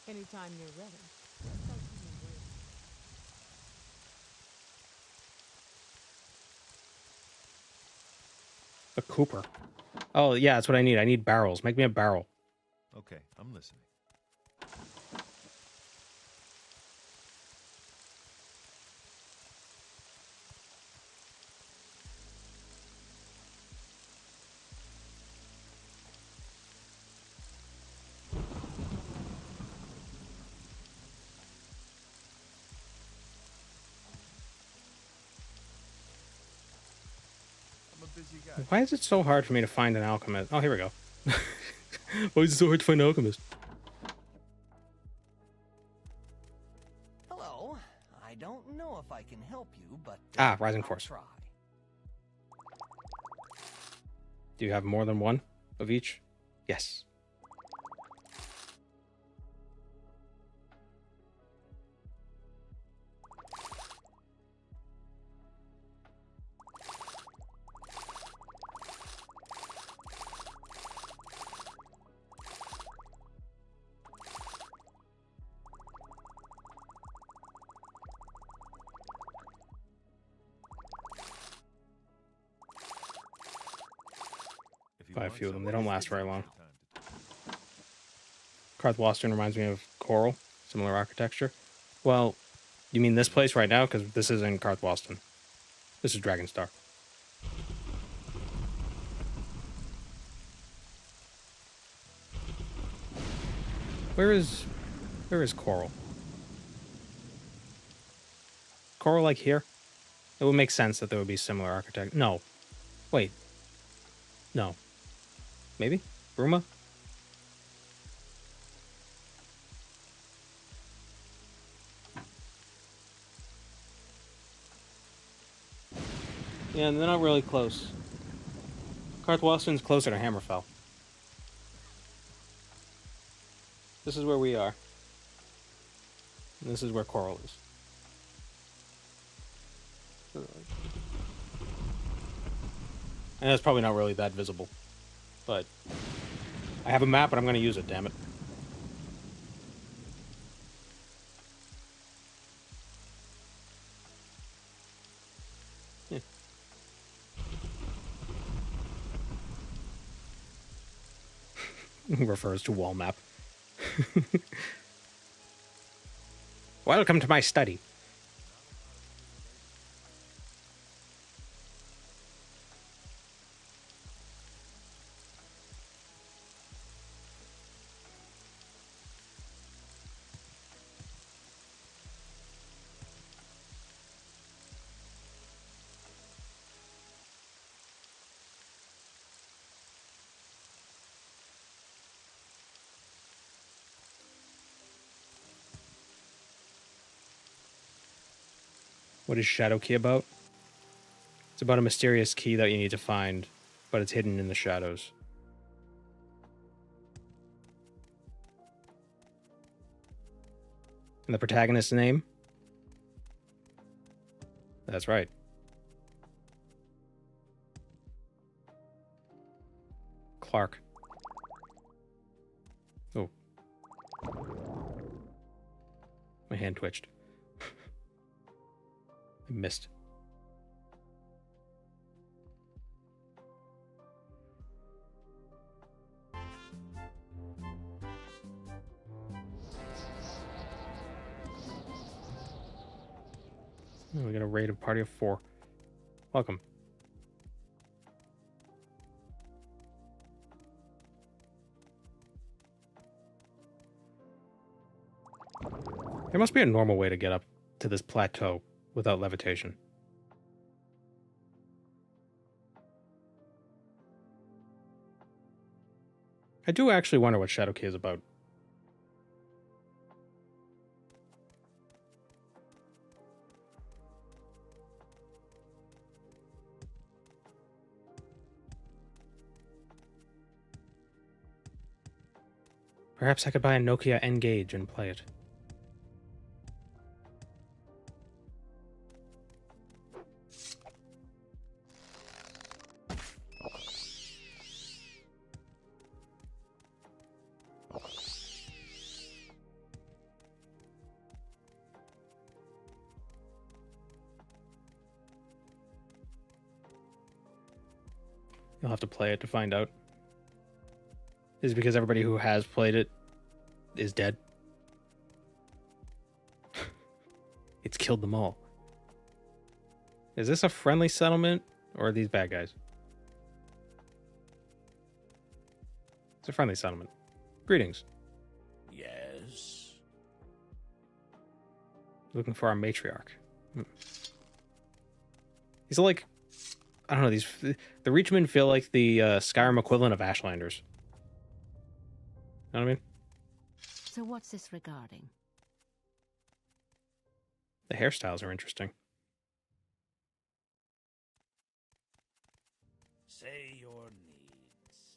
Anytime you're ready. A Cooper. Oh, yeah, that's what I need. I need barrels. Make me a barrel. Okay, I'm listening. I'm a busy guy. Why is it so hard for me to find an alchemist? Oh, here we go. Why is it so hard to find an alchemist? Hello. I don't know if I can help you, but Rising Force. Try. Do you have more than one of each? Yes. Buy a few of them. They don't last very long. Karthwasten reminds me of Coral. Similar architecture. Well, you mean this place right now? Because this isn't Karthwasten. This is Dragonstar. Where is Coral? Coral like here? It would make sense that there would be similar architecture. No. Wait. No. Maybe? Bruma? Yeah, they're not really close. Karthwasten's closer to Hammerfell. This is where we are. And this is where Coral is. And it's probably not really that visible. But I have a map and I'm going to use it, damn it. Yeah. Refers to wall map. Welcome to my study. What is Shadow Key about? It's about a mysterious key that you need to find, but it's hidden in the shadows. And the protagonist's name? That's right. Clark. Oh. My hand twitched. I missed. Oh, we got a raid of party of 4. Welcome. There must be a normal way to get up to this plateau without levitation. I do actually wonder what Shadow Key is about. Perhaps I could buy a Nokia N-Gage and play it. You'll have to play it to find out. Is it because everybody who has played it is dead? It's killed them all. Is this a friendly settlement, or are these bad guys? It's a friendly settlement. Greetings. Yes. Looking for our matriarch. He's like, I don't know, the Reachmen feel like the Skyrim equivalent of Ashlanders. Know what I mean? So what's this regarding? The hairstyles are interesting. Say your needs.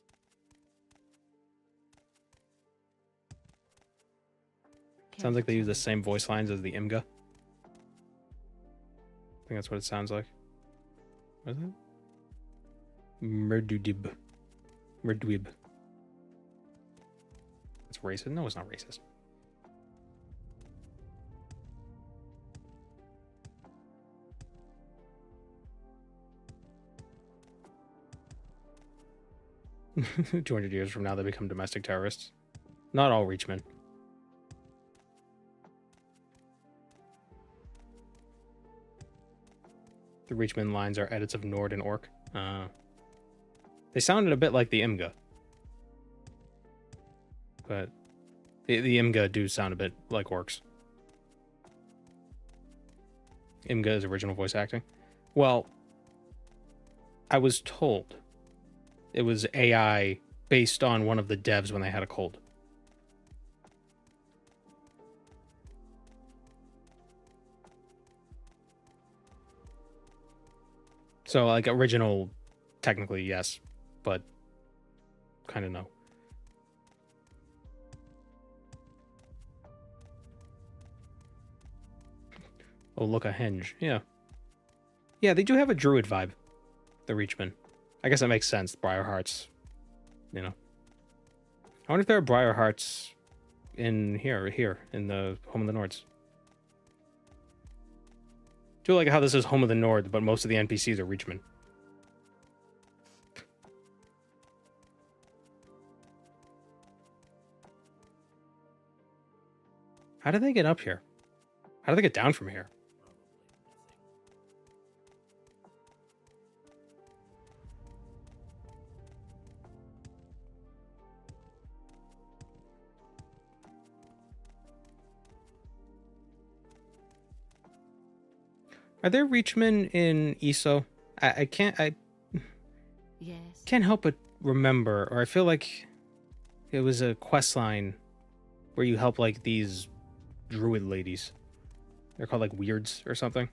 Sounds like they use the same voice lines as the Imga. I think that's what it sounds like. What is it? Merdudib. Merdwib. It's racist? No, it's not racist. "200 years from now, they become domestic terrorists." Not all Reachmen. The Reachmen lines are edits of Nord and Orc. They sounded a bit like the Imga. But the Imga do sound a bit like orcs. Imga is original voice acting. Well, I was told it was AI based on one of the devs when they had a cold. So, like, original, technically, yes, but kind of no. Oh, look, a henge. Yeah. Yeah, they do have a druid vibe, the Reachmen. I guess that makes sense. Briarhearts, you know. I wonder if there are Briarhearts in here, in the Home of the Nords. Do like how this is Home of the Nord, but most of the NPCs are Reachmen. How did they get up here? How did they get down from here? Are there Reachmen in ESO? I can't help but remember, or I feel like it was a quest line where you help like these druid ladies. They're called like weirds or something.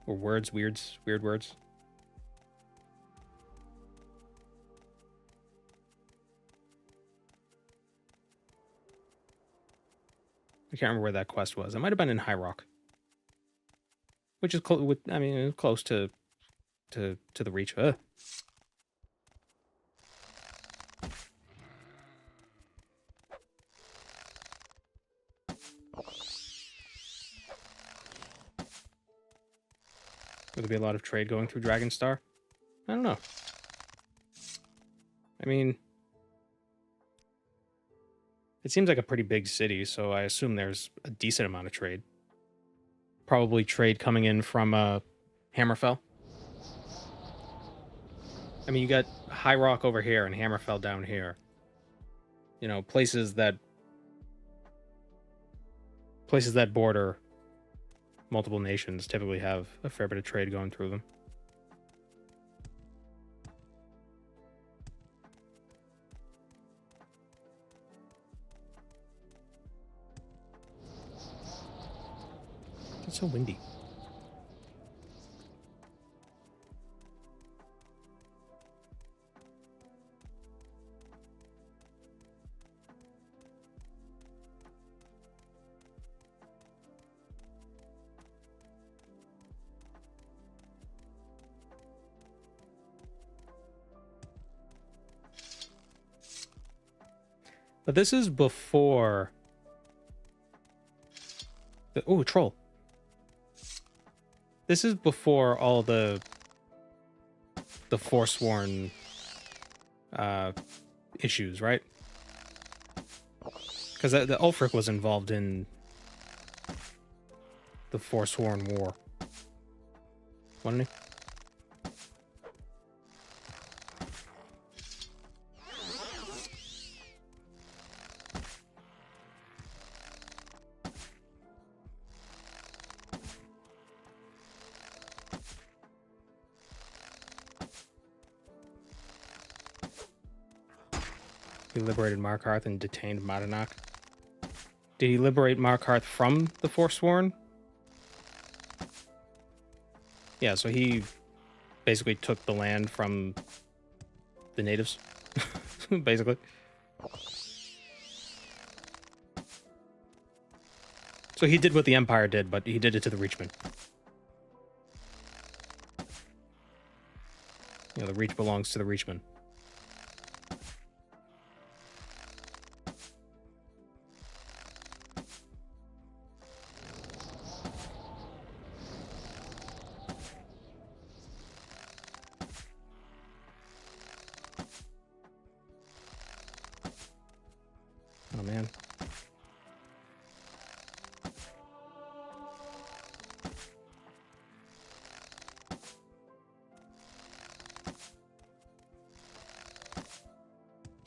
Or words, weird words. I can't remember where that quest was. It might have been in High Rock, which is close. I mean, close to the Reach. Would there be a lot of trade going through Dragonstar? I don't know. I mean, it seems like a pretty big city, so I assume there's a decent amount of trade. Probably trade coming in from Hammerfell. I mean, you got High Rock over here and Hammerfell down here. You know, places that border multiple nations typically have a fair bit of trade going through them. It's so windy. But this is before the troll. This is before all the Forsworn issues, right? Because the Ulfric was involved in the Forsworn War, wasn't he? He liberated Markarth and detained Madanak. Did he liberate Markarth from the Forsworn? Yeah, so he basically took the land from the natives, basically. So he did what the Empire did, but he did it to the Reachmen. You know, the Reach belongs to the Reachmen. Oh, man.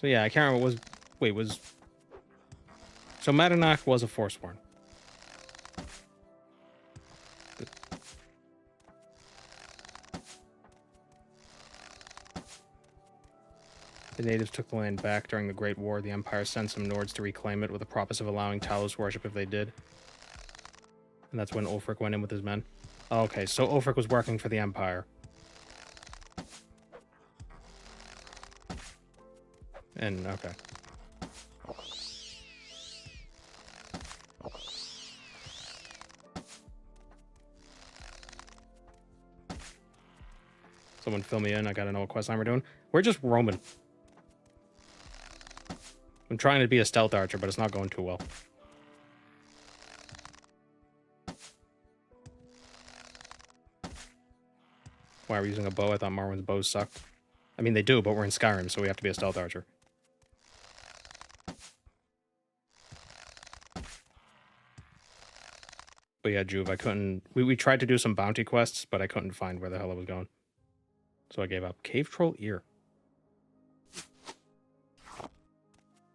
So yeah, I can't remember. So Madanak was a Forsworn. The natives took the land back during the Great War. The Empire sent some Nords to reclaim it with the promise of allowing Talos worship if they did. And that's when Ulfric went in with his men. Oh, okay, so Ulfric was working for the Empire. And, okay. Someone fill me in. I gotta know what questline we're doing. We're just roaming. I'm trying to be a stealth archer, but it's not going too well. Why are we using a bow? I thought Morrowind's bows sucked. I mean, they do, but we're in Skyrim, so we have to be a stealth archer. But yeah, Juve, I couldn't... We tried to do some bounty quests, but I couldn't find where the hell I was going. So I gave up. Cave Troll Ear.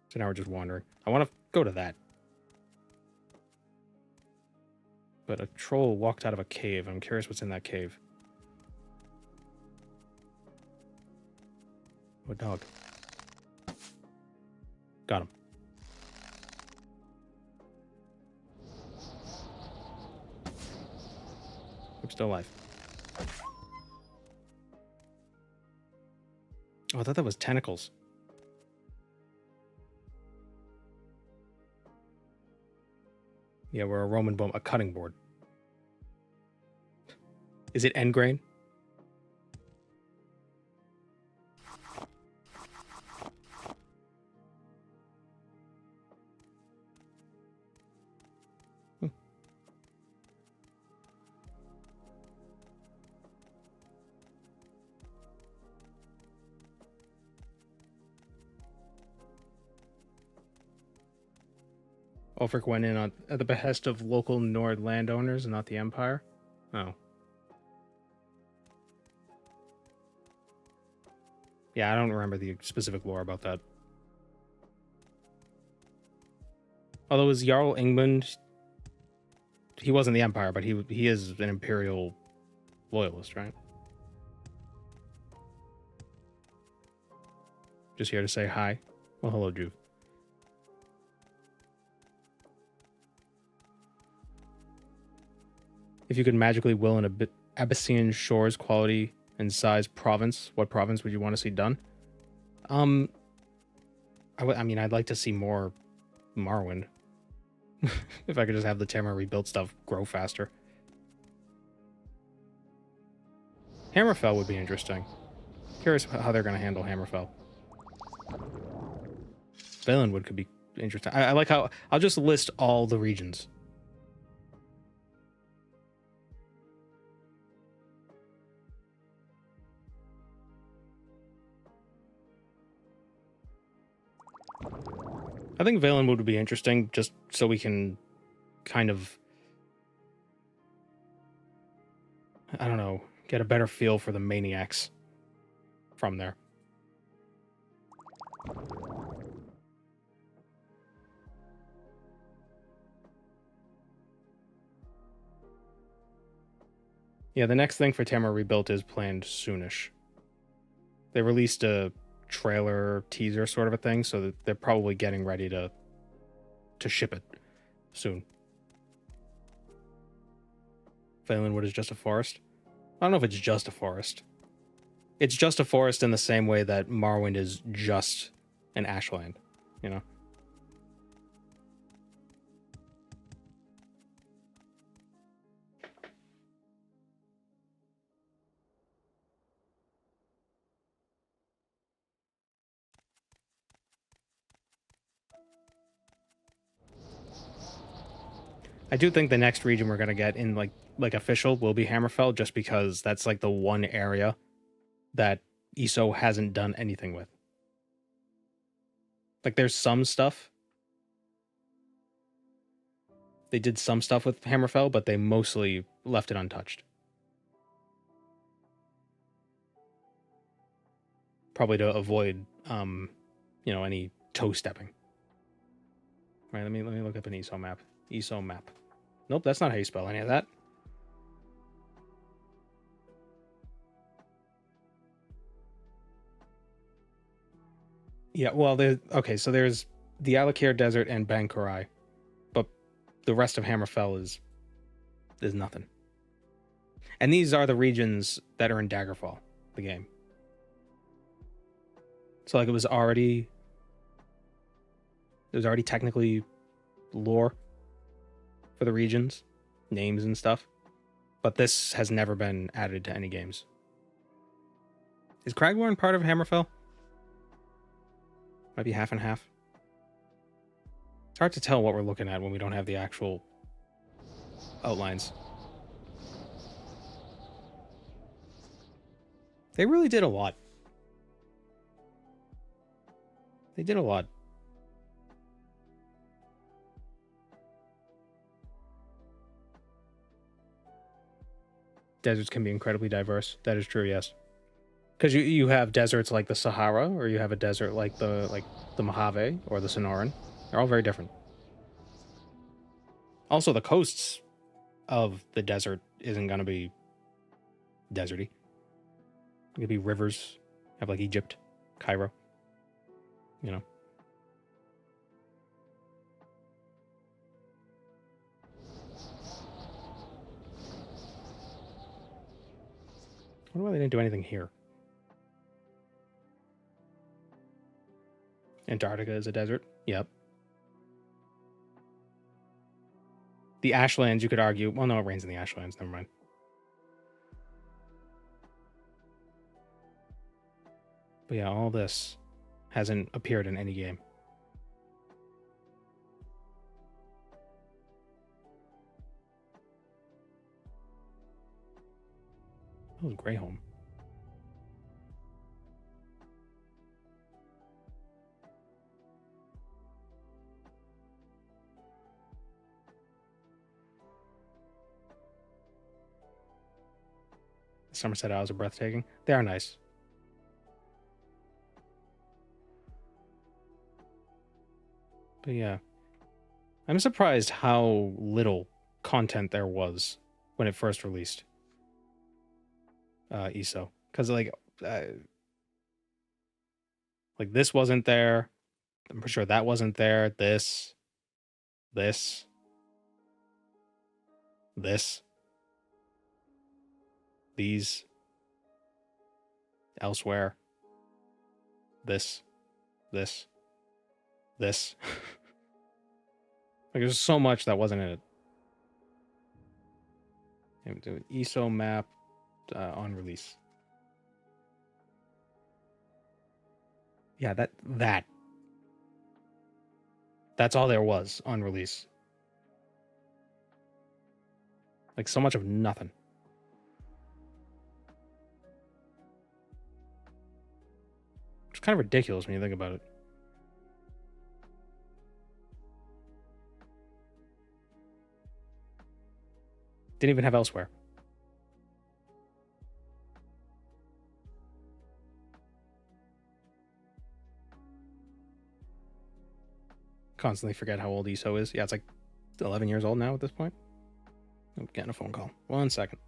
So now we're just wandering. I want to go to that. But a troll walked out of a cave. I'm curious what's in that cave. Oh, a dog. Got him. I'm still alive. Oh, I thought that was tentacles. Yeah, we're a Roman bomb, a cutting board. Is it end grain? Ulfric went in at the behest of local Nord landowners and not the Empire? Oh. Yeah, I don't remember the specific lore about that. Although as Jarl Ingmund, he wasn't the Empire, but he is an Imperial loyalist, right? Just here to say hi. Well, hello, Juve. If you could magically will an Abyssinian shores quality and size province, what province would you want to see done? I mean, I'd like to see more Morrowind. If I could just have the Tamara rebuilt stuff grow faster. Hammerfell would be interesting. Curious how they're going to handle Hammerfell. Valenwood could be interesting. I like how I'll just list all the regions. I think Valenwood would be interesting, just so we can kind of, I don't know, get a better feel for the maniacs from there. Yeah, the next thing for Tamara Rebuilt is planned soonish. They released a trailer teaser sort of a thing, so that they're probably getting ready to ship it soon. Valenwood is just a forest? I don't know if it's just a forest. It's just a forest in the same way that Morrowind is just an ashland, you know? I do think the next region we're gonna get in like official will be Hammerfell, just because that's like the one area that ESO hasn't done anything with. Like there's some stuff. They did some stuff with Hammerfell, but they mostly left it untouched. Probably to avoid any toe stepping. All right, let me look up an ESO map. ESO map. Nope, that's not how you spell any of that. Yeah, well, so there's the Alakir Desert and Bankurai, but the rest of Hammerfell is nothing. And these are the regions that are in Daggerfall, the game. So like it was already technically lore for the regions, names and stuff, but this has never been added to any games. Is Cragworn part of Hammerfell? Might be half and half. It's hard to tell what we're looking at when we don't have the actual outlines. They really did a lot. They did a lot. Deserts can be incredibly diverse. That is true, yes. Because you have deserts like the Sahara, or you have a desert like the Mojave or the Sonoran. They're all very different. Also, the coasts of the desert isn't going to be deserty. It could be rivers. Have like Egypt, Cairo. You know. wonder why they didn't do anything here. Antarctica is a desert. Yep. The Ashlands, you could argue. Well, no, it rains in the Ashlands. Never mind. But yeah, all this hasn't appeared in any game. That was Greyholm. Somerset Isles are breathtaking. They are nice. But yeah, I'm surprised how little content there was when it first released. ESO, because like this wasn't there. I'm pretty sure that wasn't there. This, these, elsewhere, this. Like there's so much that wasn't in it. Do an ESO map on release. Yeah, that's all there was on release. Like so much of nothing. It's kind of ridiculous when you think about it. Didn't even have elsewhere. Constantly forget how old ESO is. Yeah, it's like 11 years old now at this point. I'm getting a phone call. 1 second.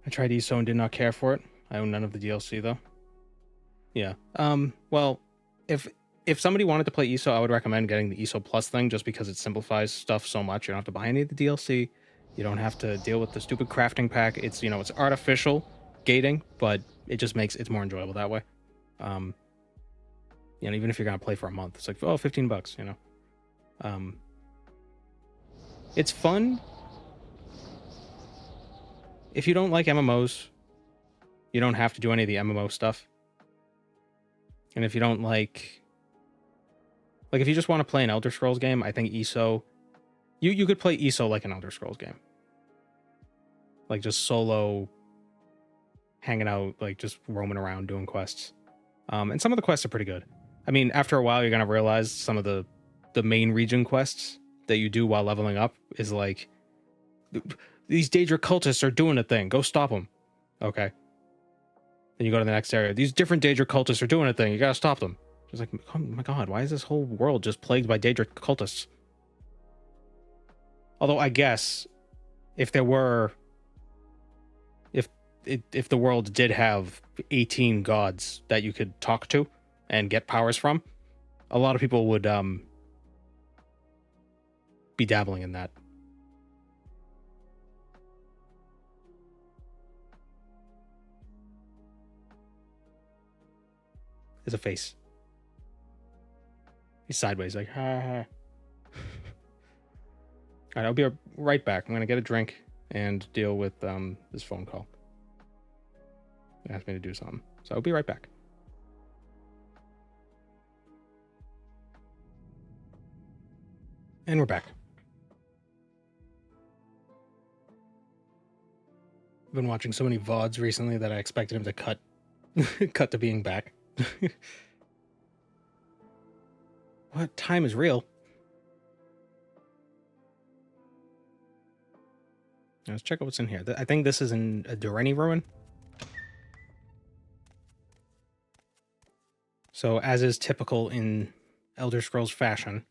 I tried ESO and did not care for it. I own none of the DLC though. Yeah. Well, if somebody wanted to play ESO, I would recommend getting the ESO Plus thing just because it simplifies stuff so much. You don't have to buy any of the DLC. You don't have to deal with the stupid crafting pack. It's, you know, it's artificial gating, but it just makes it's more enjoyable that way. You know, even if you're gonna play for a month, it's like, oh, $15, you know. It's fun. If you don't like MMOs, you don't have to do any of the MMO stuff. And if you don't like if you just want to play an Elder Scrolls game, I think ESO, you could play ESO like an Elder Scrolls game. Like just solo, hanging out, like just roaming around doing quests. And some of the quests are pretty good. I mean, after a while, you're going to realize some of the main region quests that you do while leveling up is like, these Daedra cultists are doing a thing. Go stop them. Okay. Then you go to the next area. These different Daedra cultists are doing a thing. You gotta stop them. It's like, oh my god, why is this whole world just plagued by Daedra cultists? Although I guess if there were, if the world did have 18 gods that you could talk to and get powers from, a lot of people would be dabbling in that. There's a face. He's sideways, like, ha ha. Alright, I'll be right back. I'm gonna get a drink and deal with this phone call. They asked me to do something. So I'll be right back. And we're back. I've been watching so many VODs recently that I expected him to cut cut to being back. What? Time is real. Let's check out what's in here. I think this is in a Durrani ruin. So, as is typical in Elder Scrolls fashion,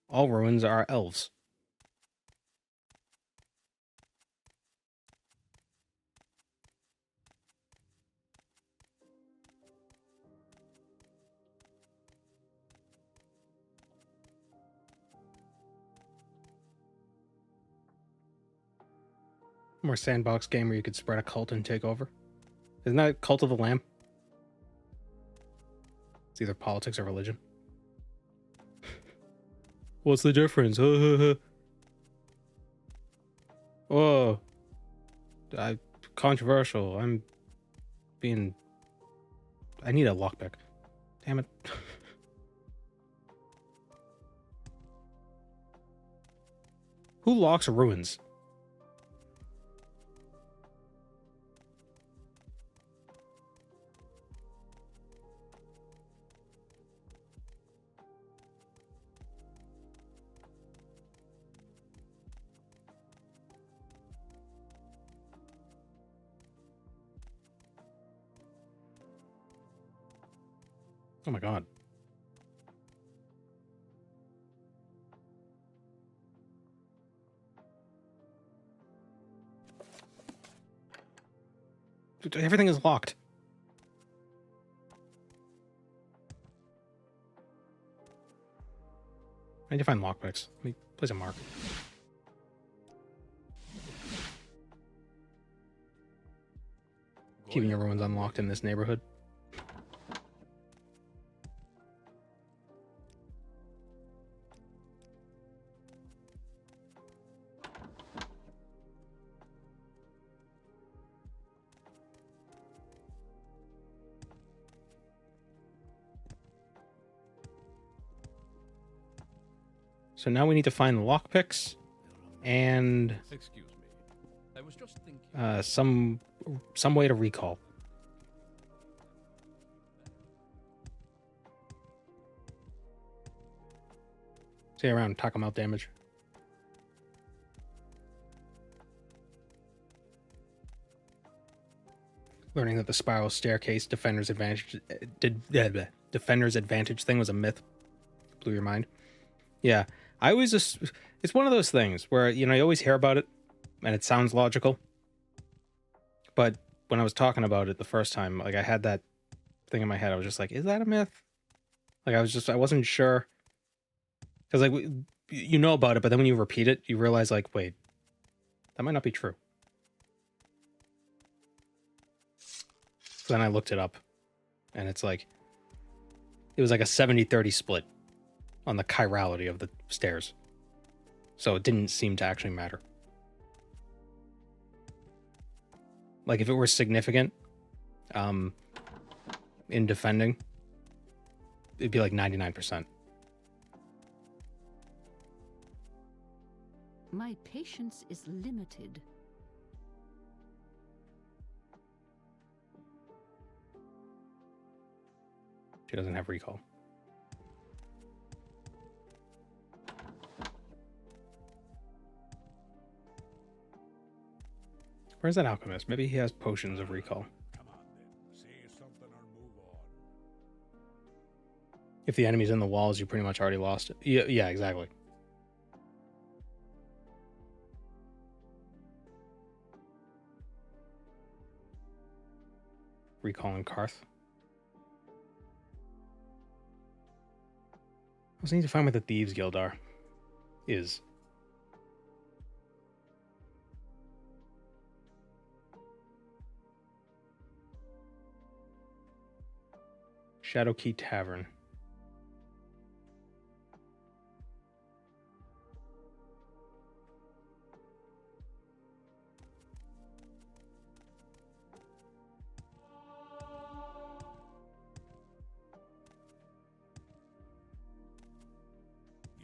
all ruins are elves. More sandbox game where you could spread a cult and take over. Isn't that Cult of the Lamb? It's either politics or religion. What's the difference? Oh, controversial. I need a lockpick. Damn it. Who locks ruins? Oh my god. Dude, everything is locked. I need to find lockpicks. Let me place a mark. Keeping your ruins unlocked in this neighborhood. So now we need to find the lockpicks and Excuse me. I was just thinking. some way to recall. Stay around, talk them out damage. Learning that the spiral staircase defender's advantage thing was a myth blew your mind. Yeah, I always just, it's one of those things where, you know, you always hear about it and it sounds logical. But when I was talking about it the first time, like I had that thing in my head, I was just like, is that a myth? Like I wasn't sure. Because like, you know about it, but then when you repeat it, you realize like, wait, that might not be true. So then I looked it up and it's like, it was like a 70-30 split on the chirality of the stairs. So it didn't seem to actually matter. Like if it were significant in defending, it'd be like 99%. My patience is limited. She doesn't have recall. Where's that alchemist? Maybe he has potions of recall. Come on then. Say something or move on. If the enemy's in the walls, you pretty much already lost it. Yeah, exactly. Recalling Karth. I just need to find where the Thieves Guild is. Shadowkey Tavern.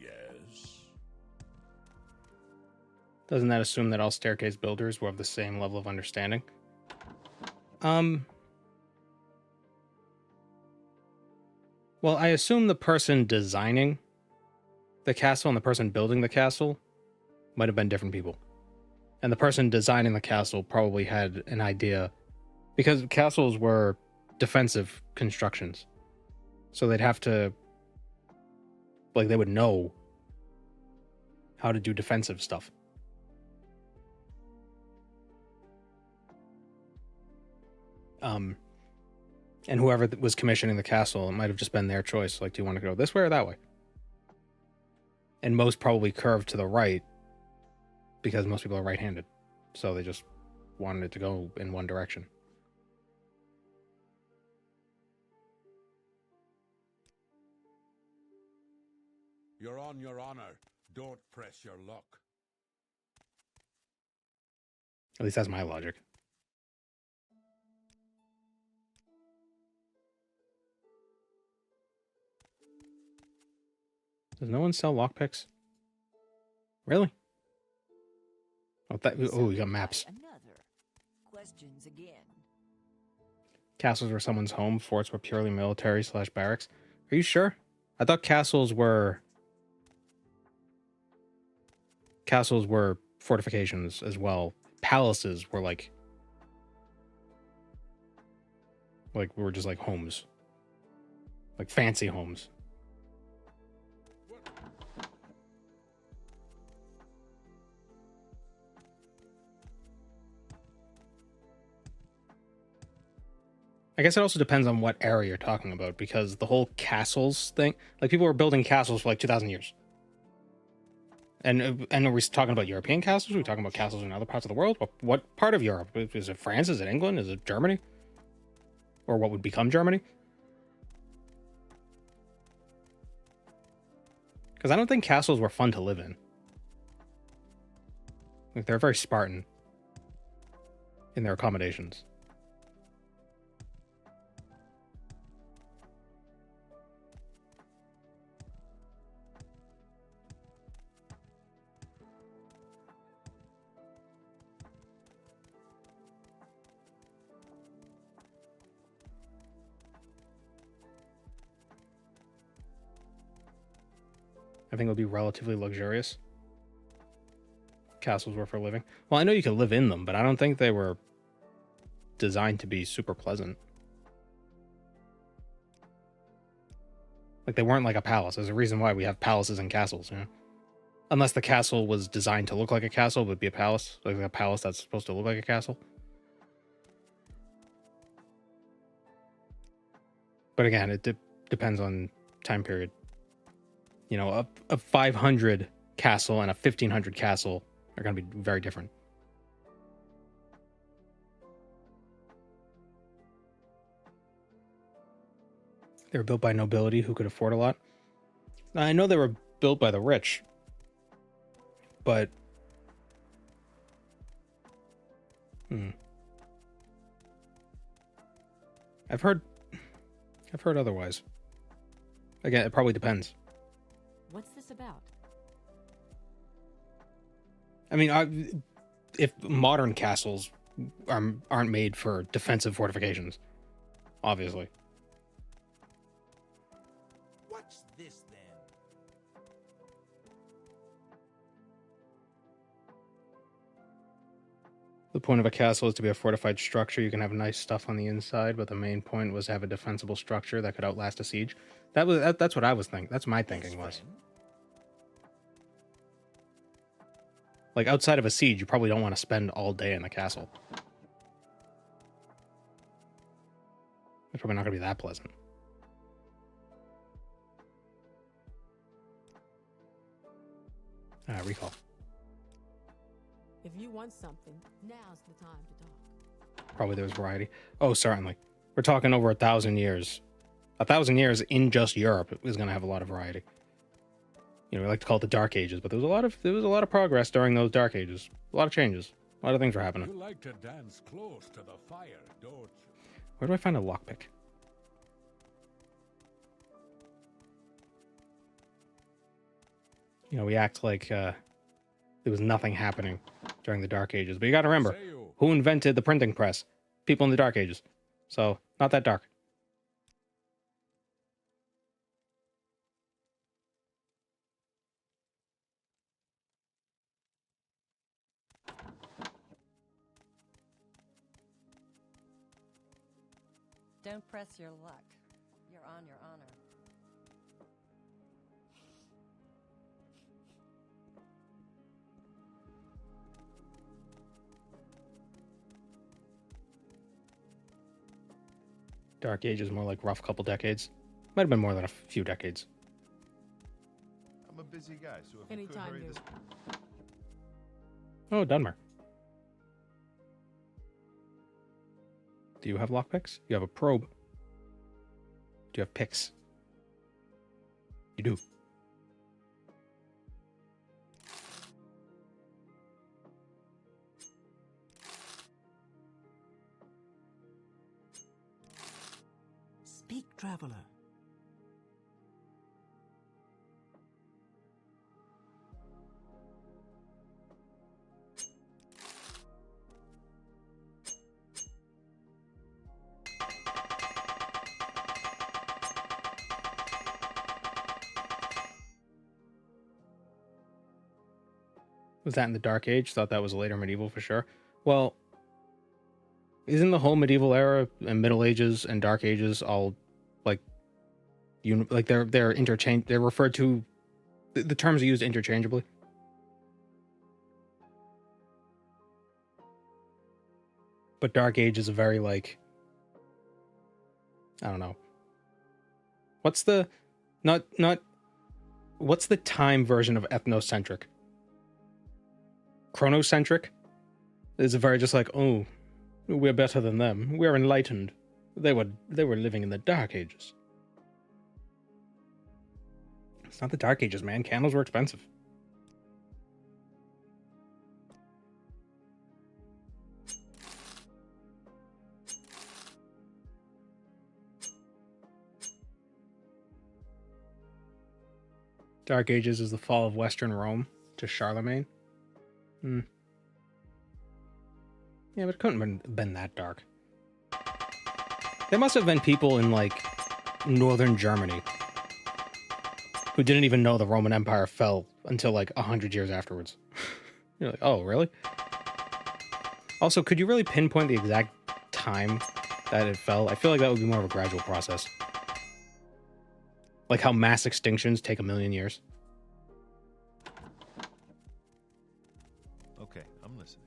Yes. Doesn't that assume that all staircase builders will have the same level of understanding? Well, I assume the person designing the castle and the person building the castle might have been different people. And the person designing the castle probably had an idea, because castles were defensive constructions. So they'd have to, like, they would know how to do defensive stuff. And whoever was commissioning the castle, it might have just been their choice. Like, do you want to go this way or that way? And most probably curved to the right because most people are right-handed. So they just wanted it to go in one direction. You're on your honor. Don't press your luck. At least that's my logic. Does no one sell lockpicks? Really? Oh, you got maps. Another. Questions again. Castles were someone's home. Forts were purely military / barracks. Are you sure? I thought castles were fortifications as well. Palaces were like were just like homes. Like fancy homes. I guess it also depends on what area you're talking about, because the whole castles thing, like people were building castles for like 2,000 years. And are we talking about European castles? Are we talking about castles in other parts of the world? What part of Europe? Is it France? Is it England? Is it Germany? Or what would become Germany? Because I don't think castles were fun to live in. Like, they're very Spartan in their accommodations. I think it would be relatively luxurious. Castles were for living. Well, I know you could live in them, but I don't think they were designed to be super pleasant. Like, they weren't like a palace. There's a reason why we have palaces and castles, you know? Unless the castle was designed to look like a castle, but be a palace. Like a palace that's supposed to look like a castle. But again, it depends on time period. You know, a 500 castle and a 1500 castle are going to be very different. They were built by nobility who could afford a lot. Now, I know they were built by the rich, but I've heard otherwise. Again, it probably depends. What's this about? I mean, if modern castles aren't made for defensive fortifications, obviously. What's this then? The point of a castle is to be a fortified structure. You can have nice stuff on the inside, but the main point was to have a defensible structure that could outlast a siege. That's what I was thinking. That's my thinking was. Like, outside of a siege, you probably don't want to spend all day in the castle. It's probably not going to be that pleasant. Recall. If you want something, now's the time to talk. Probably there's variety. Oh, certainly. We're talking over 1,000 years. 1,000 years in just Europe is going to have a lot of variety. You know, we like to call it the Dark Ages, but there was a lot of progress during those Dark Ages. A lot of changes. A lot of things were happening. You like to dance close to the fire, don't you? Where do I find a lockpick? You know, we act like there was nothing happening during the Dark Ages. But you got to remember, who invented the printing press? People in the Dark Ages. So, not that dark. Don't press your luck. You're on your honor. Dark Age is more like rough couple decades. Might have been more than a few decades. I'm a busy guy, so if you could Anytime, hurry dude. this. Oh, Dunmer. Do you have lockpicks? You have a probe. Do you have picks? You do. Speak, traveler. Was that in the Dark Age? Thought that was later medieval for sure. Well, isn't the whole medieval era and Middle Ages and Dark Ages all like they're interchange? They're referred to. The terms are used interchangeably. But Dark Age is a very like, I don't know. What's the not what's the time version of ethnocentric? Chronocentric is a very just like, oh, we're better than them. We're enlightened. They were living in the Dark Ages. It's not the Dark Ages, man. Candles were expensive. Dark Ages is the fall of Western Rome to Charlemagne. Yeah, but it couldn't have been that dark. There must have been people in, like, northern Germany who didn't even know the Roman Empire fell until, like, 100 years afterwards. You're like, oh, really? Also, could you really pinpoint the exact time that it fell? I feel like that would be more of a gradual process. Like how mass extinctions take 1,000,000 years. Okay, I'm listening.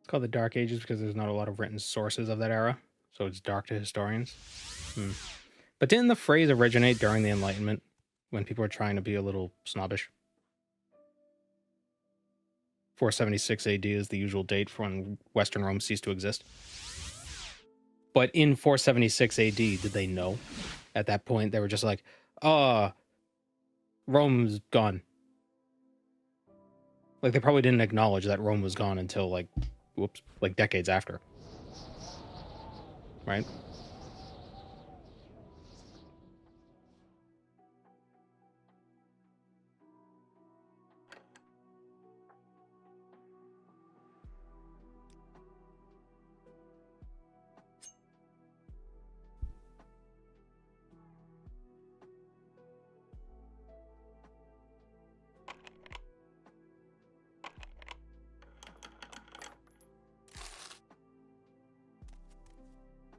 It's called the Dark Ages because there's not a lot of written sources of that era, so it's dark to historians. But didn't the phrase originate during the Enlightenment, when people were trying to be a little snobbish? 476 AD is the usual date for when Western Rome ceased to exist. But in 476 AD, did they know? At that point, they were just like, Rome's gone. Like, they probably didn't acknowledge that Rome was gone until, like, like decades after. Right?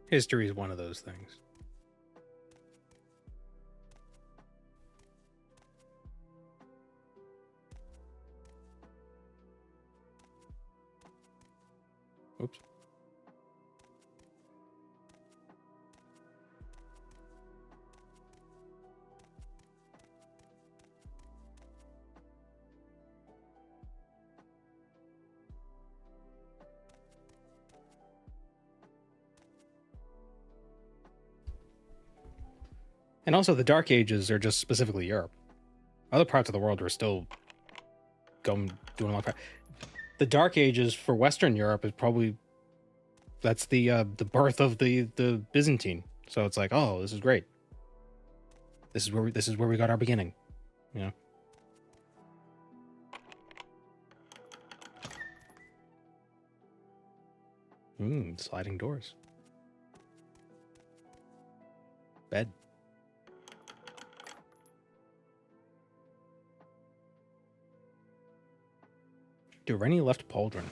History is one of those things. Oops. And also, the Dark Ages are just specifically Europe. Other parts of the world are still doing a lot of. The Dark Ages for Western Europe is probably that's the birth of the Byzantine. So it's like, oh, this is great. This is where we got our beginning. You know. Sliding doors. Bed. Dureni left pauldron.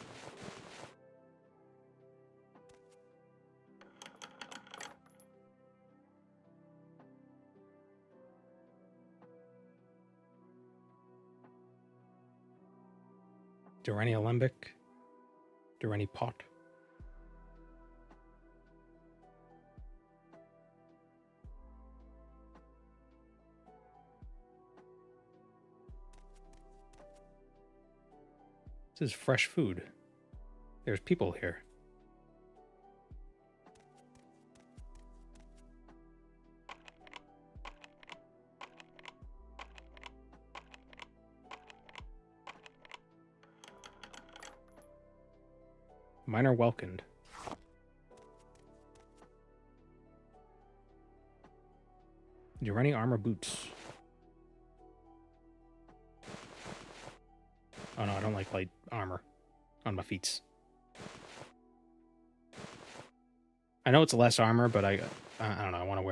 Dureni alembic. Dureni pot. This is fresh food. There's people here. Mine are welcomed. Dureni armor boots. Oh no, I don't like light armor on my feet. I know it's less armor, but I don't know. I want to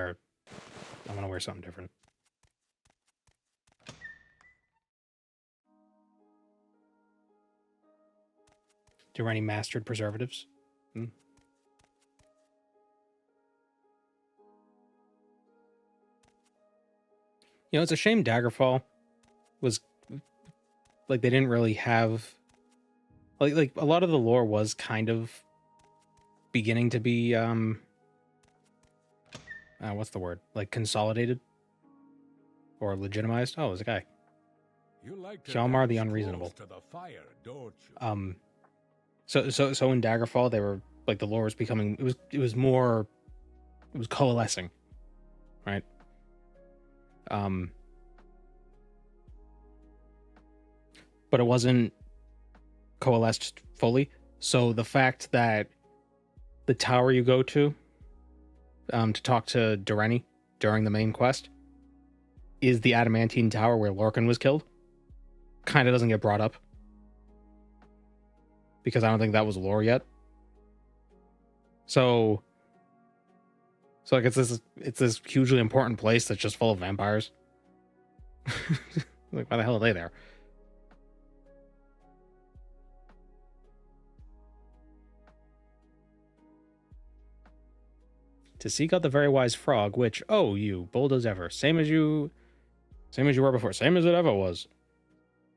wear something different. Dureni mastered preservatives. You know, it's a shame Daggerfall was like they didn't really have like a lot of the lore was kind of beginning to be what's the word? Like consolidated or legitimized. Oh, there's a guy. You like Hjalmar the Unreasonable. to the fire, don't you? So in Daggerfall they were like the lore was becoming it was coalescing, right? But it wasn't coalesced fully. So the fact that the tower you go to talk to Dureni during the main quest is the adamantine tower where Lorcan was killed kind of doesn't get brought up because I don't think that was lore yet. So like it's this hugely important place that's just full of vampires. Like why the hell are they there? To seek out the very wise frog, which, oh, you, bold as ever, same as you were before, same as it ever was.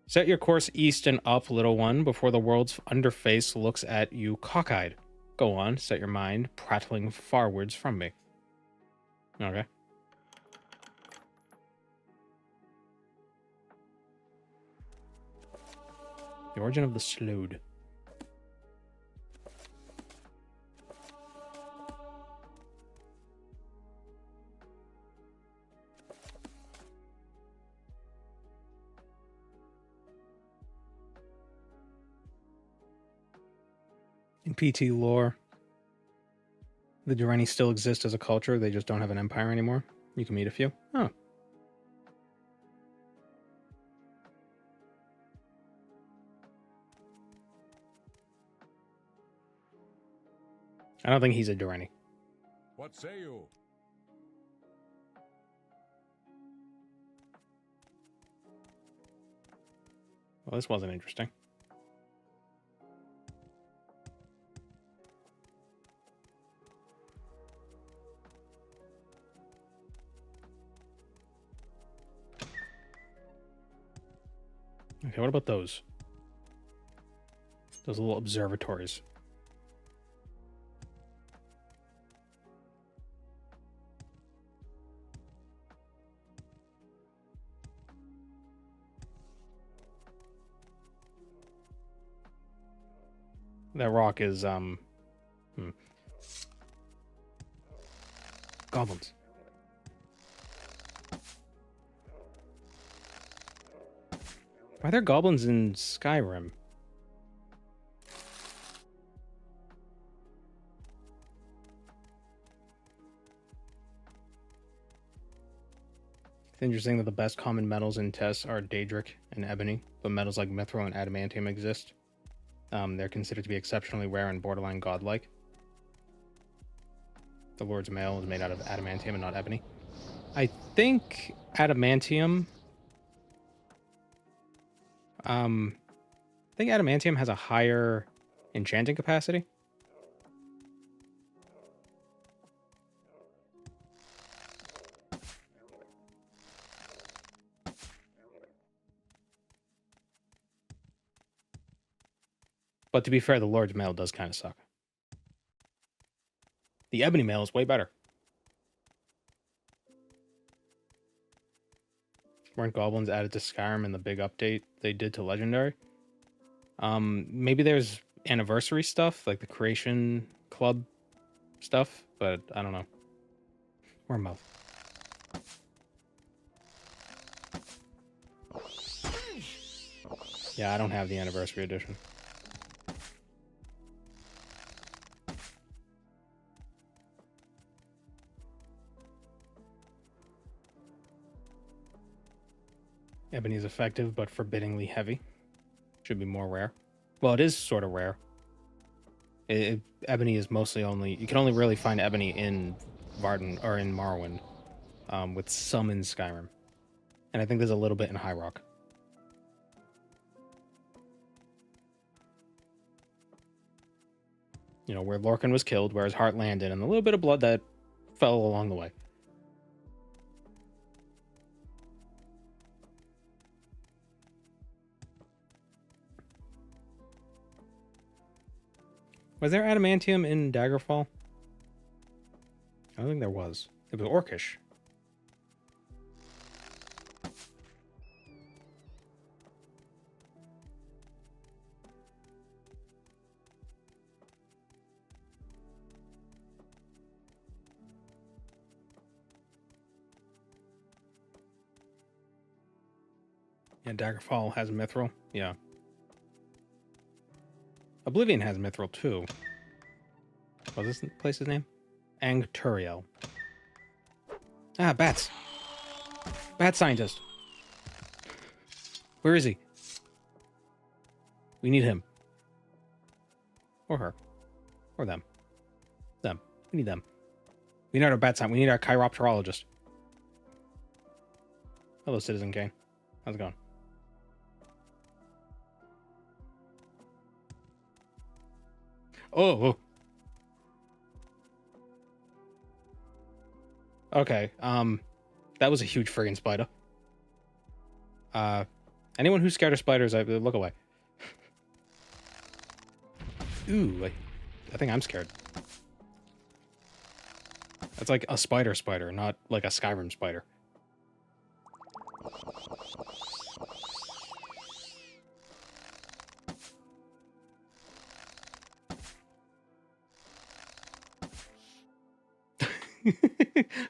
Set your course east and up, little one, before the world's underface looks at you cockeyed. Go on, set your mind, prattling farwards from me. Okay. The origin of the Slood. In PT lore, the Dureni still exist as a culture. They just don't have an empire anymore. You can meet a few. Oh. I don't think he's a Dureni. What say you? Well, this wasn't interesting. Okay, what about those? Those little observatories. That rock is, goblins. Why are there goblins in Skyrim? It's interesting that the best common metals in tests are Daedric and Ebony, but metals like Mithril and Adamantium exist. They're considered to be exceptionally rare and borderline godlike. The Lord's Mail is made out of Adamantium and not Ebony. I think Adamantium I think adamantium has a higher enchanting capacity. But to be fair, the Lord's Mail does kind of suck. The Ebony Mail is way better. Weren't goblins added to Skyrim in the big update they did to Legendary? Maybe there's anniversary stuff, like the Creation Club stuff, but I don't know. Or mouth. Yeah, I don't have the anniversary edition. Ebony is effective, but forbiddingly heavy. Should be more rare. Well, it is sort of rare. Ebony is mostly only... You can only really find ebony in Varden, or in Morrowind, with some in Skyrim. And I think there's a little bit in High Rock. You know, where Lorcan was killed, where his heart landed, and a little bit of blood that fell along the way. Was there adamantium in Daggerfall? I don't think there was. It was orcish. Yeah, Daggerfall has mithril. Yeah. Oblivion has mithril too. What was this place's name? Angturiel. Ah, bats. Bat scientist. Where is he? We need him. Or her. Or them. Them. We need them. We need our bat scientist. We need our chiropterologist. Hello, Citizen Kane. How's it going? Oh. Okay. That was a huge friggin' spider. Anyone who's scared of spiders, look away. Ooh, I think I'm scared. That's like a spider, not like a Skyrim spider.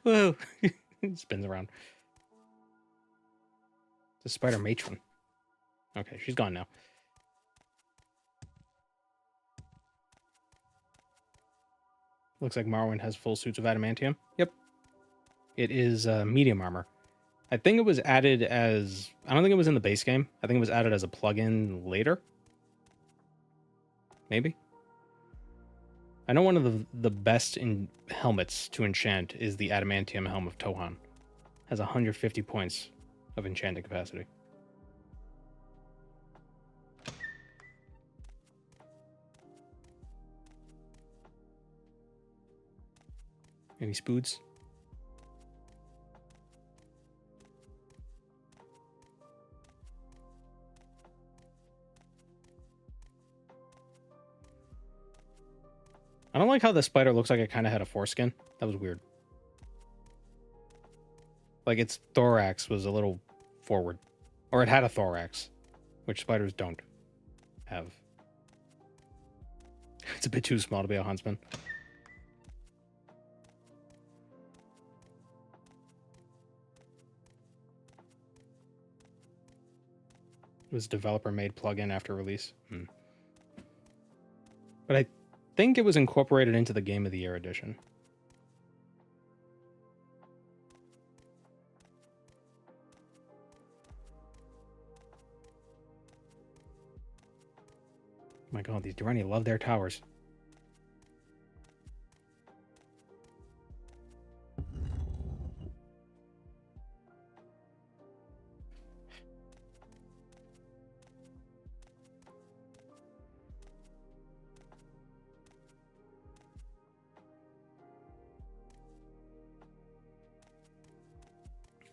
Whoa. It spins around. It's a spider matron. Okay, she's gone now. Looks like Morrowind has full suits of adamantium. Yep. It is medium armor. I think it was added as... I don't think it was in the base game. I think it was added as a plugin later. Maybe. I know one of the best in helmets to enchant is the adamantium helm of Tohan. Has 150 points of enchanting capacity. Any spoods? I don't like how the spider looks like it kind of had a foreskin. That was weird. Like its thorax was a little forward. Or it had a thorax, which spiders don't have. It's a bit too small to be a huntsman. It was developer-made plugin after release. But I think it was incorporated into the Game of the Year edition. Oh my god, these Durrani love their towers.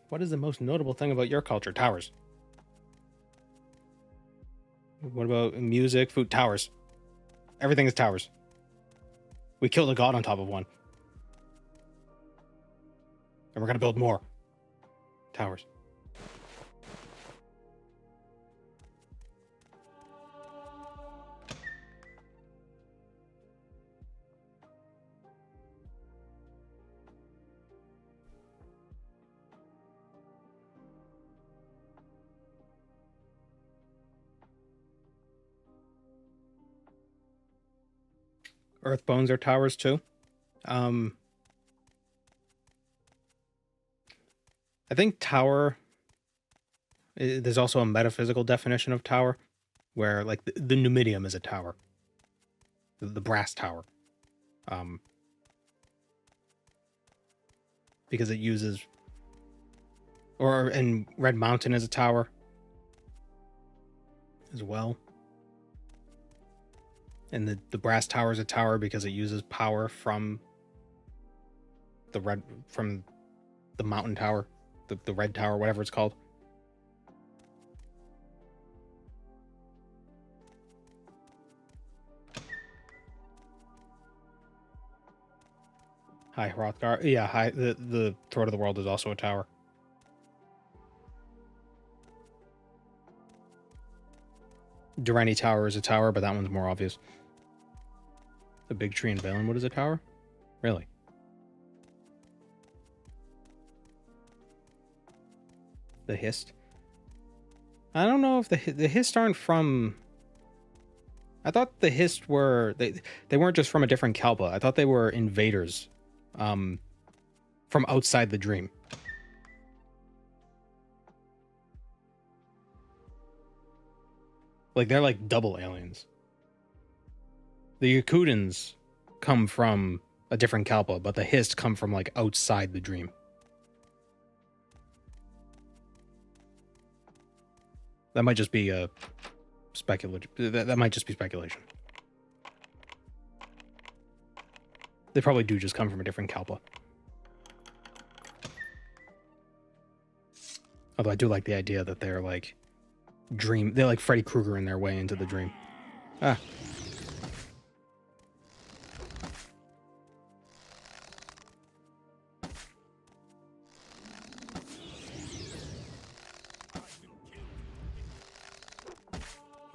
What is the most notable thing about your culture? Towers. What about music, food? Towers. Everything is towers. We killed a god on top of one. And we're going to build more. Towers. Earth bones are towers too. I think tower, there's also a metaphysical definition of tower where like the Numidium is a tower. The brass tower. Because it uses, and Red Mountain is a tower as well. And the brass tower is a tower because it uses power from the mountain tower, the red tower, whatever it's called. Hi, Hrothgar. Yeah, hi. The Throat of the World is also a tower. Durrani Tower is a tower, but that one's more obvious. The big tree in Valenwood is a tower? Really? The Hist? I don't know if the Hist aren't from... I thought the Hist were... They weren't just from a different Kalpa. I thought they were invaders. From outside the dream. Like, they're like double aliens. The Yakutans come from a different Kalpa, but the Hist come from like outside the dream. That might just be a that might just be speculation. They probably do just come from a different Kalpa. Although I do like the idea that they're like they're like Freddy Krueger in their way into the dream. Ah.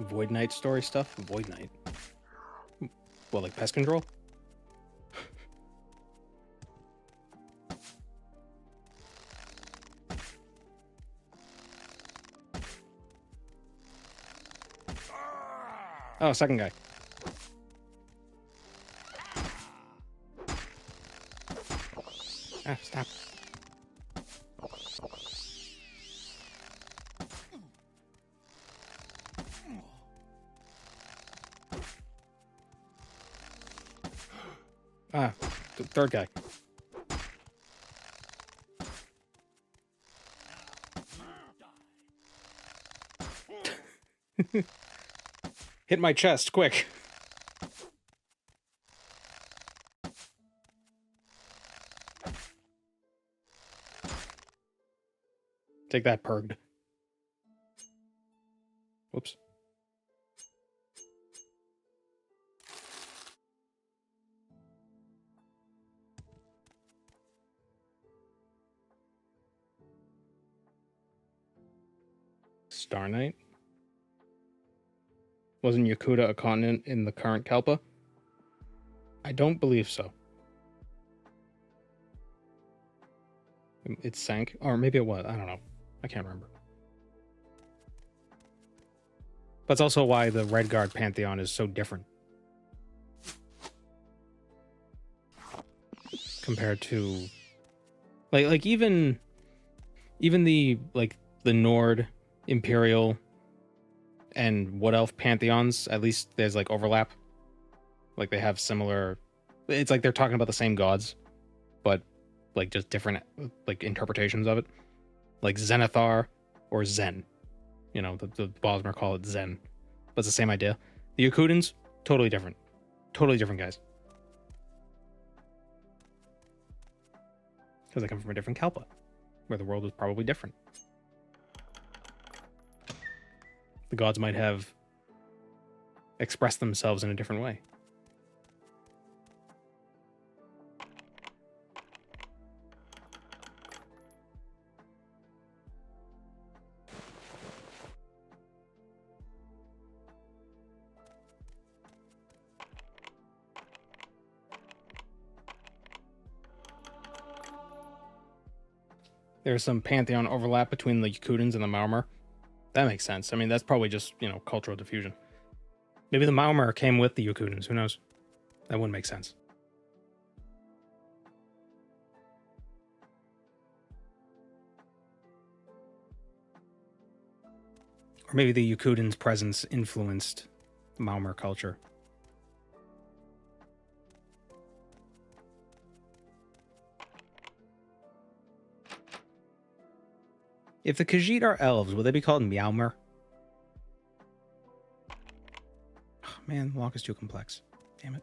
Void Knight story stuff? Void Knight. What, like pest control? Oh, second guy. Ah, stop. Ah, third guy. Hit my chest, quick. Take that, Purged. Whoops. Star Knight? Wasn't Yakuta a continent in the current Kalpa? I don't believe so. It sank? Or maybe it was. I don't know. I can't remember. That's also why the Redguard Pantheon is so different. Compared to... Like even the, like, the Nord Imperial and Wood Elf pantheons, at least there's like overlap. Like they have similar, it's like they're talking about the same gods, but like just different like interpretations of it. Like Zenithar or Zen. You know, the Bosmer call it Zen. But it's the same idea. The Yakutans, totally different. Totally different guys. Because they come from a different Kalpa. where the world was probably different. The gods might have expressed themselves in a different way. There's some pantheon overlap between the Yakutans and the Maormer. That makes sense. I mean, that's probably just, cultural diffusion. Maybe the Maormer came with the Yakutans. Who knows? That wouldn't make sense. Or maybe the Yakutans' presence influenced Maormer culture. If the Khajiit are elves, would they be called Meowmer? Oh, man, Lock is too complex. Damn it.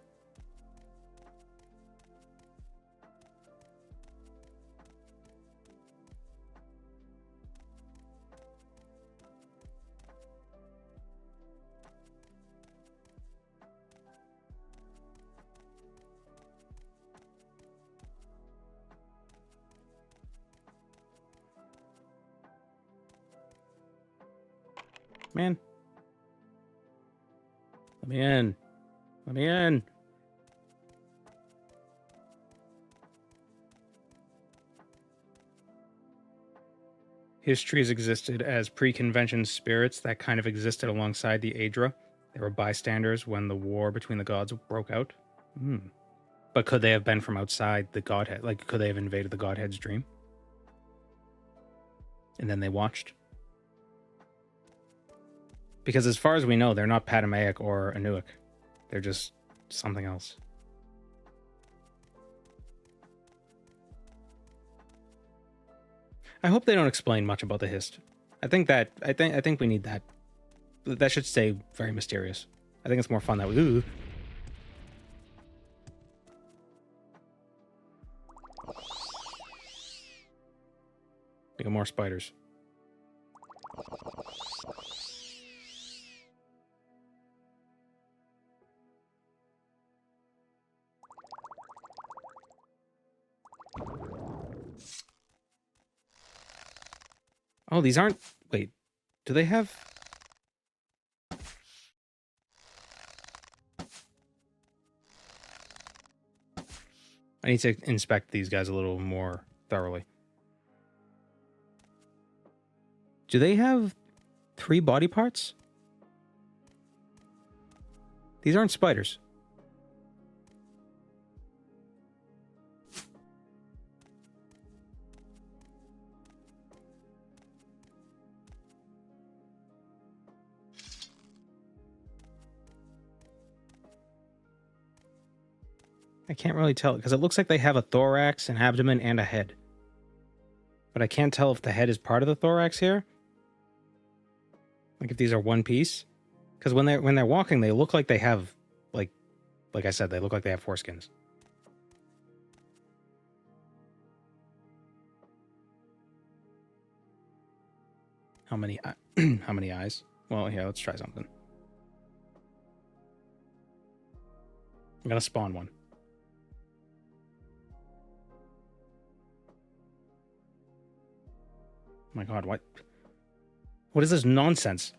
Man. Let me in. Let me in. Histories existed as pre-convention spirits that kind of existed alongside the Aedra. They were bystanders when the war between the gods broke out. But could they have been from outside the godhead? Like, could they have invaded the godhead's dream? And then they watched? Because as far as we know, they're not Patamaic or Anuic. They're just something else. I hope they don't explain much about the Hist. I think we need that. That should stay very mysterious. I think it's more fun that we. Ooh. We got more spiders. Oh, these aren't... Wait. Do they have... I need to inspect these guys a little more thoroughly. Do they have 3 body parts? These aren't spiders. I can't really tell because it looks like they have a thorax, an abdomen, and a head. But I can't tell if the head is part of the thorax here. Like if these are one piece. Because when they're walking, they look like they have like I said, they look like they have foreskins. How many eyes? Well, here, let's try something. I'm gonna spawn one. Oh my god, what is this nonsense?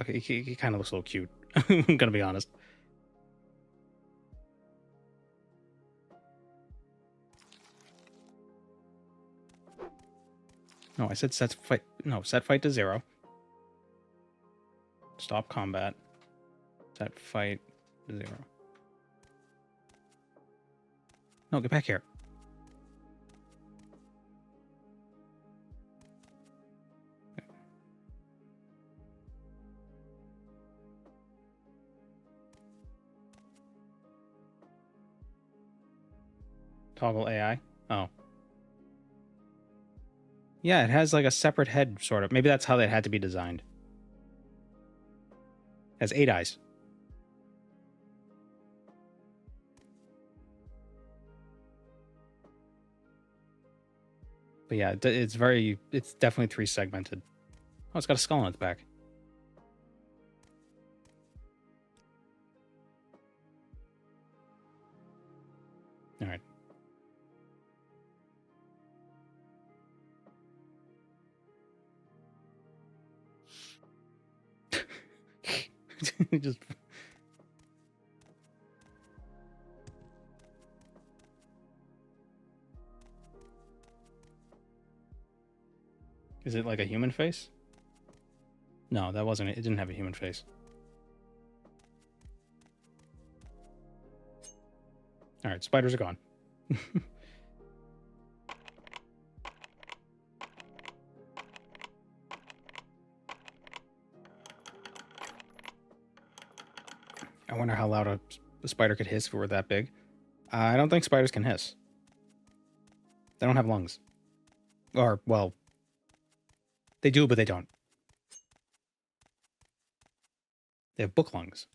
Okay, he kind of looks a little cute. I'm gonna be honest. No, I said set fight. No, set fight to 0. Stop combat. Set fight to 0. No, get back here. Toggle AI. Oh. Yeah, it has like a separate head, sort of. Maybe that's how that had to be designed. It has 8 eyes. But yeah, it's definitely 3-segmented. Oh, it's got a skull on its back. All right. Just is it like a human face? No, that wasn't it. It didn't have a human face. All right, spiders are gone. I wonder how loud a spider could hiss if it were that big. I don't think spiders can hiss. They don't have lungs. Or, well, they do, but they don't. They have book lungs.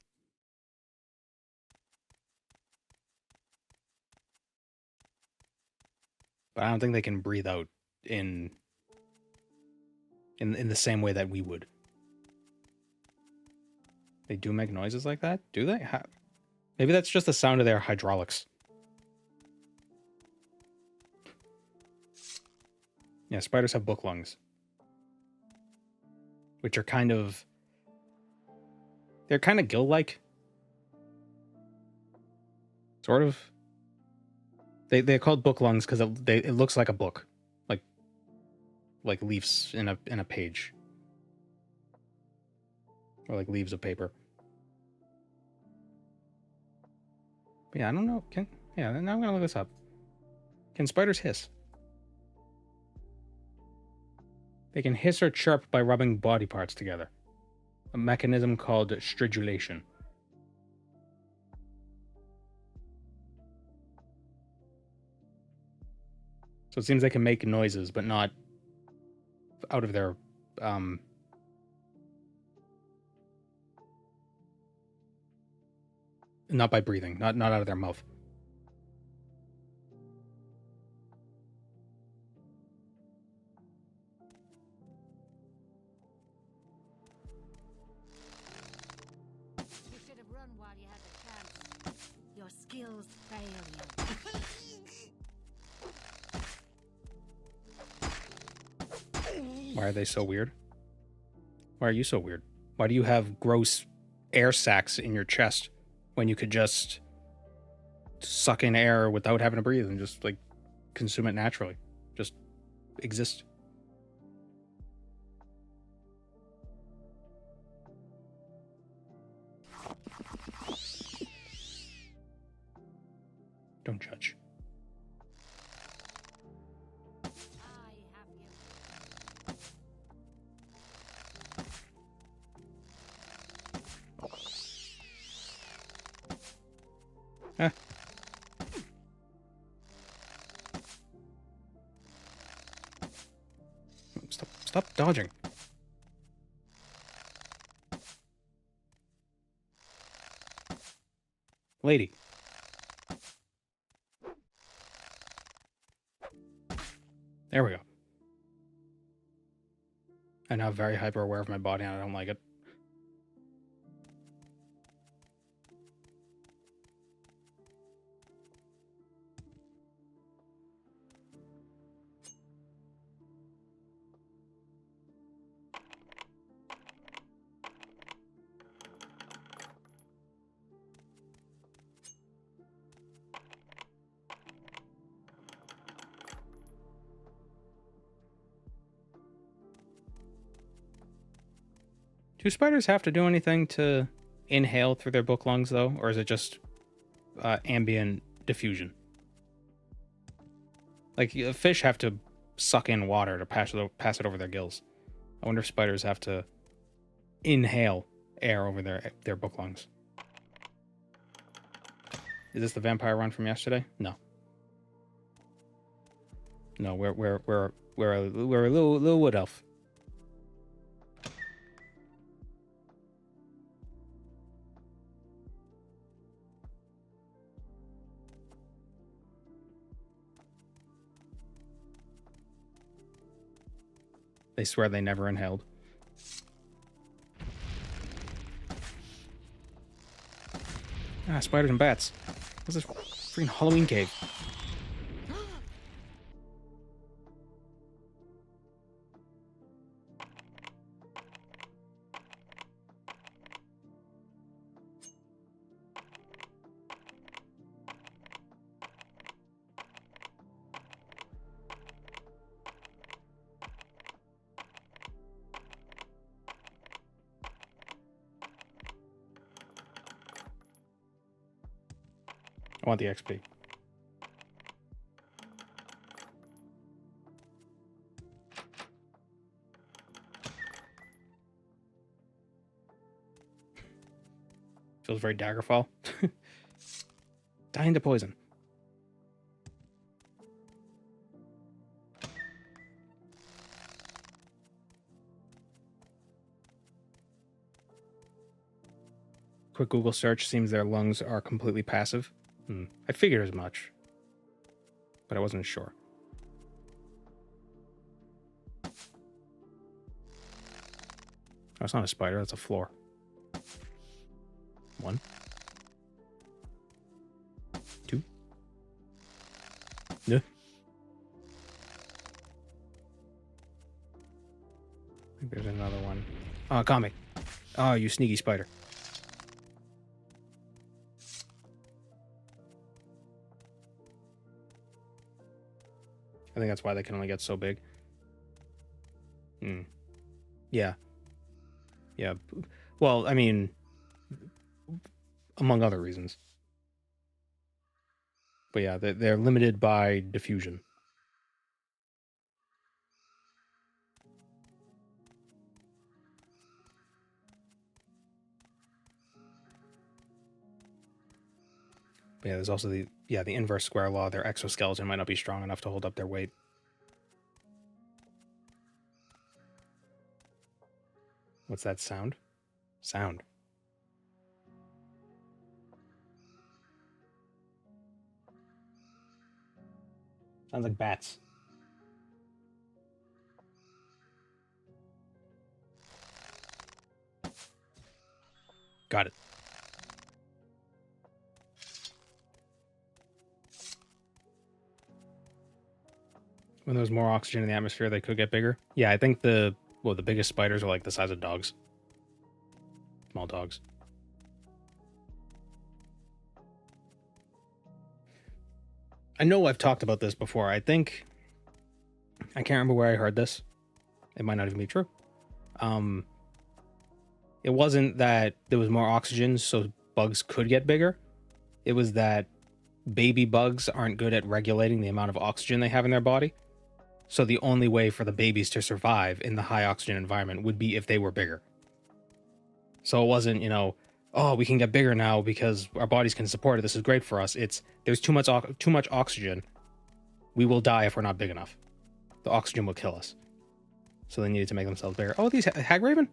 But I don't think they can breathe out in the same way that we would. They do make noises like that? Do they? Maybe that's just the sound of their hydraulics. Yeah, spiders have book lungs. Which are kind of... They're kind of gill-like. Sort of. They're called book lungs because it looks like a book. Like leaves in a page. Or like leaves of paper. But yeah, I don't know. Now I'm gonna look this up. Can spiders hiss? They can hiss or chirp by rubbing body parts together. A mechanism called stridulation. So it seems they can make noises, but not out of their not by breathing, not out of their mouth. You should have run while you had the chance. Your skills fail you. Why are they so weird? Why are you so weird? Why do you have gross air sacs in your chest when you could just suck in air without having to breathe and just like consume it naturally? Just exist. Don't judge. Ah. Stop dodging. Lady. There we go. I'm now very hyper aware of my body and I don't like it. Do spiders have to do anything to inhale through their book lungs, though? Or is it just ambient diffusion? Like, fish have to suck in water to pass it over their gills. I wonder if spiders have to inhale air over their book lungs. Is this the vampire run from yesterday? No. No, we're a little wood elf. They swear they never inhaled. Ah, spiders and bats. What's this freaking Halloween cave? I want the XP. Feels very Daggerfall. Dying to poison. Quick Google search seems their lungs are completely passive. I figured as much, but I wasn't sure. Oh, it's not a spider, that's a floor. 1, 2. Yeah. I think there's another one. Oh, it got me. Oh, you sneaky spider. I think that's why they can only get so big. Yeah. Yeah. Well, I mean, among other reasons. But yeah, they're limited by diffusion. But yeah, there's also the inverse square law. Their exoskeleton might not be strong enough to hold up their weight. What's that sound? Sound. Sounds like bats. Got it. When there's more oxygen in the atmosphere, they could get bigger. Yeah, I think the biggest spiders are like the size of dogs. Small dogs. I know I've talked about this before. I can't remember where I heard this. It might not even be true. It wasn't that there was more oxygen so bugs could get bigger. It was that baby bugs aren't good at regulating the amount of oxygen they have in their body. So the only way for the babies to survive in the high oxygen environment would be if they were bigger. So it wasn't, oh, we can get bigger now because our bodies can support it. This is great for us. It's there's too much oxygen. We will die if we're not big enough. The oxygen will kill us. So they needed to make themselves bigger. Oh, these Hagraven?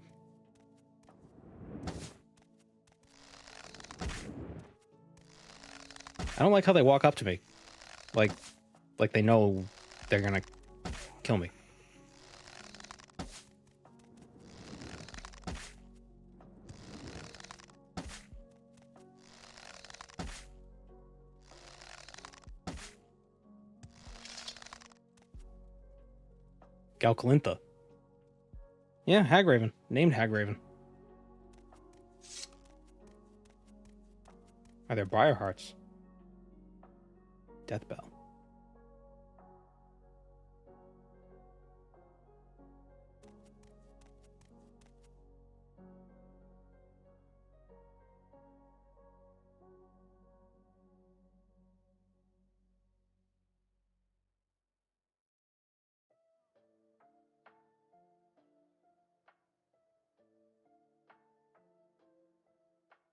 I don't like how they walk up to me. Like they know they're gonna kill me. Galcalintha. Yeah, Hagraven. Named Hagraven. Are there Briar Hearts? Death Bell.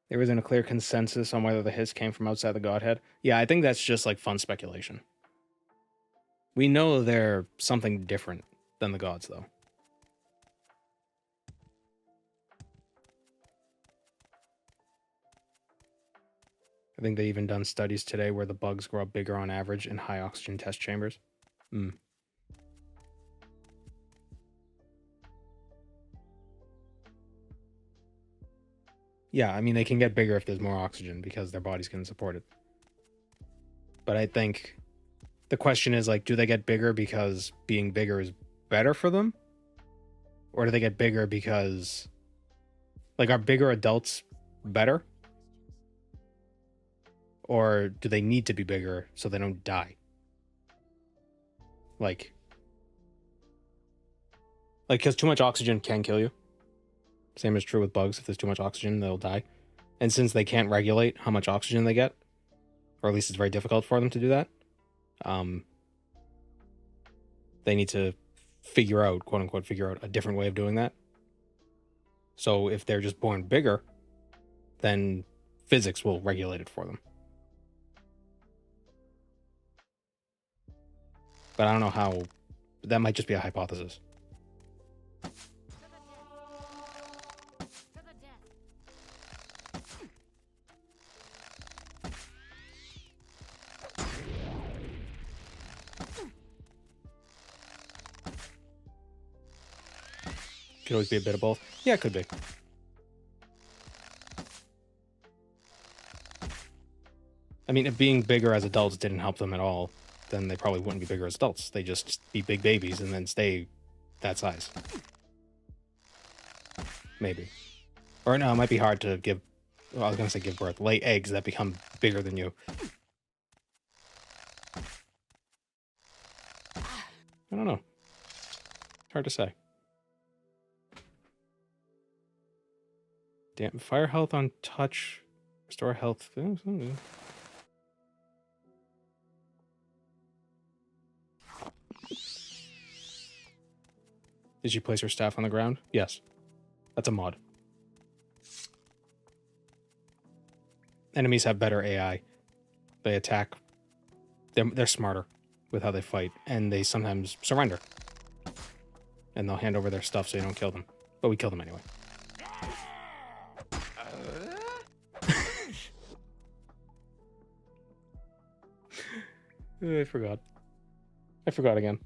There isn't a clear consensus on whether the hiss came from outside the Godhead. Yeah, I think that's just like fun speculation. We know they're something different than the gods, though. I think they even done studies today where the bugs grow up bigger on average in high oxygen test chambers. Yeah, I mean, they can get bigger if there's more oxygen because their bodies can support it. But I think the question is, like, do they get bigger because being bigger is better for them? Or do they get bigger because, like, are bigger adults better? Or do they need to be bigger so they don't die? Like, because too much oxygen can kill you. Same is true with bugs. If there's too much oxygen, they'll die. And since they can't regulate how much oxygen they get, or at least it's very difficult for them to do that, they need to figure out, quote unquote, figure out a different way of doing that. So if they're just born bigger, then physics will regulate it for them. But I don't know how. That might just be a hypothesis. Could always be a bit of both. Yeah, it could be. I mean, if being bigger as adults didn't help them at all, then they probably wouldn't be bigger as adults. They just be big babies and then stay that size. Maybe. Or no, it might be hard to give... Well, I was going to say give birth. Lay eggs that become bigger than you. I don't know. It's hard to say. Damn, fire health on touch. Restore health. Did she place her staff on the ground? Yes. That's a mod. Enemies have better AI. They attack. They're smarter with how they fight, and they sometimes surrender. And they'll hand over their stuff so you don't kill them. But we kill them anyway. I forgot. I forgot again.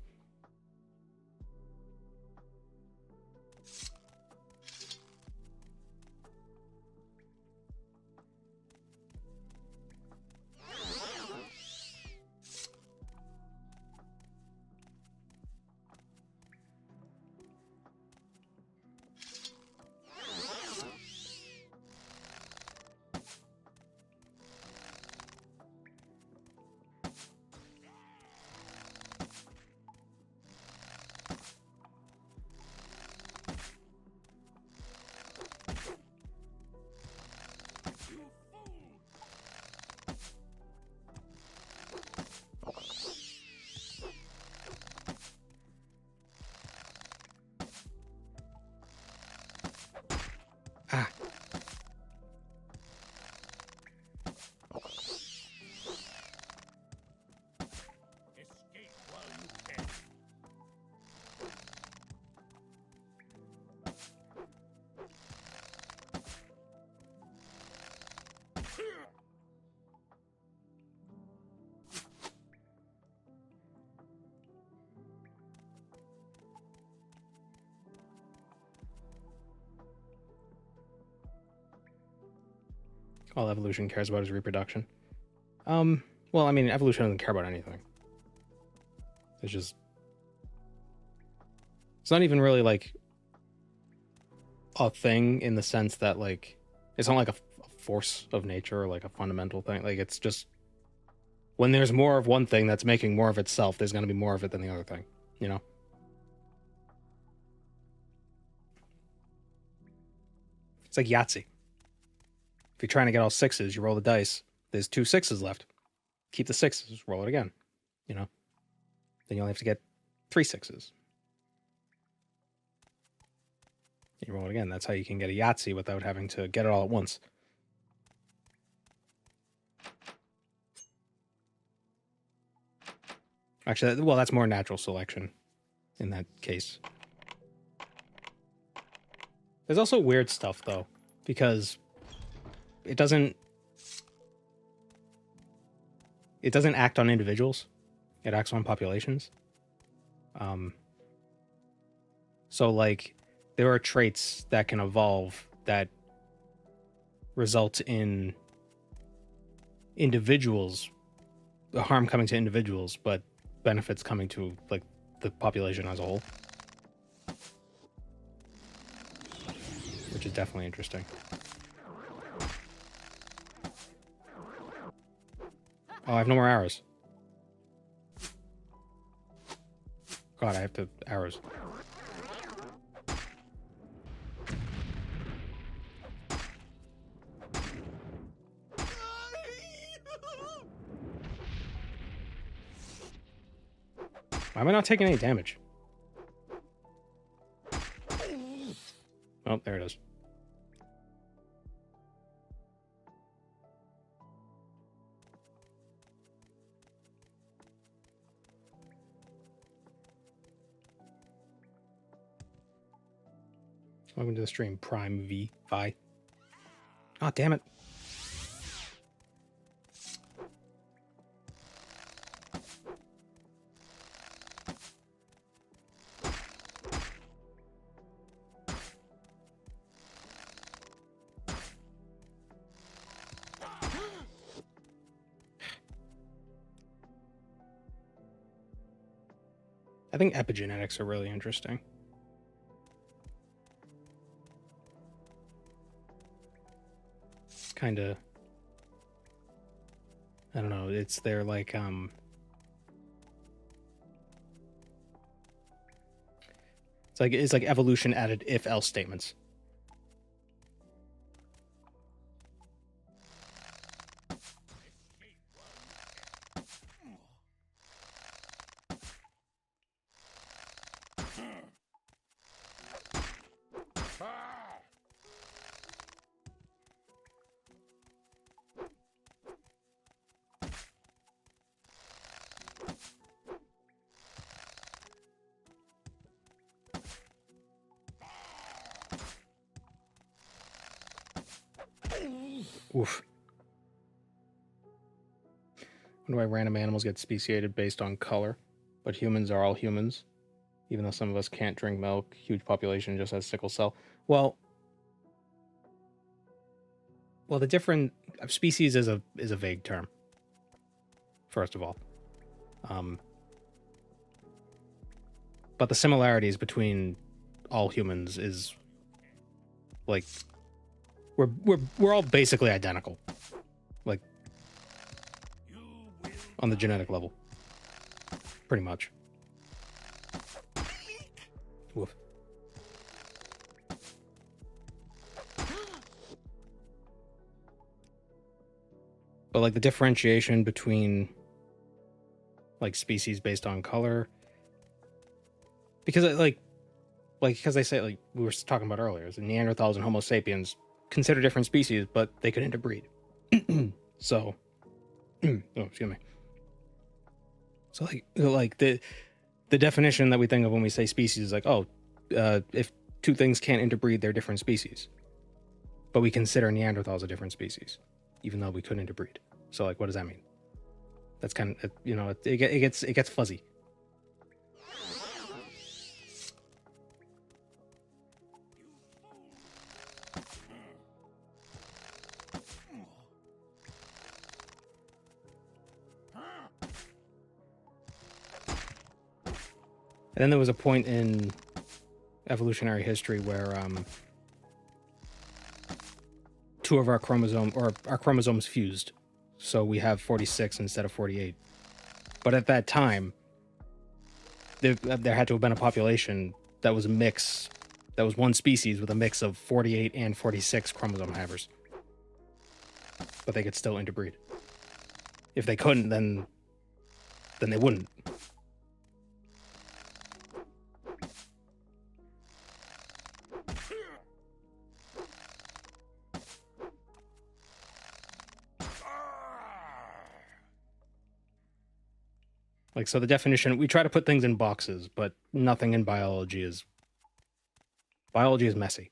All evolution cares about is reproduction. Well, I mean, evolution doesn't care about anything. It's just... It's not even really, like, a thing in the sense that, like... It's not like a force of nature or, like, a fundamental thing. Like, it's just... When there's more of one thing that's making more of itself, there's going to be more of it than the other thing, you know? It's like Yahtzee. If you're trying to get all sixes, you roll the dice. There's 2 6s left. Keep the 6s. Roll it again. You know? Then you only have to get 3 6s. You roll it again. That's how you can get a Yahtzee without having to get it all at once. Actually, well, that's more natural selection in that case. There's also weird stuff, though, because... It doesn't act on individuals. It acts on populations. So, like, there are traits that can evolve that results in individuals, the harm coming to individuals, but benefits coming to like the population as a whole, which is definitely interesting. Oh, I have no more arrows. God, I have to arrows. Why am I not taking any damage? Oh, there it is. Welcome to the stream, Prime V. Vi. Oh, damn it. I think epigenetics are really interesting. Kind of, I don't know, it's their like it's like evolution added if else statements. Oof. Wonder why random animals get speciated based on color, but humans are all humans, even though some of us can't drink milk. Huge population just has sickle cell. Well, the different species is a vague term. First of all, but the similarities between all humans is like we're all basically identical, like on the genetic level, pretty much. Woof. But like the differentiation between like species based on color, because because they say, like we were talking about earlier, the Neanderthals and Homo sapiens consider different species, but they could interbreed. So, oh, excuse me. So like the definition that we think of when we say species is like, oh, if two things can't interbreed, they're different species. But we consider Neanderthals a different species, even though we couldn't interbreed. So like, what does that mean? That's kind of, you know, it gets fuzzy. And then there was a point in evolutionary history where two of our chromosomes fused. So we have 46 instead of 48. But at that time, there had to have been a population that was a mix, that was one species with a mix of 48 and 46 chromosome havers. But they could still interbreed. If they couldn't, then they wouldn't. Like, so the definition, we try to put things in boxes, but nothing in biology is messy.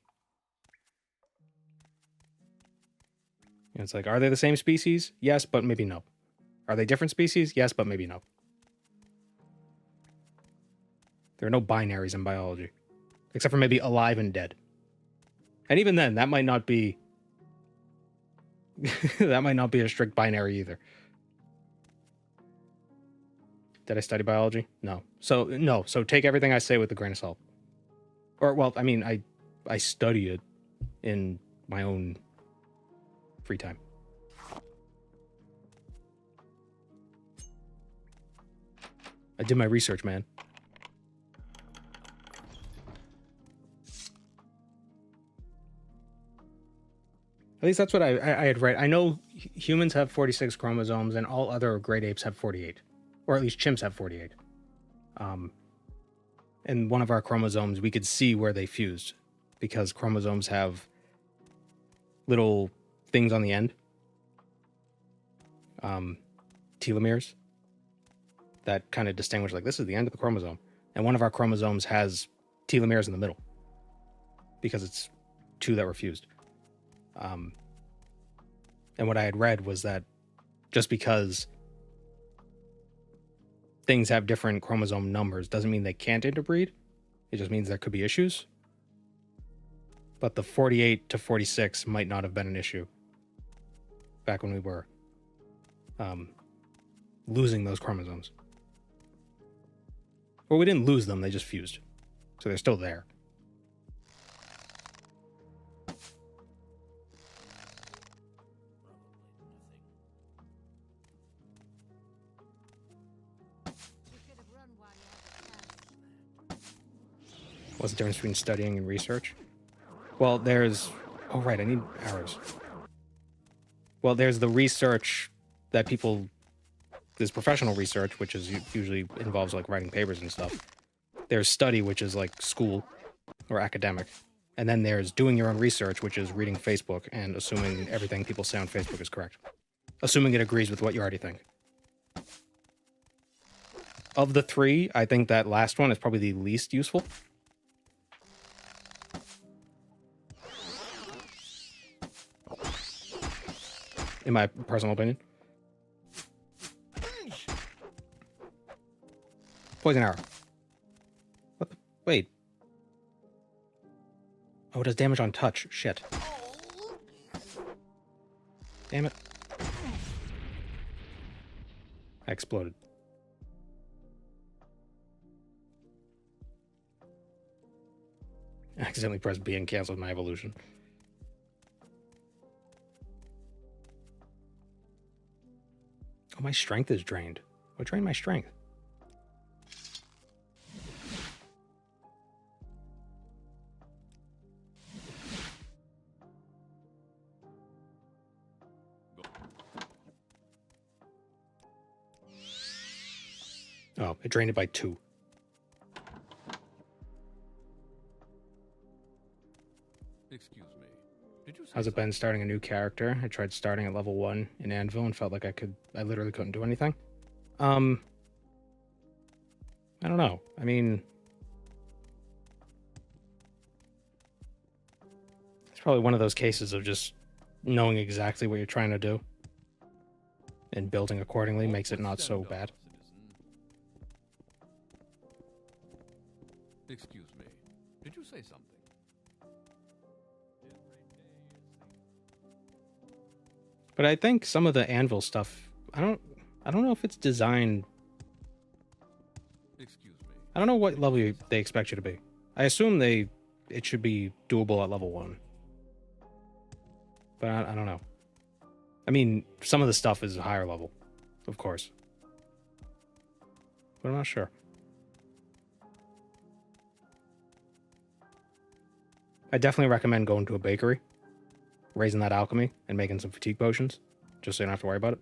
And it's like, are they the same species? Yes, but maybe no. Are they different species? Yes, but maybe no. There are no binaries in biology, except for maybe alive and dead. And even then, that might not be That might not be a strict binary either. Did I study biology? No. So take everything I say with a grain of salt. Or, well, I mean, I study it in my own free time. I did my research, man. At least that's what I had read. I know humans have 46 chromosomes and all other great apes have 48. Or at least chimps have 48. And one of our chromosomes, we could see where they fused. Because chromosomes have little things on the end. Telomeres. That kind of distinguish, like, this is the end of the chromosome. And one of our chromosomes has telomeres in the middle. Because it's two that were fused. And what I had read was that just because things have different chromosome numbers doesn't mean they can't interbreed. It just means there could be issues. But the 48 to 46 might not have been an issue back when we were losing those chromosomes. Well, we didn't lose them, they just fused. So they're still there. What's the difference between studying and research? Well, there's... Oh, right, I need arrows. Well, there's the research that people... There's professional research, which is usually involves, like, writing papers and stuff. There's study, which is, like, school or academic. And then there's doing your own research, which is reading Facebook and assuming everything people say on Facebook is correct. Assuming it agrees with what you already think. Of the three, I think that last one is probably the least useful. In my personal opinion. Poison arrow. What the? Wait. Oh, it does damage on touch. Shit. Damn it. I exploded. I accidentally pressed B and canceled my evolution. Oh, my strength is drained. What drained my strength? Oh, it drained it by 2. Excuse me. Did you say How's it been starting a new character? I tried starting at level 1 in Anvil and felt like I literally couldn't do anything. I don't know. I mean, it's probably one of those cases of just knowing exactly what you're trying to do and building accordingly makes it not so bad. Excuse me. Did you say something? But I think some of the Anvil stuff, I don't know if it's designed. Excuse me. I don't know what level they expect you to be. I assume it should be doable at level 1. But I don't know. I mean, some of the stuff is a higher level, of course. But I'm not sure. I definitely recommend going to a bakery, raising that alchemy, and making some fatigue potions, just so you don't have to worry about it.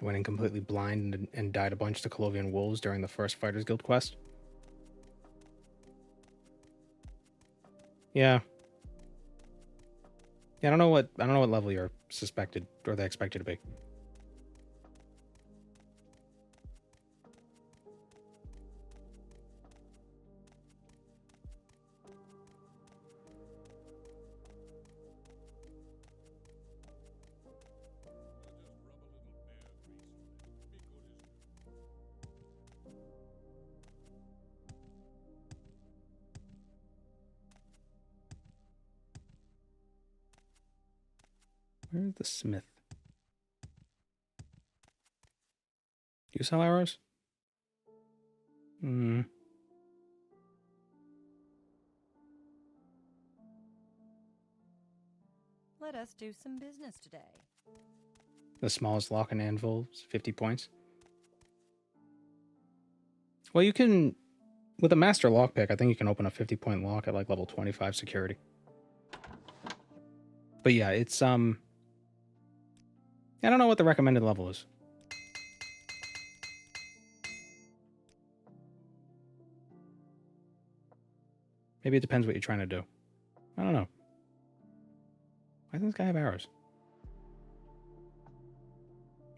I went in completely blind and died a bunch to Colovian wolves during the first Fighters Guild quest. Yeah. Yeah, I don't know what level you're suspected or they expect you to be. Where's the smith? Do you sell arrows? Hmm. Let us do some business today. The smallest lock and anvil is 50 points. Well, you can, with a master lockpick, I think you can open a 50-point lock at like level 25 security. But yeah, it's, I don't know what the recommended level is. Maybe it depends what you're trying to do. I don't know. Why doesn't this guy have arrows?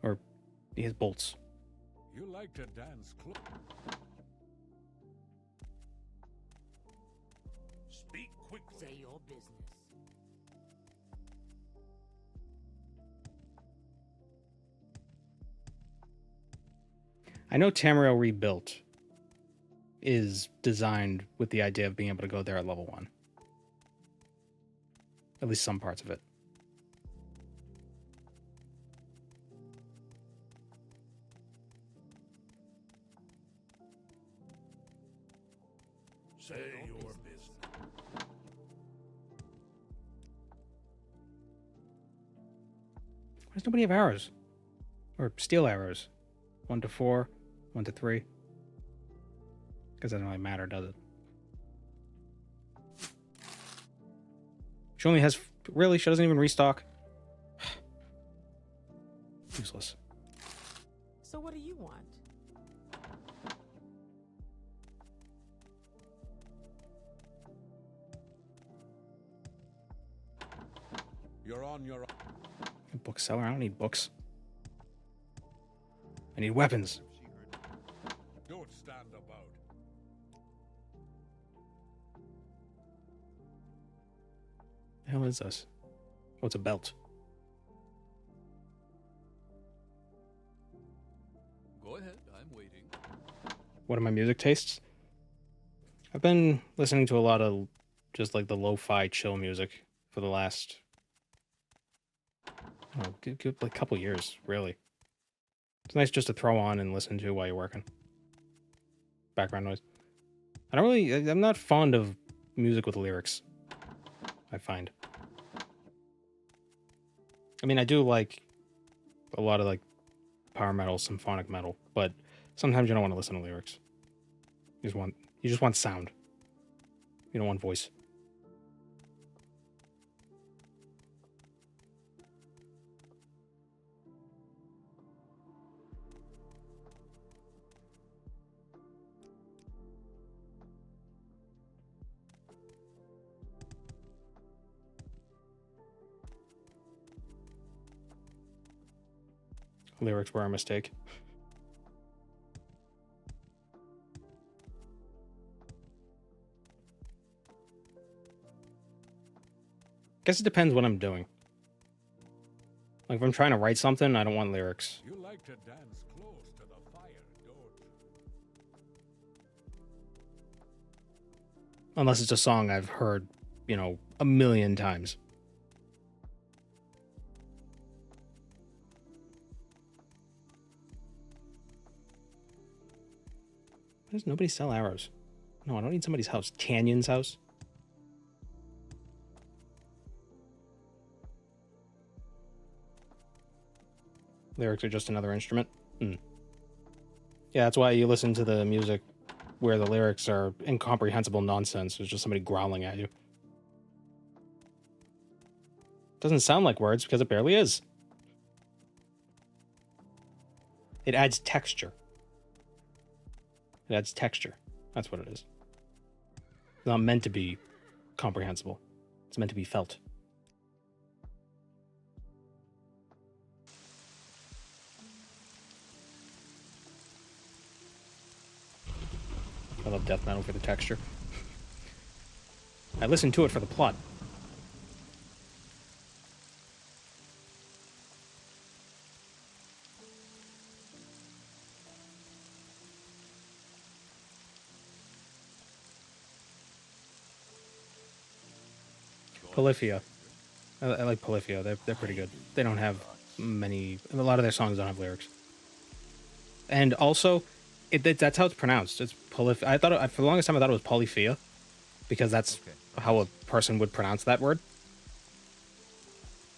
Or he has bolts. You like to dance close. Speak quickly. Say your business. I know Tamriel Rebuilt is designed with the idea of being able to go there at level 1. At least some parts of it. Say your business. Why does nobody have arrows? Or steel arrows? 1 to 4, 1 to 3. Because it doesn't really matter, does it? She only has... Really? She doesn't even restock? Useless. So what do you want? You're on your own. Bookseller? I don't need books. I need weapons. Don't stand about. The hell is this? Oh, it's a belt. Go ahead, I'm waiting. What are my music tastes? I've been listening to a lot of just like the lo-fi chill music for the last, oh, good like couple years, really. It's nice just to throw on and listen to while you're working. Background noise. I'm not fond of music with lyrics, I find. I mean, I do like a lot of like power metal, symphonic metal, but sometimes you don't want to listen to lyrics. You just want sound. You don't want voice. Lyrics were a mistake. Guess it depends what I'm doing. Like if I'm trying to write something, I don't want lyrics. You like to dance close to the fire, don't you? Unless it's a song I've heard, a million times. Why does nobody sell arrows? No, I don't need somebody's house. Tanyon's house? Lyrics are just another instrument? Yeah, that's why you listen to the music where the lyrics are incomprehensible nonsense. It's just somebody growling at you. Doesn't sound like words because it barely is. It adds texture. It adds texture. That's what it is. It's not meant to be comprehensible. It's meant to be felt. I love death metal for the texture. I listen to it for the plot. Polyphia. I like Polyphia. They're pretty good. They don't have many. A lot of their songs don't have lyrics. And also, that's how it's pronounced. It's Polyphia. I thought for the longest time I thought it was Polyphia, because that's how a person would pronounce that word.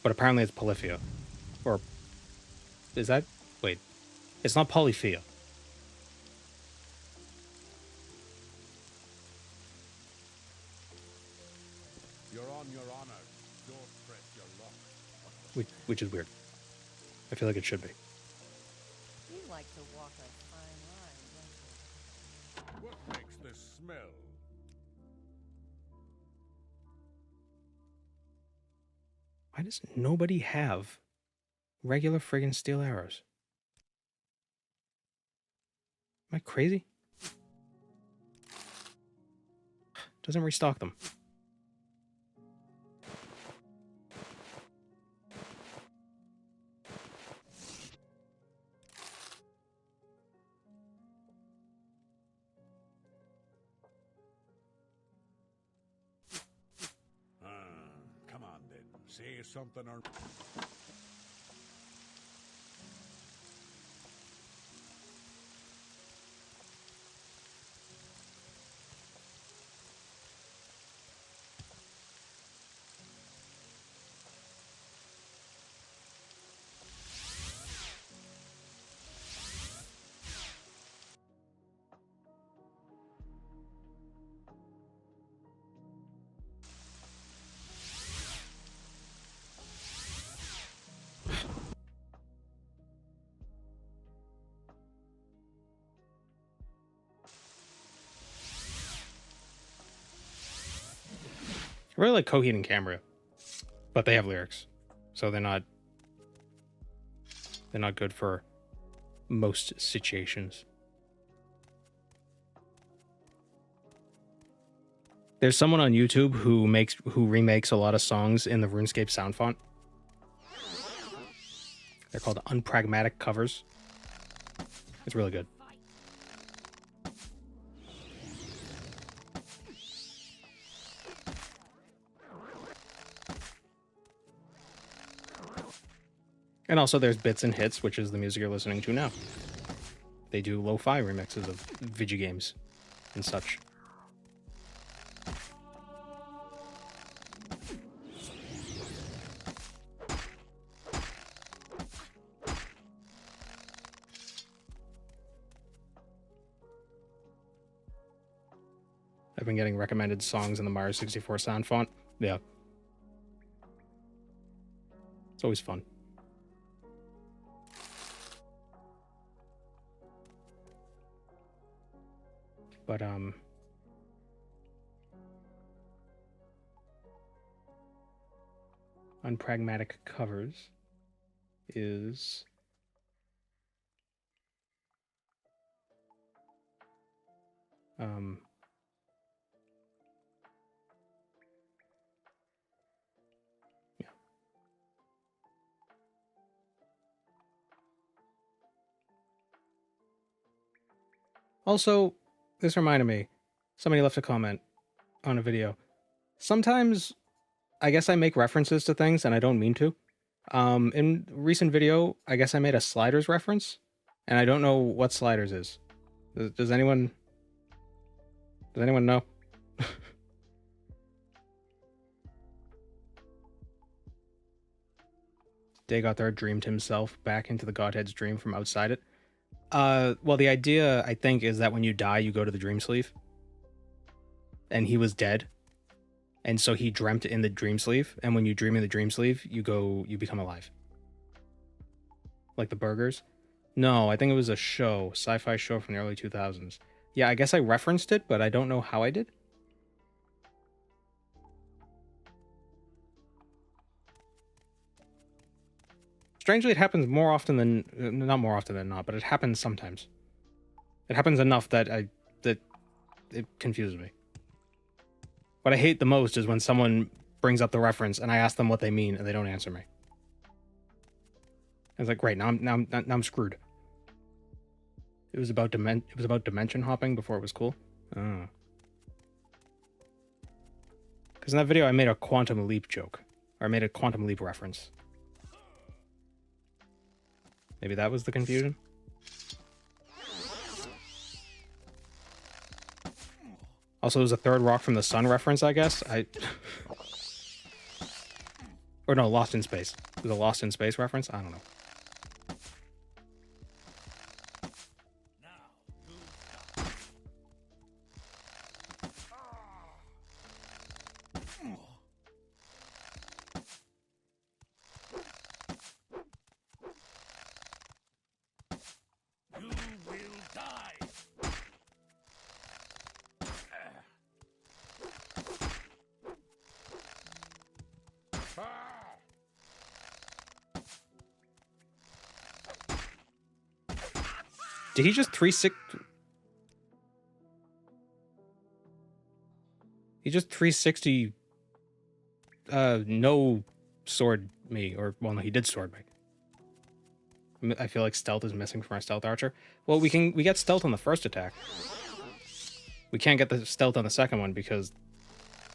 But apparently it's Polyphia, or is that? Wait, it's not Polyphia. You're on your honor. Don't press your luck. Which is weird. I feel like it should be. You like to walk a fine line, don't you? What makes this smell? Why does nobody have regular friggin' steel arrows? Am I crazy? Doesn't restock them. Come on then. Say something or... I really like Coheed and Cambria, but they have lyrics, so they're not good for most situations. There's someone on YouTube who remakes a lot of songs in the RuneScape sound font. They're called unpragmatic covers. It's really good. And also there's Bits and Hits, which is the music you're listening to now. They do lo-fi remixes of video games and such. I've been getting recommended songs in the Mario 64 sound font. Yeah. It's always fun. But, unpragmatic covers is... yeah. Also, this reminded me, somebody left a comment on a video. Sometimes, I guess I make references to things and I don't mean to. In a recent video, I guess I made a Sliders reference, and I don't know what Sliders is. Does anyone know? Dagothar dreamed himself back into the Godhead's dream from outside it. Well, the idea, I think, is that when you die, you go to the dream sleeve. And he was dead. And so he dreamt in the dream sleeve. And when you dream in the dream sleeve, you become alive. Like the burgers. No, I think it was a show, sci-fi show from the early 2000s. Yeah, I guess I referenced it, but I don't know how I did. Strangely, it happens more often than... Not more often than not, but it happens sometimes. It happens enough that it confuses me. What I hate the most is when someone brings up the reference and I ask them what they mean and they don't answer me. It's like, great, now I'm screwed. It was about dimension hopping before it was cool. Oh. Because in that video I made a quantum leap joke. Or I made a Quantum Leap reference. Maybe that was the confusion? Also, there's a third rock from the sun reference, I guess. Or no, Lost in Space. There's a Lost in Space reference? I don't know. Did he just 360? He just 360 no sword me, or well no, he did sword me. I feel like stealth is missing from our stealth archer. Well, we get stealth on the first attack. We can't get the stealth on the second one because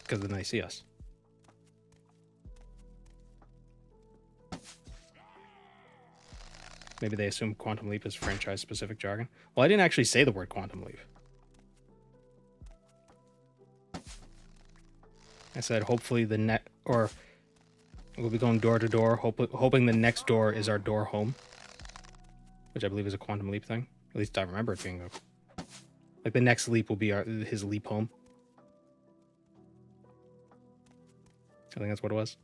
then they see us. Maybe they assume Quantum Leap is franchise-specific jargon. Well, I didn't actually say the word Quantum Leap. I said hopefully or we'll be going door to door, hoping the next door is our door home, which I believe is a Quantum Leap thing. At least I remember it being like the next leap will be his leap home. I think that's what it was.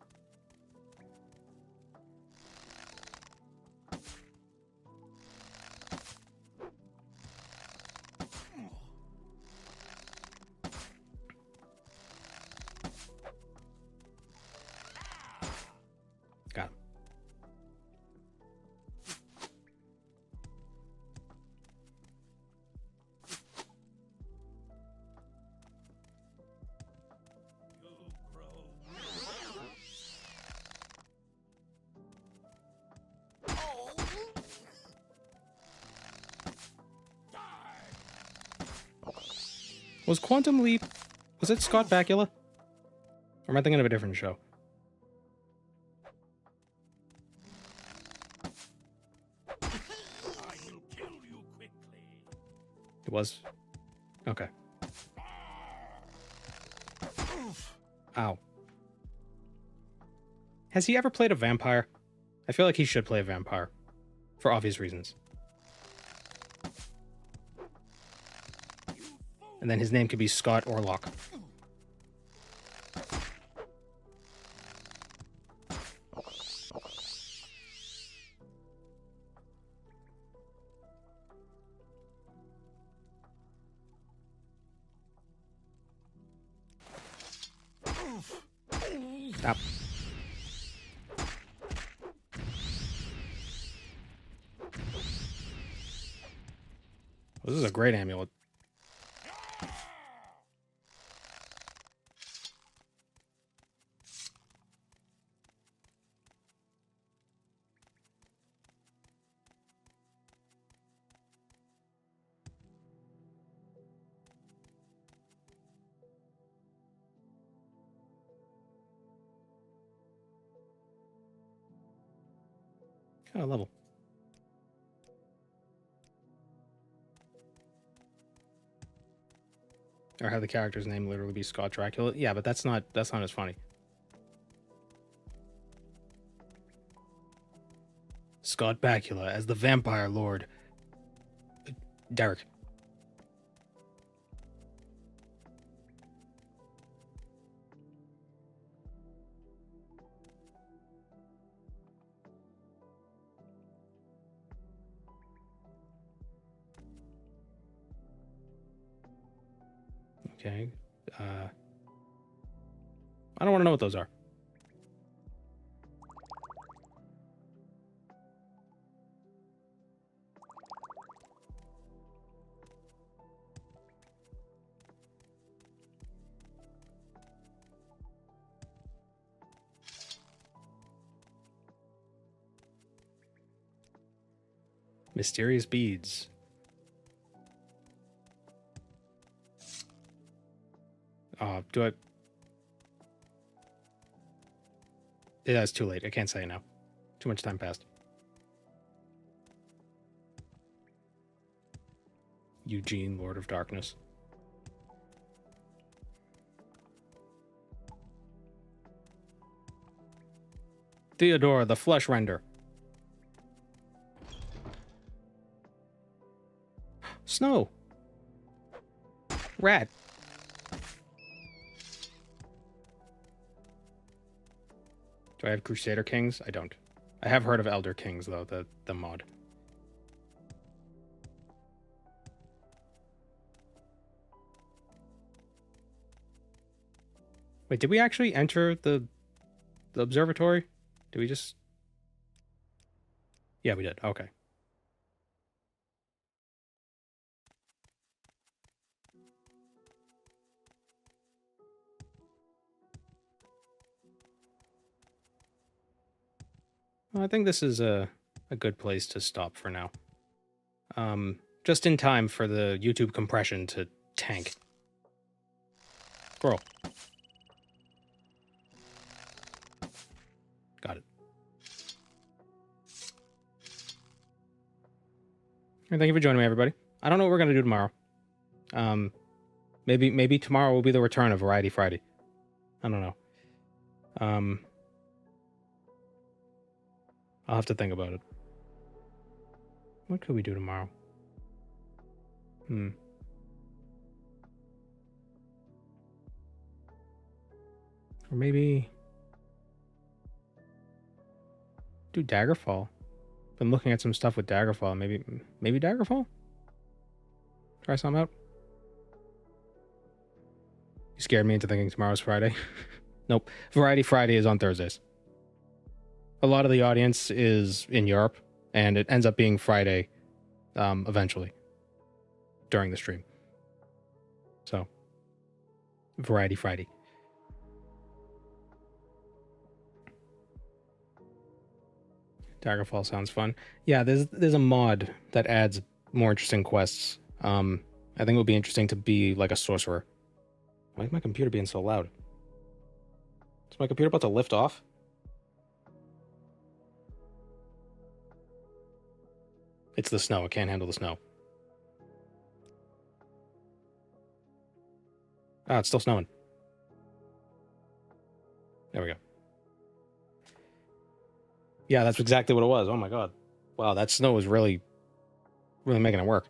Got him. Was Quantum Leap, was it Scott Bakula? Or am I thinking of a different show? It was? Okay. Ow. Has he ever played a vampire? I feel like he should play a vampire. For obvious reasons. And then his name could be Scott Orlock. Stop. This is a great amulet. Kind of level. Or have the character's name literally be Scott Dracula. Yeah, but that's not as funny. Scott Bakula as the Vampire Lord. Derek. Okay. I don't want to know what those are. Mysterious beads. Do I... Yeah, it's too late. I can't say it now. Too much time passed. Eugene, Lord of Darkness. Theodora, the flesh render. Snow. Rat. Do I have Crusader Kings? I don't. I have heard of Elder Kings, though, the mod. Wait, did we actually enter the observatory? Did we just... Yeah, we did. Okay. Well, I think this is a good place to stop for now. Just in time for the YouTube compression to tank. Squirrel. Got it. And thank you for joining me, everybody. I don't know what we're gonna do tomorrow. Maybe tomorrow will be the return of Variety Friday. I don't know. I'll have to think about it. What could we do tomorrow? Or maybe do Daggerfall. Been looking at some stuff with Daggerfall. Maybe Daggerfall? Try something out. You scared me into thinking tomorrow's Friday. Nope. Variety Friday is on Thursdays. A lot of the audience is in Europe, and it ends up being Friday eventually during the stream. So, Variety Friday. Daggerfall sounds fun. Yeah, there's a mod that adds more interesting quests. I think it would be interesting to be like a sorcerer. Why is my computer being so loud? Is my computer about to lift off? It's the snow. It can't handle the snow. Ah, it's still snowing. There we go. Yeah, that's exactly what it was. Oh my god. Wow, that snow is really making it work.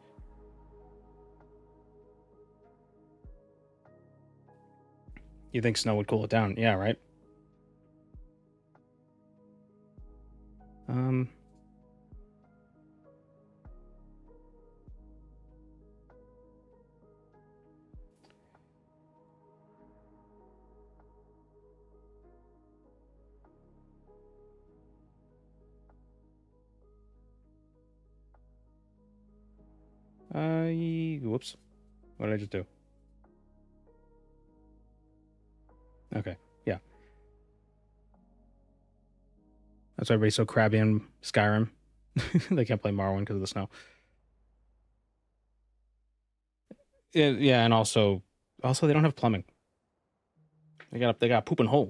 You think snow would cool it down? Yeah, right? Whoops. What did I just do? Okay, yeah. That's why everybody's so crabby in Skyrim. They can't play Morrowind because of the snow. Yeah, and also they don't have plumbing. They got poop in holes.